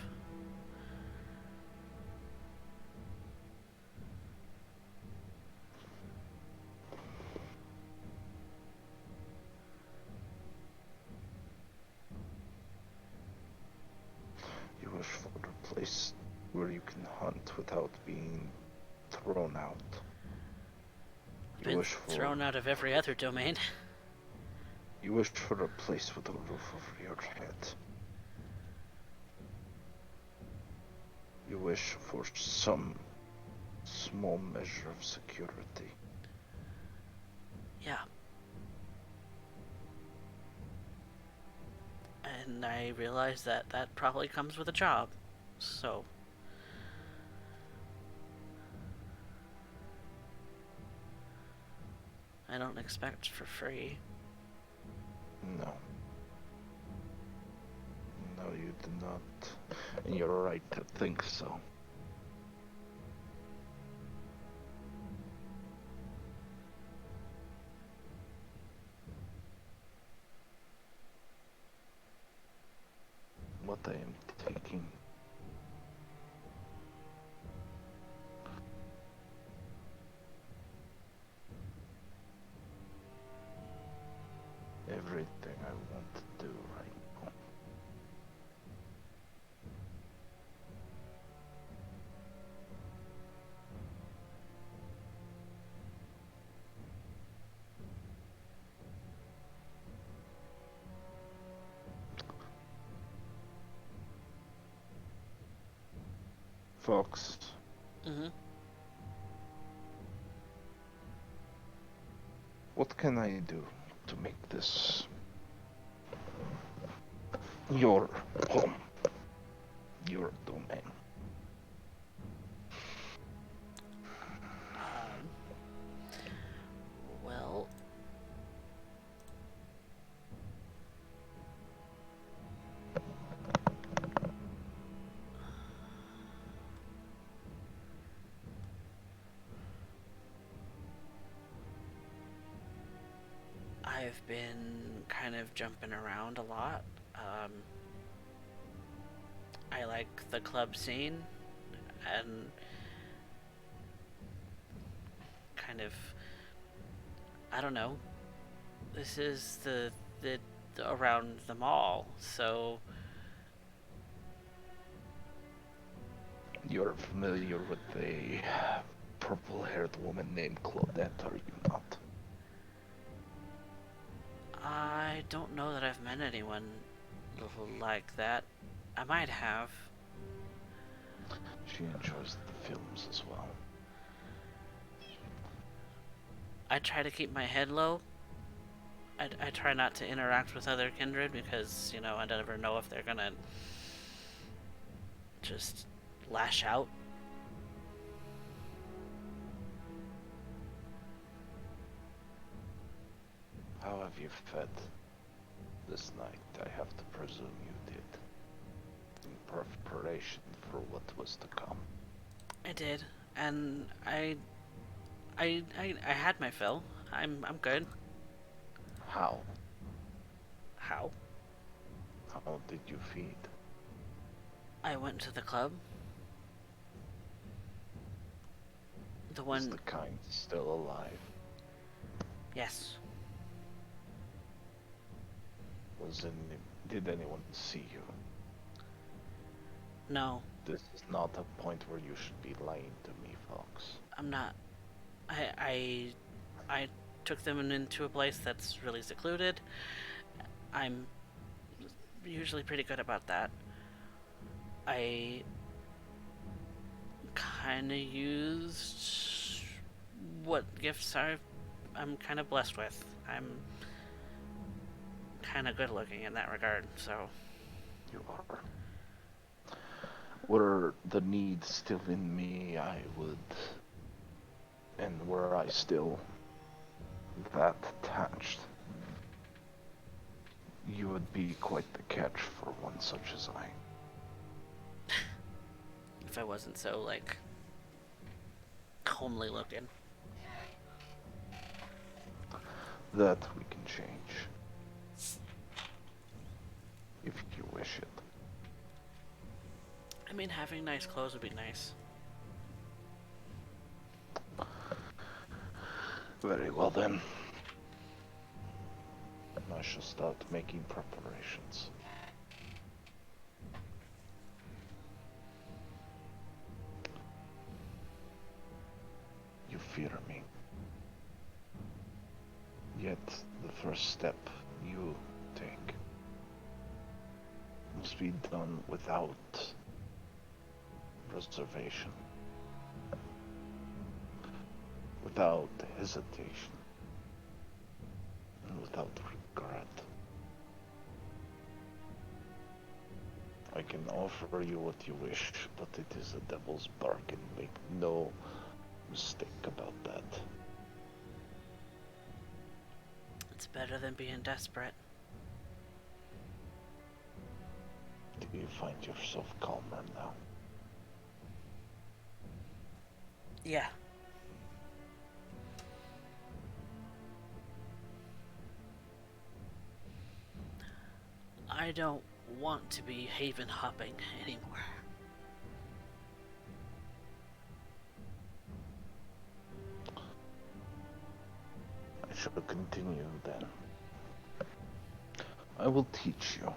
Speaker 4: You wish for a place where you can hunt without being thrown out.
Speaker 1: Been thrown out of every other domain.
Speaker 4: You wish for a place with a roof over your head. You wish for some small measure of security.
Speaker 1: Yeah. And I realize that probably comes with a job. So I don't expect for free.
Speaker 4: No. No, you do not. And you're right to think so. What I am taking everything I want to do right now. Fox, what can I do to make this your home?
Speaker 3: your domain.
Speaker 1: Um, well, I've been kind of jumping around a lot. I like the club scene and kind of, I don't know. This is the around the mall, so
Speaker 3: You're familiar with a purple-haired woman named Claudette, are you not?
Speaker 1: I don't know that I've met anyone like that. I might have.
Speaker 3: She enjoys the films as well.
Speaker 1: I try to keep my head low. I try not to interact with other kindred because, you know, I never know if they're gonna just lash out.
Speaker 3: How have you fed this night? I have to presume you did. In preparation for what was to come.
Speaker 1: I did, and I had my fill. I'm good.
Speaker 3: How?
Speaker 1: How?
Speaker 3: How did you feed?
Speaker 1: I went to the club. The
Speaker 3: Is
Speaker 1: one,
Speaker 3: the kind still alive?
Speaker 1: yes.
Speaker 3: Did anyone see you?
Speaker 1: No,
Speaker 3: This is not a point where you should be lying to me, Fox.
Speaker 1: I'm not. I took them into a place that's really secluded. I'm usually pretty good about that. I kind of used what gifts I'm kind of blessed with. I'm kind of good looking in that regard, so
Speaker 3: You are. Were the need still in me, I would. And were I still that attached, you would be quite the catch for one such as I.
Speaker 1: if I wasn't so, like, homely looking.
Speaker 3: That we can change. If you wish it.
Speaker 1: I mean, having nice clothes would be nice.
Speaker 3: Very well then. I shall start making preparations. You fear me. Yet the first step you take must be done without reservation, without hesitation, and without regret. I can offer you what you wish, but it is a devil's bargain. Make no mistake about that.
Speaker 1: It's better than being desperate.
Speaker 3: Do you find yourself calmer now?
Speaker 1: Yeah. I don't want to be haven hopping anymore.
Speaker 3: I shall continue then. I will teach you,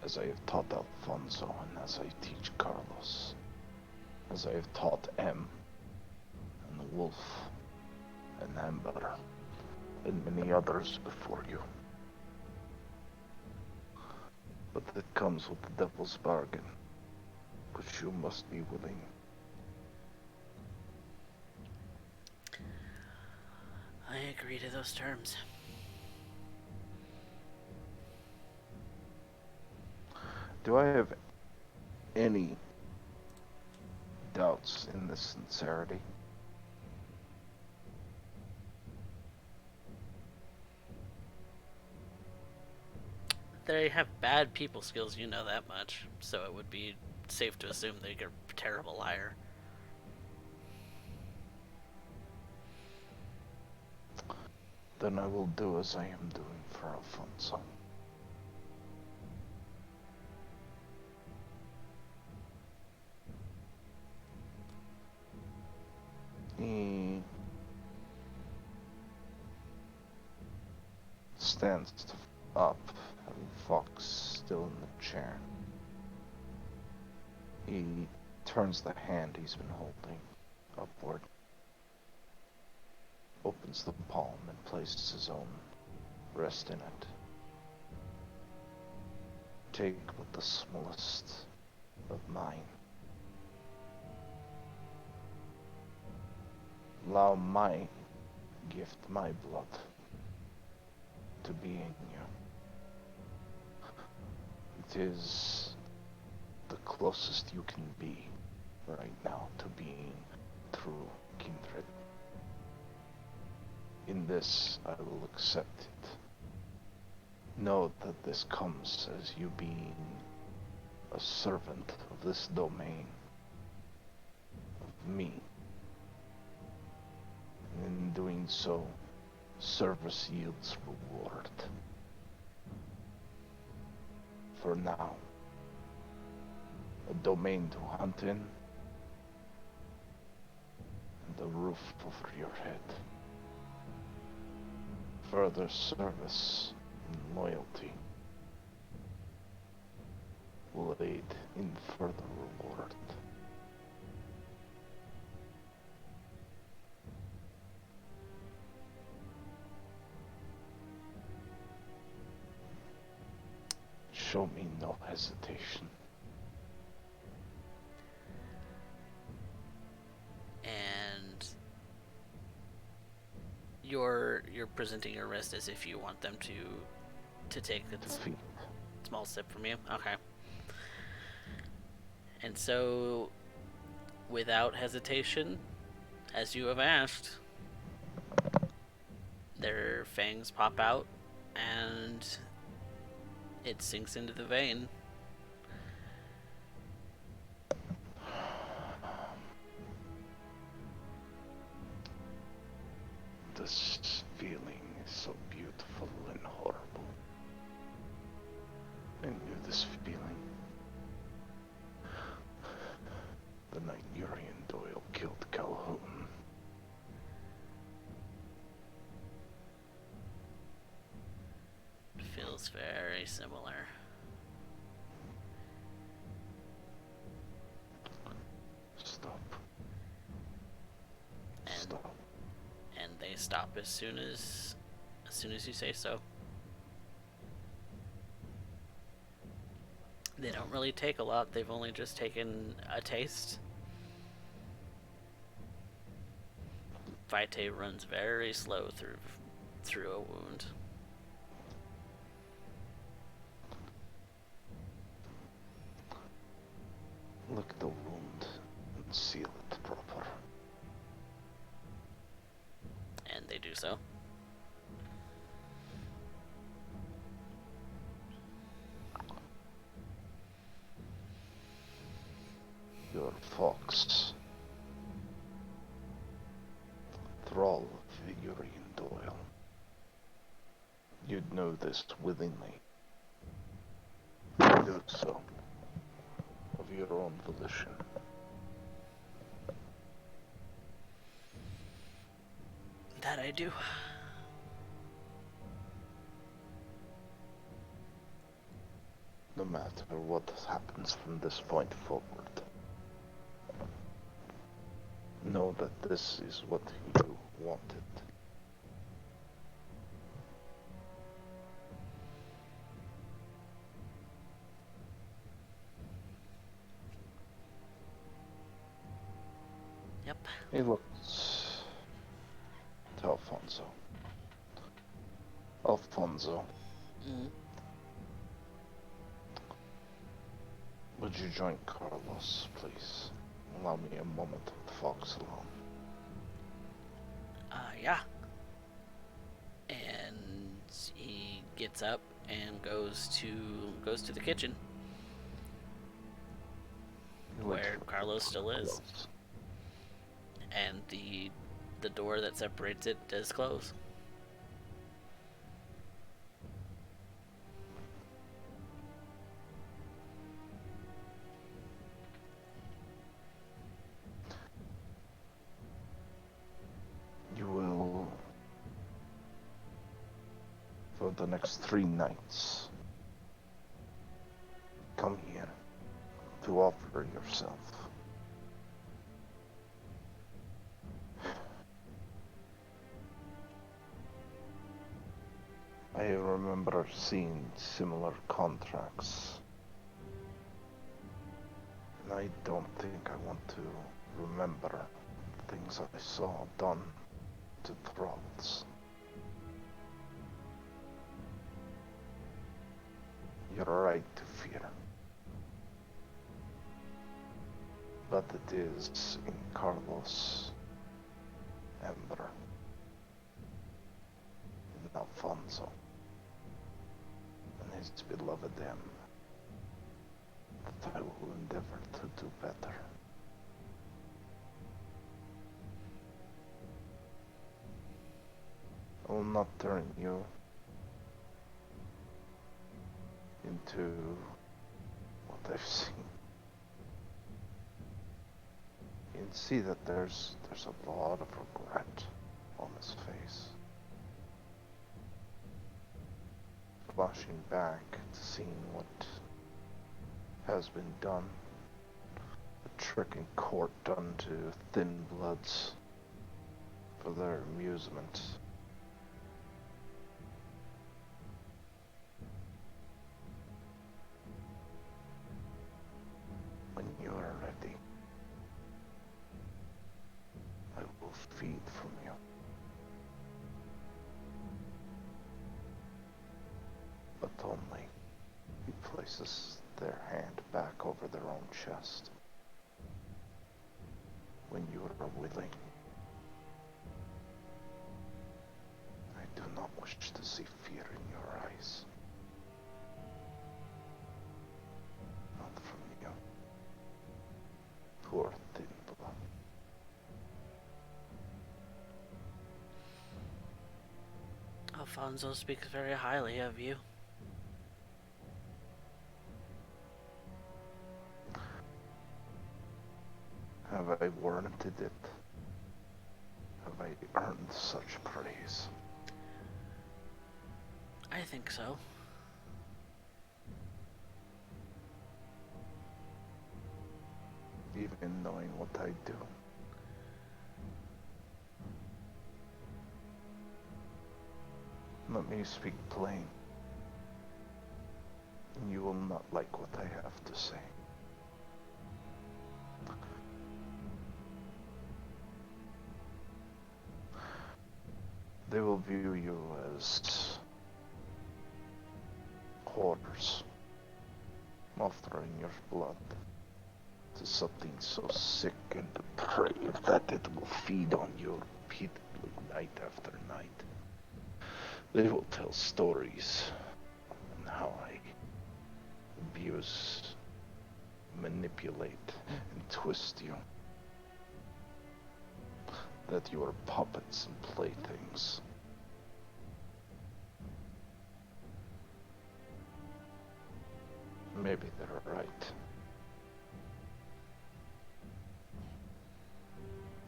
Speaker 3: as I have taught Alfonso and as I teach Carlos, as I have taught M, and the Wolf, and Amber, and many others before you. But it comes with the devil's bargain, which you must be willing.
Speaker 1: I agree to those terms.
Speaker 3: Do I have any doubts in this sincerity?
Speaker 1: They have bad people skills, you know that much. So it would be safe to assume they're a terrible liar.
Speaker 3: Then I will do as I am doing for Alfonso. He stands up, having Fox still in the chair. He turns the hand he's been holding upward, opens the palm and places his own wrist in it. Take with the smallest of mine. Allow my gift, my blood, to be in you. It is the closest you can be right now to being true kindred. In this, I will accept it. Know that this comes as you being a servant of this domain, of me. In doing so, service yields reward. For now, a domain to hunt in, and a roof over your head. Further service and loyalty will aid in further reward. Show me no hesitation.
Speaker 1: And you're presenting your wrist as if you want them to take a small sip from you. Okay. And so, without hesitation, as you have asked, their fangs pop out, and it sinks into the vein.
Speaker 3: This feeling is so beautiful and horrible. I knew this feeling the night Urien Doyle killed Calhoun.
Speaker 1: Feels very similar.
Speaker 3: Stop.
Speaker 1: And
Speaker 3: Stop.
Speaker 1: and they stop as soon as you say so. They don't really take a lot. They've only just taken a taste. Vitae runs very slow through a wound.
Speaker 3: Lick the wound and seal it proper.
Speaker 1: And they do so.
Speaker 3: Your fox, thrall of Urien Doyle. You'd know this willingly. Do so, of your own volition.
Speaker 1: That I do.
Speaker 3: No matter what happens from this point forward, know that this is what you wanted.
Speaker 1: Yep.
Speaker 3: He looks to Alfonso. Alfonso,
Speaker 1: Mm.
Speaker 3: Would you join Carlos, please? Allow me a moment with Fox alone.
Speaker 1: Yeah. And he gets up and goes to the kitchen where Carlos still is, and the door that separates it does close.
Speaker 3: You will, for the next 3 nights, come here to offer yourself. I remember seeing similar contracts. And I don't think I want to remember things I saw done to thralls. You're right to fear. But it is in Carlos, Amber, and Alfonso, and his beloved M, that I will endeavor to do better. I will not turn you into what I've seen. You can see that there's a lot of regret on his face. Flashing back to seeing what has been done. The trick in court done to thin bloods for their amusement. When you are ready, I will feed from you. But only he places their hand back over their own chest. When you are willing. I do not wish to see fear in your eyes. Not from you. Poor thin blood.
Speaker 1: Alfonso speaks very highly of you.
Speaker 3: Have I warranted it? Have I earned such praise?
Speaker 1: I think so.
Speaker 3: Even knowing what I do. Let me speak plain. You will not like what I have to say. They will view you as hoarders, offering your blood to something so sick and depraved that it will feed on you repeatedly night after night. They will tell stories on how I abuse, manipulate, and twist you. That you are puppets and playthings. Maybe they're right.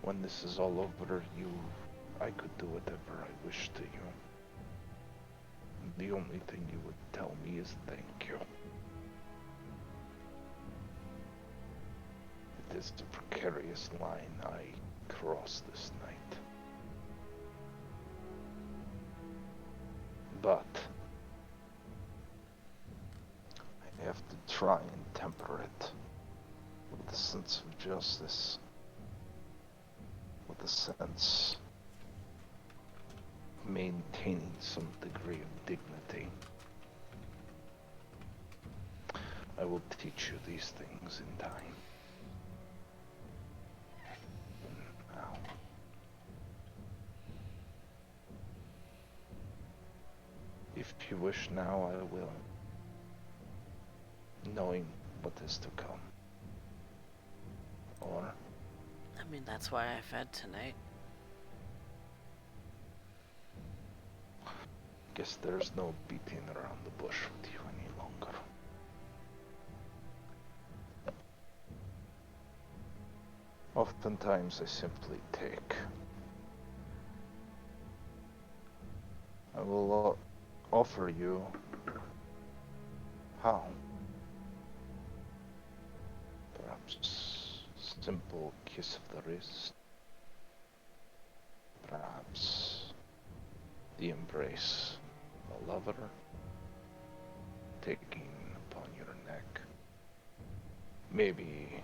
Speaker 3: When this is all over, I could do whatever I wish to you. The only thing you would tell me is thank you. It is a precarious line I cross this night. But I have to try and temper it with a sense of justice, with a sense of maintaining some degree of dignity. I will teach you these things in time. Now, if you wish now, I will. Knowing what is to come. Or,
Speaker 1: I mean, that's why I fed tonight.
Speaker 3: guess there's no beating around the bush with you any longer. Oftentimes I simply take. I will offer you. How? Perhaps simple kiss of the wrist. Perhaps the embrace of a lover, taking upon your neck. Maybe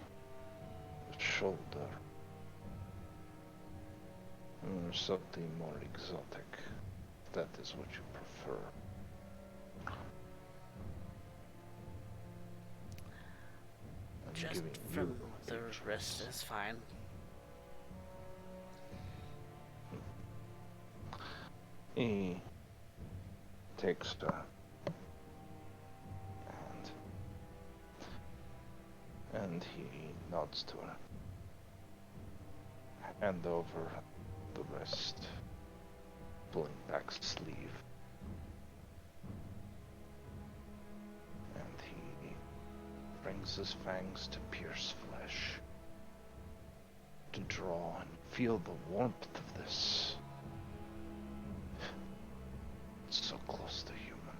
Speaker 3: a shoulder. Or something more exotic, if that is what you prefer. I'm
Speaker 1: Just
Speaker 3: giving
Speaker 1: from
Speaker 3: you
Speaker 1: the
Speaker 3: a choice.
Speaker 1: wrist is fine.
Speaker 3: He takes her and he nods to her. Hand over the wrist, pulling back sleeve, and he brings his fangs to pierce flesh, to draw and feel the warmth of this. It's so close to human.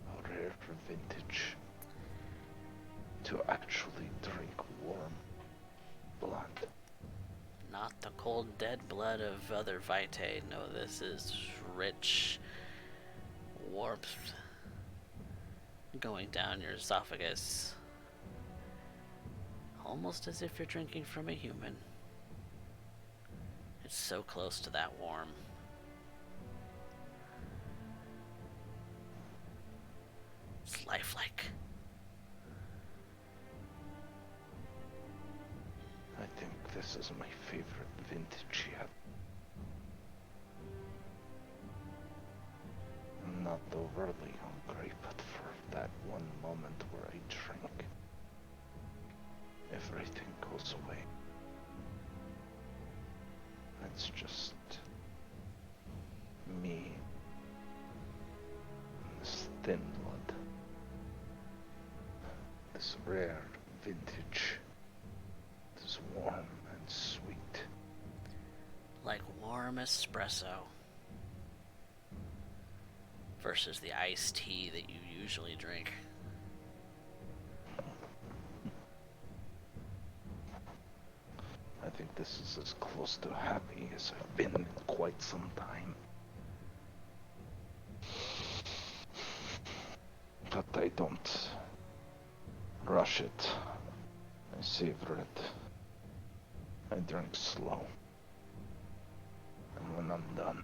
Speaker 3: How rare for vintage to actually drink warm blood.
Speaker 1: Not the cold dead blood of other vitae. No, this is rich warmth going down your esophagus. Almost as if you're drinking from a human. It's so close to that warm. It's lifelike.
Speaker 3: I think this is my favorite vintage yet. I'm not overly hungry, but for that one moment where I drink, everything goes away. It's just me and this thin blood. This rare vintage. This warm and sweet.
Speaker 1: Like warm espresso. Versus the iced tea that you usually drink.
Speaker 3: I think this is as close to happy as I've been in quite some time. But I don't rush it. I savor it. I drink slow. And when I'm done,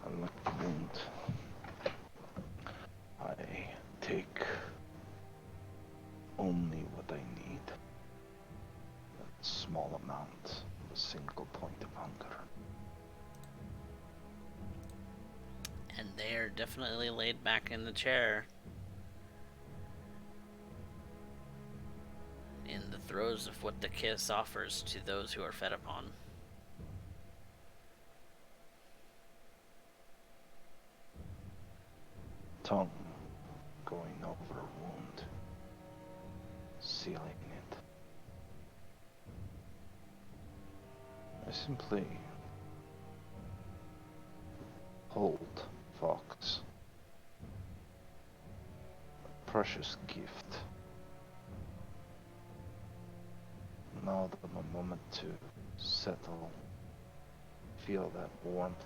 Speaker 3: I lick the wound. I take only what I need. A small amount of a single point of hunger.
Speaker 1: And they're definitely laid back in the chair. In the throes of what the kiss offers to those who are fed upon.
Speaker 3: Tongue going over a wound, sealing it. I simply hold Fox, a precious gift. Now the moment to settle, feel that warmth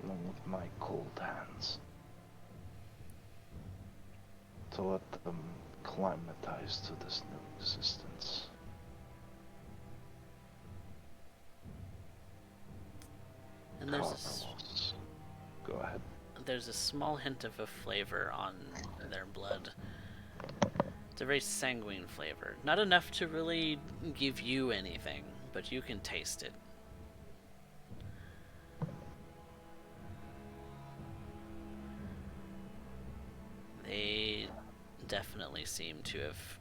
Speaker 3: along with my cold hands. To let them climatize to this new existence.
Speaker 1: And there's
Speaker 3: Carlos. Go ahead.
Speaker 1: there's a small hint of a flavor on their blood. It's a very sanguine flavor. Not enough to really give you anything, but you can taste it. They definitely seem to have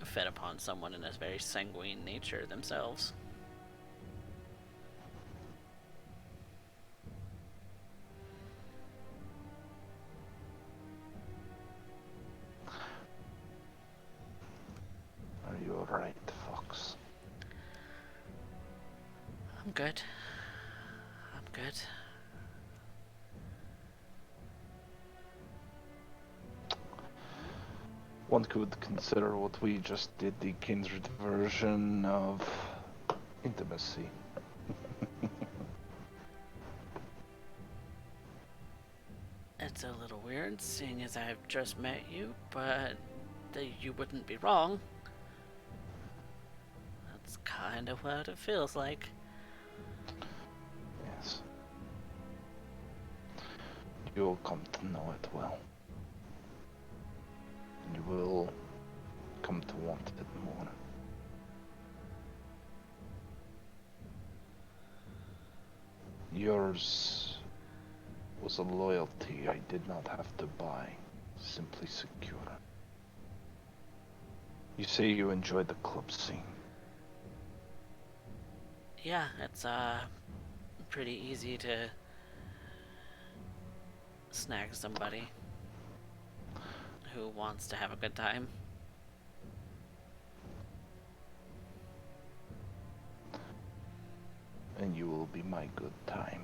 Speaker 1: fed upon someone in a very sanguine nature themselves.
Speaker 4: Are you alright, Fox?
Speaker 1: I'm good. I'm good.
Speaker 4: One could consider what we just did the kindred version of intimacy.
Speaker 1: It's a little weird, seeing as I've just met you, but you wouldn't be wrong. That's kind of what it feels like.
Speaker 4: Yes. You'll come to know it well. You will come to want it more. Yours was a loyalty I did not have to buy, simply secure. You say you enjoyed the club scene.
Speaker 1: Yeah, it's pretty easy to snag somebody who wants to have a good time.
Speaker 4: And you will be my good time.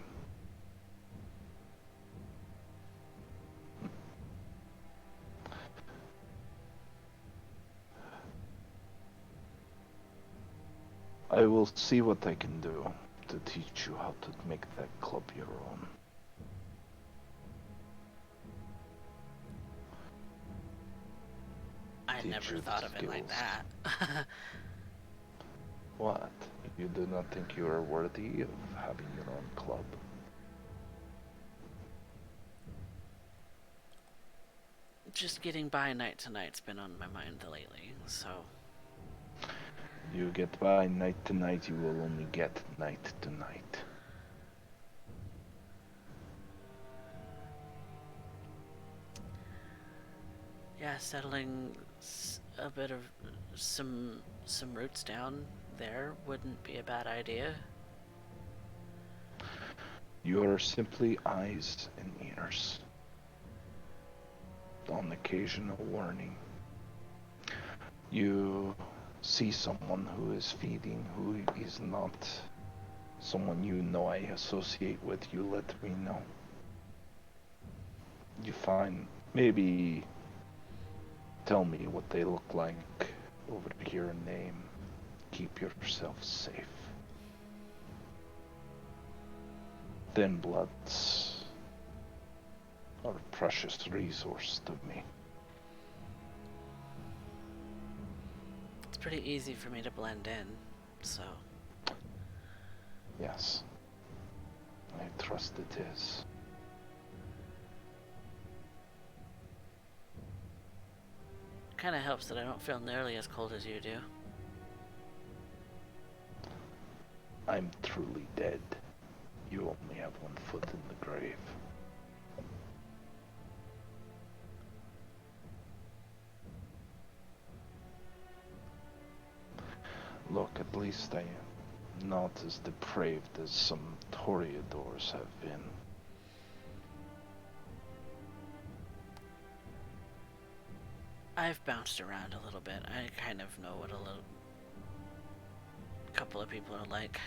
Speaker 4: I will see what I can do to teach you how to make that club your own.
Speaker 1: I
Speaker 4: Teach
Speaker 1: never
Speaker 4: you the
Speaker 1: thought of it like
Speaker 4: skills.
Speaker 1: that.
Speaker 4: What? You do not think you are worthy of having your own club?
Speaker 1: Just getting by night to night's been on my mind lately, so...
Speaker 4: You get by night to night, you will only get night to night.
Speaker 1: Yeah, settling a bit of some roots down there wouldn't be a bad idea.
Speaker 4: You are simply eyes and ears. On occasion, a warning. You see someone who is feeding, who is not someone you know I associate with, you let me know. You find, maybe tell me what they look like over here, name. Keep yourself safe. Thin bloods are a precious resource to me.
Speaker 1: It's pretty easy for me to blend in, so...
Speaker 4: Yes, I trust it is.
Speaker 1: Kinda helps that I don't feel nearly as cold as you do.
Speaker 4: I'm truly dead. You only have one foot in the grave. Look, at least I am not as depraved as some Toreadors have been.
Speaker 1: I've bounced around a little bit. I kind of know what a couple of people are like.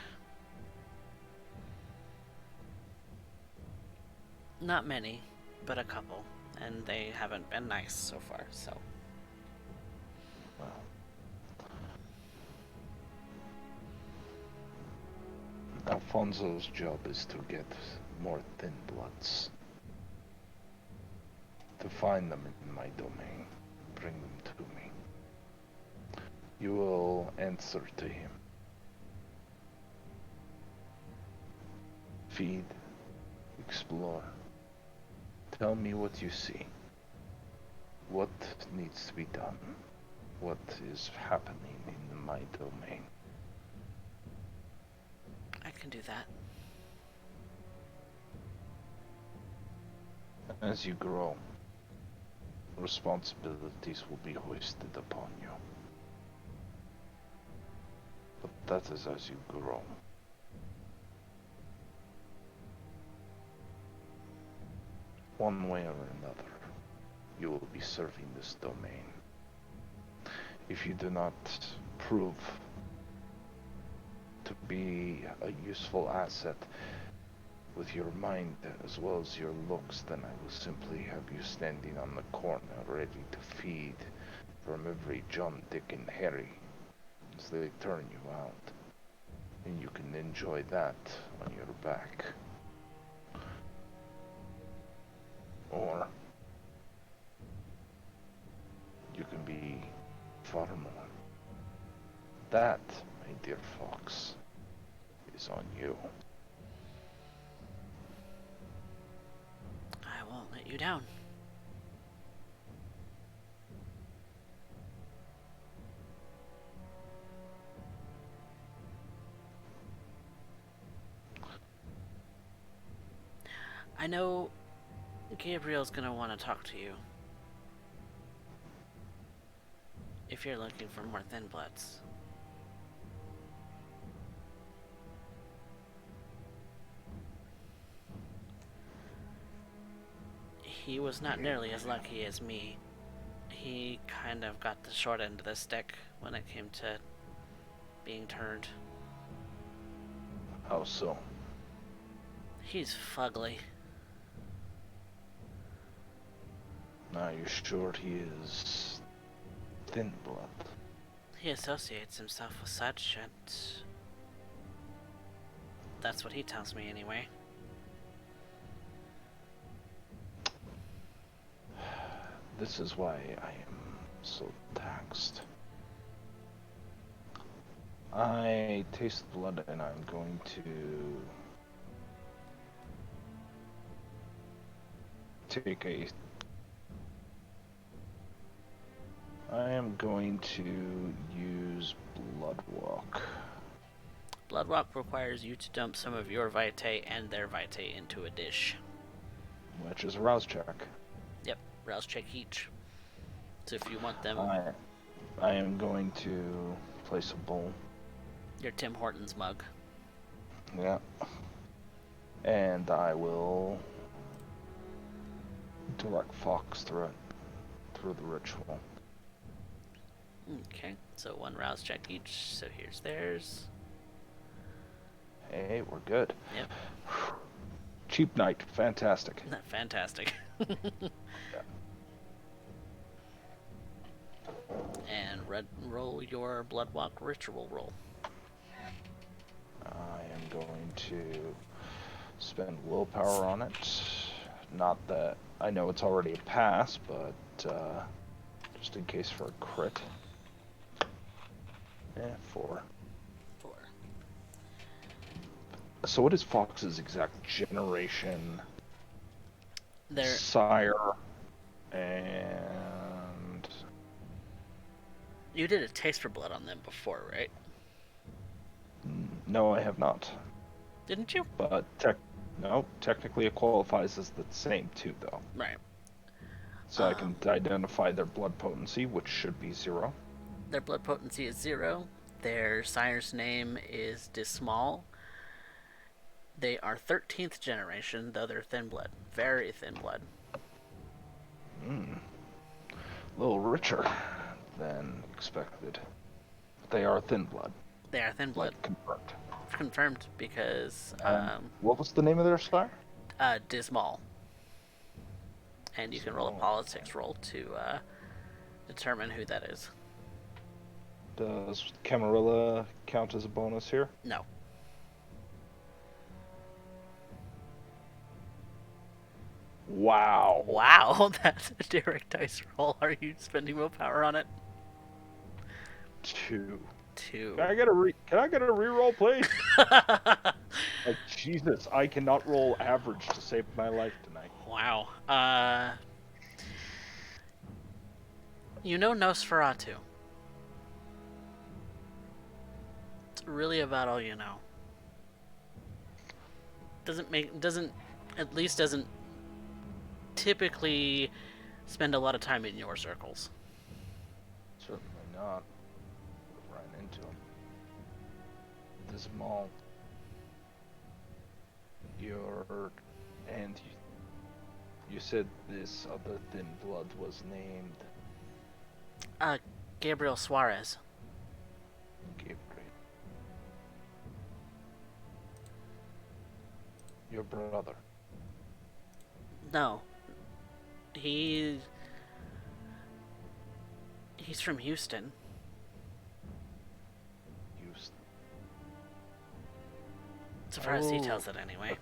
Speaker 1: Not many, but a couple. And they haven't been nice so far, so...
Speaker 4: Well, Alfonso's job is to get more thin bloods. To find them in my domain, bring them to me. You will answer to him. Feed, explore, Tell me what you see. What needs to be done? What is happening in my domain?
Speaker 1: I can do that.
Speaker 4: As you grow, responsibilities will be hoisted upon you. But that is as you grow. One way or another, you will be serving this domain. If you do not prove to be a useful asset with your mind as well as your looks, then I will simply have you standing on the corner ready to feed from every John, Dick, and Harry as they turn you out. And you can enjoy that on your back. Or you can be far more. That, my dear fox, is on you.
Speaker 1: I won't let you down. I know Gabriel's gonna want to talk to you. If you're looking for more Thin Bloods. He was not nearly as lucky as me. He kind of got the short end of the stick when it came to being turned.
Speaker 4: How so?
Speaker 1: He's fugly.
Speaker 4: Are you sure he is thin blood?
Speaker 1: He associates himself with such, and that's what he tells me anyway.
Speaker 4: This is why I am so taxed. I taste blood and I'm going to take a... I am going to use Blood Walk.
Speaker 1: Blood Walk requires you to dump some of your vitae and their vitae into a dish.
Speaker 4: Which is a rouse check.
Speaker 1: Yep, rouse check each. So if you want them...
Speaker 4: I am going to place a bowl.
Speaker 1: Your Tim Hortons mug.
Speaker 4: Yeah. And I will direct Fox through the ritual.
Speaker 1: Okay, so one rouse check each, so here's theirs.
Speaker 4: Hey, we're good.
Speaker 1: Yep.
Speaker 4: Cheap night, fantastic.
Speaker 1: Fantastic. And roll your Bloodwalk ritual roll.
Speaker 4: I am going to spend willpower on it. Not that I know it's already a pass, but just in case for a crit. 4.
Speaker 1: 4.
Speaker 4: So what is Fox's exact generation,
Speaker 1: They're...
Speaker 4: sire, and...
Speaker 1: You did a taste for blood on them before, right?
Speaker 4: No, I have not.
Speaker 1: Didn't you?
Speaker 4: But technically it qualifies as the same too, though.
Speaker 1: Right.
Speaker 4: So I can identify their blood potency, which should be 0.
Speaker 1: Their blood potency is 0. Their sire's name is Dismal. They are 13th generation, though they're thin blood. Very thin blood.
Speaker 4: A little richer than expected. But they are thin blood.
Speaker 1: They are thin blood.
Speaker 4: Confirmed.
Speaker 1: Confirmed because
Speaker 4: What was the name of their sire?
Speaker 1: Dismal. And you can roll a politics roll to determine who that is.
Speaker 4: Does Camarilla count as a bonus here?
Speaker 1: No.
Speaker 4: Wow.
Speaker 1: Wow, that's a direct dice roll. Are you spending willpower on it?
Speaker 4: 2.
Speaker 1: 2.
Speaker 4: Can I get a reroll, please? Like, Jesus, I cannot roll average to save my life tonight.
Speaker 1: Wow. You know Nosferatu. It's really about all you know. Doesn't typically spend a lot of time in your circles.
Speaker 4: Certainly not. Ran into him. This mall. And you said this other thin blood was named
Speaker 1: Gabriel Suarez.
Speaker 4: Gabriel. Your brother.
Speaker 1: No. He's from Houston.
Speaker 4: Houston.
Speaker 1: So far as he tells it anyway.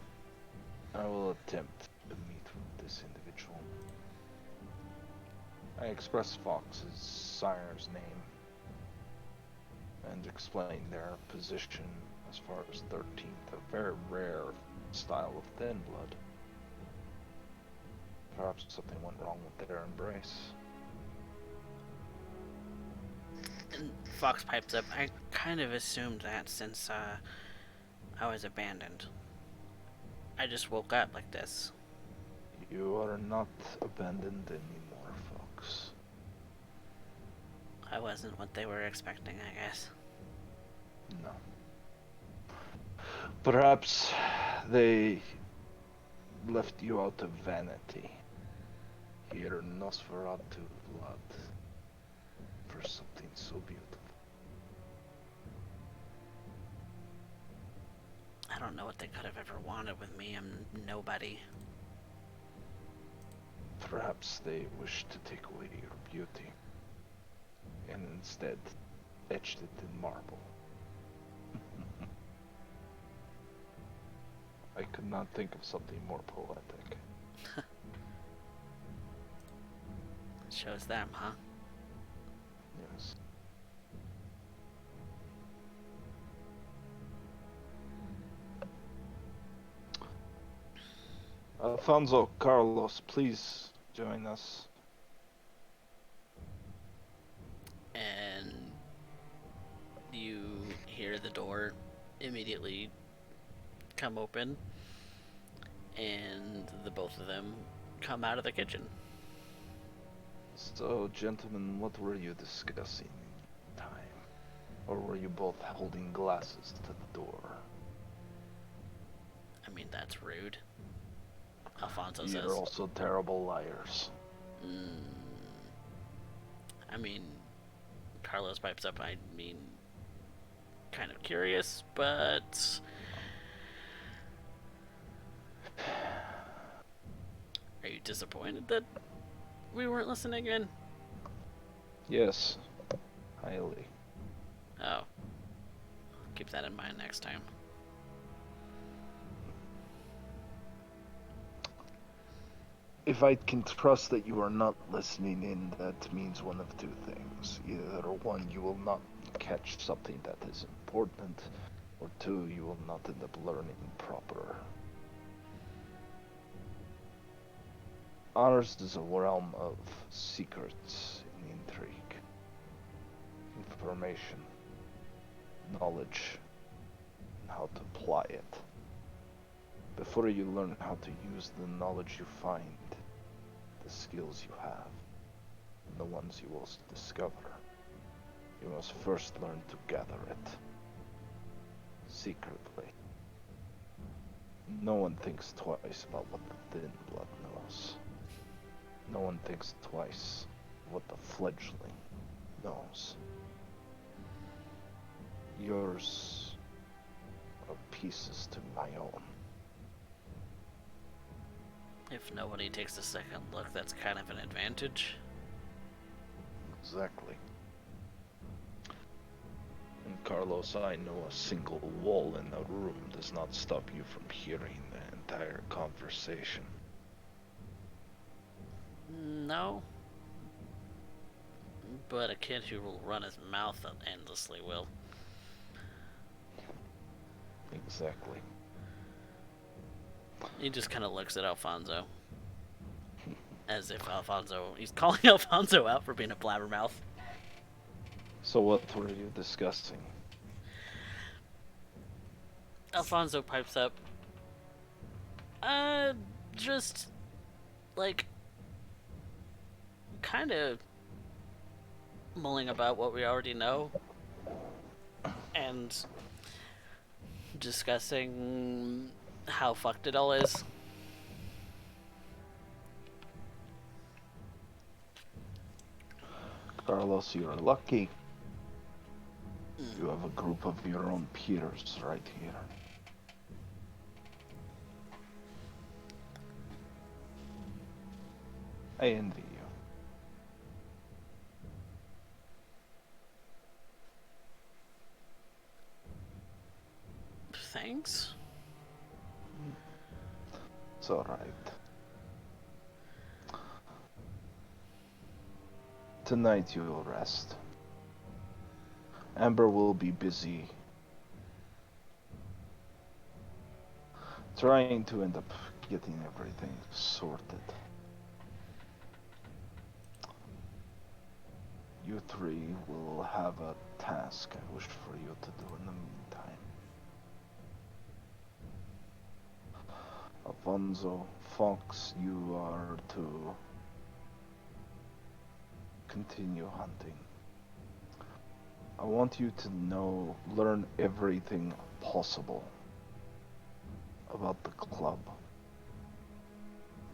Speaker 4: I will attempt to meet with this individual. I express Fox's sire's name and explain their position as far as 13th, a very rare style of thin blood. Perhaps something went wrong with their embrace.
Speaker 1: And Fox pipes up. I kind of assumed that since I was abandoned. I just woke up like this.
Speaker 4: You are not abandoned anymore, Fox.
Speaker 1: I wasn't what they were expecting, I guess.
Speaker 4: No. Perhaps they left you out of vanity. Here, Nosferatu blood. For something so beautiful.
Speaker 1: I don't know what they could have ever wanted with me. I'm nobody.
Speaker 4: Perhaps they wished to take away your beauty. And instead, etched it in marble. I could not think of something more poetic.
Speaker 1: Shows them, huh?
Speaker 4: Yes. Alfonso, Carlos, please join us.
Speaker 1: And you hear the door immediately come open, and the both of them come out of the kitchen.
Speaker 4: So, gentlemen, what were you discussing in time? Or were you both holding glasses to the door?
Speaker 1: I mean, that's rude. Alfonso
Speaker 4: You're
Speaker 1: says.
Speaker 4: also terrible liars.
Speaker 1: I mean, Carlos pipes up. I mean, kind of curious, but are you disappointed that we weren't listening in?
Speaker 4: Yes, highly.
Speaker 1: Oh, keep that in mind next time.
Speaker 3: If I can trust that you are not listening in, that means one of two things. Either one, you will not catch something that is important, or two, you will not end up learning proper. Ours is a realm of secrets and intrigue, information, knowledge, and how to apply it. Before you learn how to use the knowledge you find, the skills you have, and the ones you will discover, you must first learn to gather it. Secretly. No one thinks twice about what the thin blood knows. No one thinks twice what the fledgling knows. Yours are pieces to my own.
Speaker 1: If nobody takes a second look, that's kind of an advantage.
Speaker 4: Exactly. And Carlos, I know a single wall in the room does not stop you from hearing the entire conversation.
Speaker 1: No. But a kid who will run his mouth endlessly will.
Speaker 4: Exactly.
Speaker 1: He just kind of looks at Alfonso. As if he's calling Alfonso out for being a blabbermouth.
Speaker 4: So what were you discussing?
Speaker 1: Alfonso pipes up. Just, like, kind of mulling about what we already know. And discussing how fucked it all is.
Speaker 4: Carlos, you're lucky. You have a group of your own peers right here. I envy you.
Speaker 1: Thanks.
Speaker 4: It's alright. Tonight you will rest. Amber will be busy trying to end up getting everything sorted. You three will have a task I wish for you to do in the meantime. Alfonso, Fox, you are to continue hunting. I want you to learn everything possible about the club.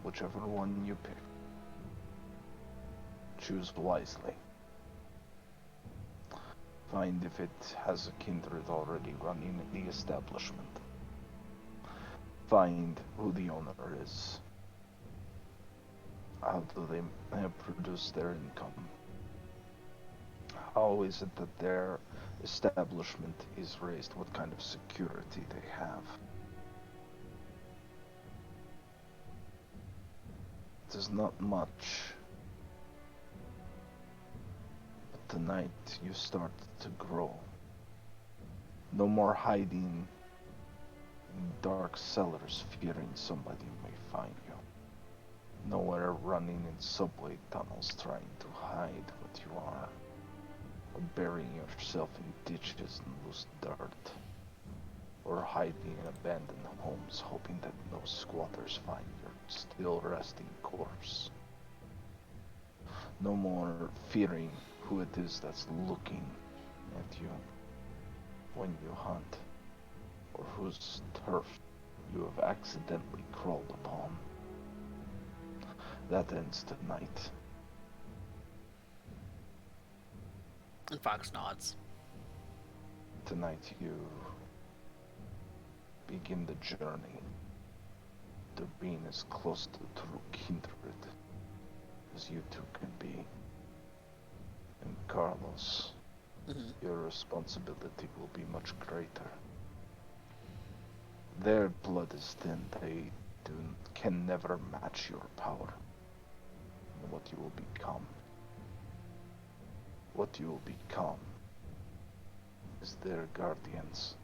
Speaker 4: Whichever one you pick. Choose wisely. Find if it has a kindred already running the establishment. Find who the owner is. How do they produce their income? How is it that their establishment is raised? What kind of security they have? There's not much. But tonight you start to grow. No more hiding in dark cellars fearing somebody may find you. Nowhere running in subway tunnels trying to hide what you are. Or burying yourself in ditches and loose dirt. Or hiding in abandoned homes hoping that no squatters find your still resting corpse. No more fearing who it is that's looking at you when you hunt, or whose turf you have accidentally crawled upon. That ends tonight.
Speaker 1: And Fox nods.
Speaker 4: Tonight you begin the journey to being as close to true kindred as you two can be. And Carlos, your responsibility will be much greater. Their blood is thin. They can never match your power and what you will become. What you will become is their guardians.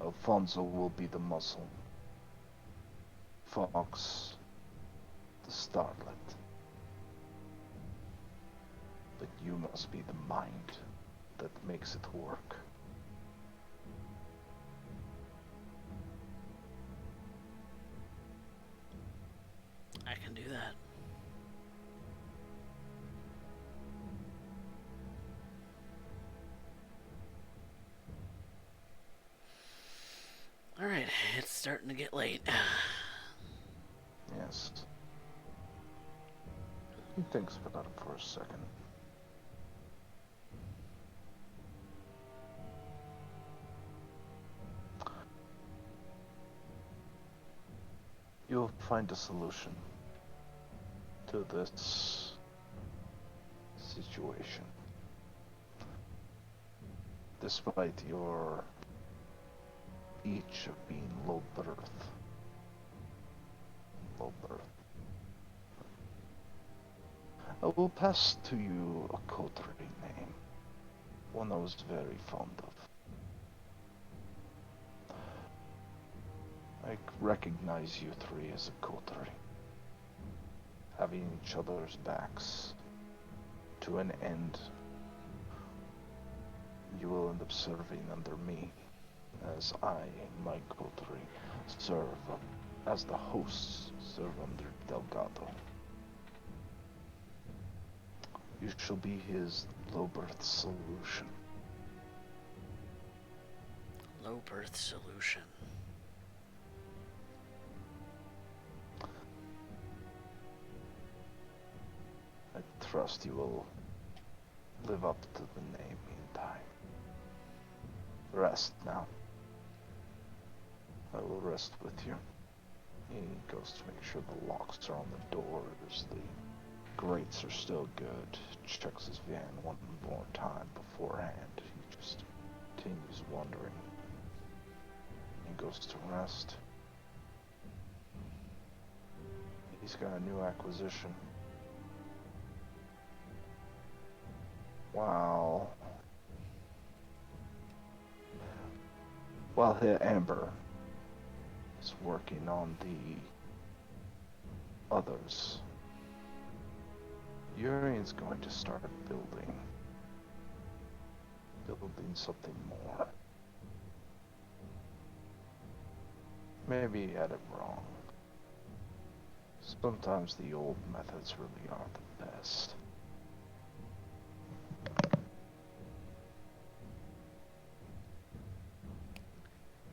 Speaker 4: Alfonso will be the muscle. Fox, the starlet. But you must be the mind that makes it work.
Speaker 1: I can do that. Alright, it's starting to get late.
Speaker 4: Yes. He thinks about it for a second. You'll find a solution to this situation. Despite your each of being low birth. I will pass to you a coterie name, one I was very fond of. I recognize you three as a coterie. having each other's backs to an end. You will end up serving under me, as I and my coterie serve as the hosts serve under Delgado. You shall be his low birth solution.
Speaker 1: Low birth solution.
Speaker 4: I trust you will live up to the name in time. Rest now. I will rest with you. He goes to make sure the locks are on the doors, the grates are still good, checks his van one more time beforehand. He just continues wondering. He goes to rest. He's got a new acquisition. Wow. While Amber is working on the others, Urian's going to start building something more. Maybe he had it wrong. Sometimes the old methods really are the best.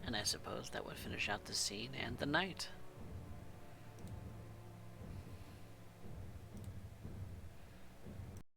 Speaker 1: And I suppose that would finish out the scene and the night.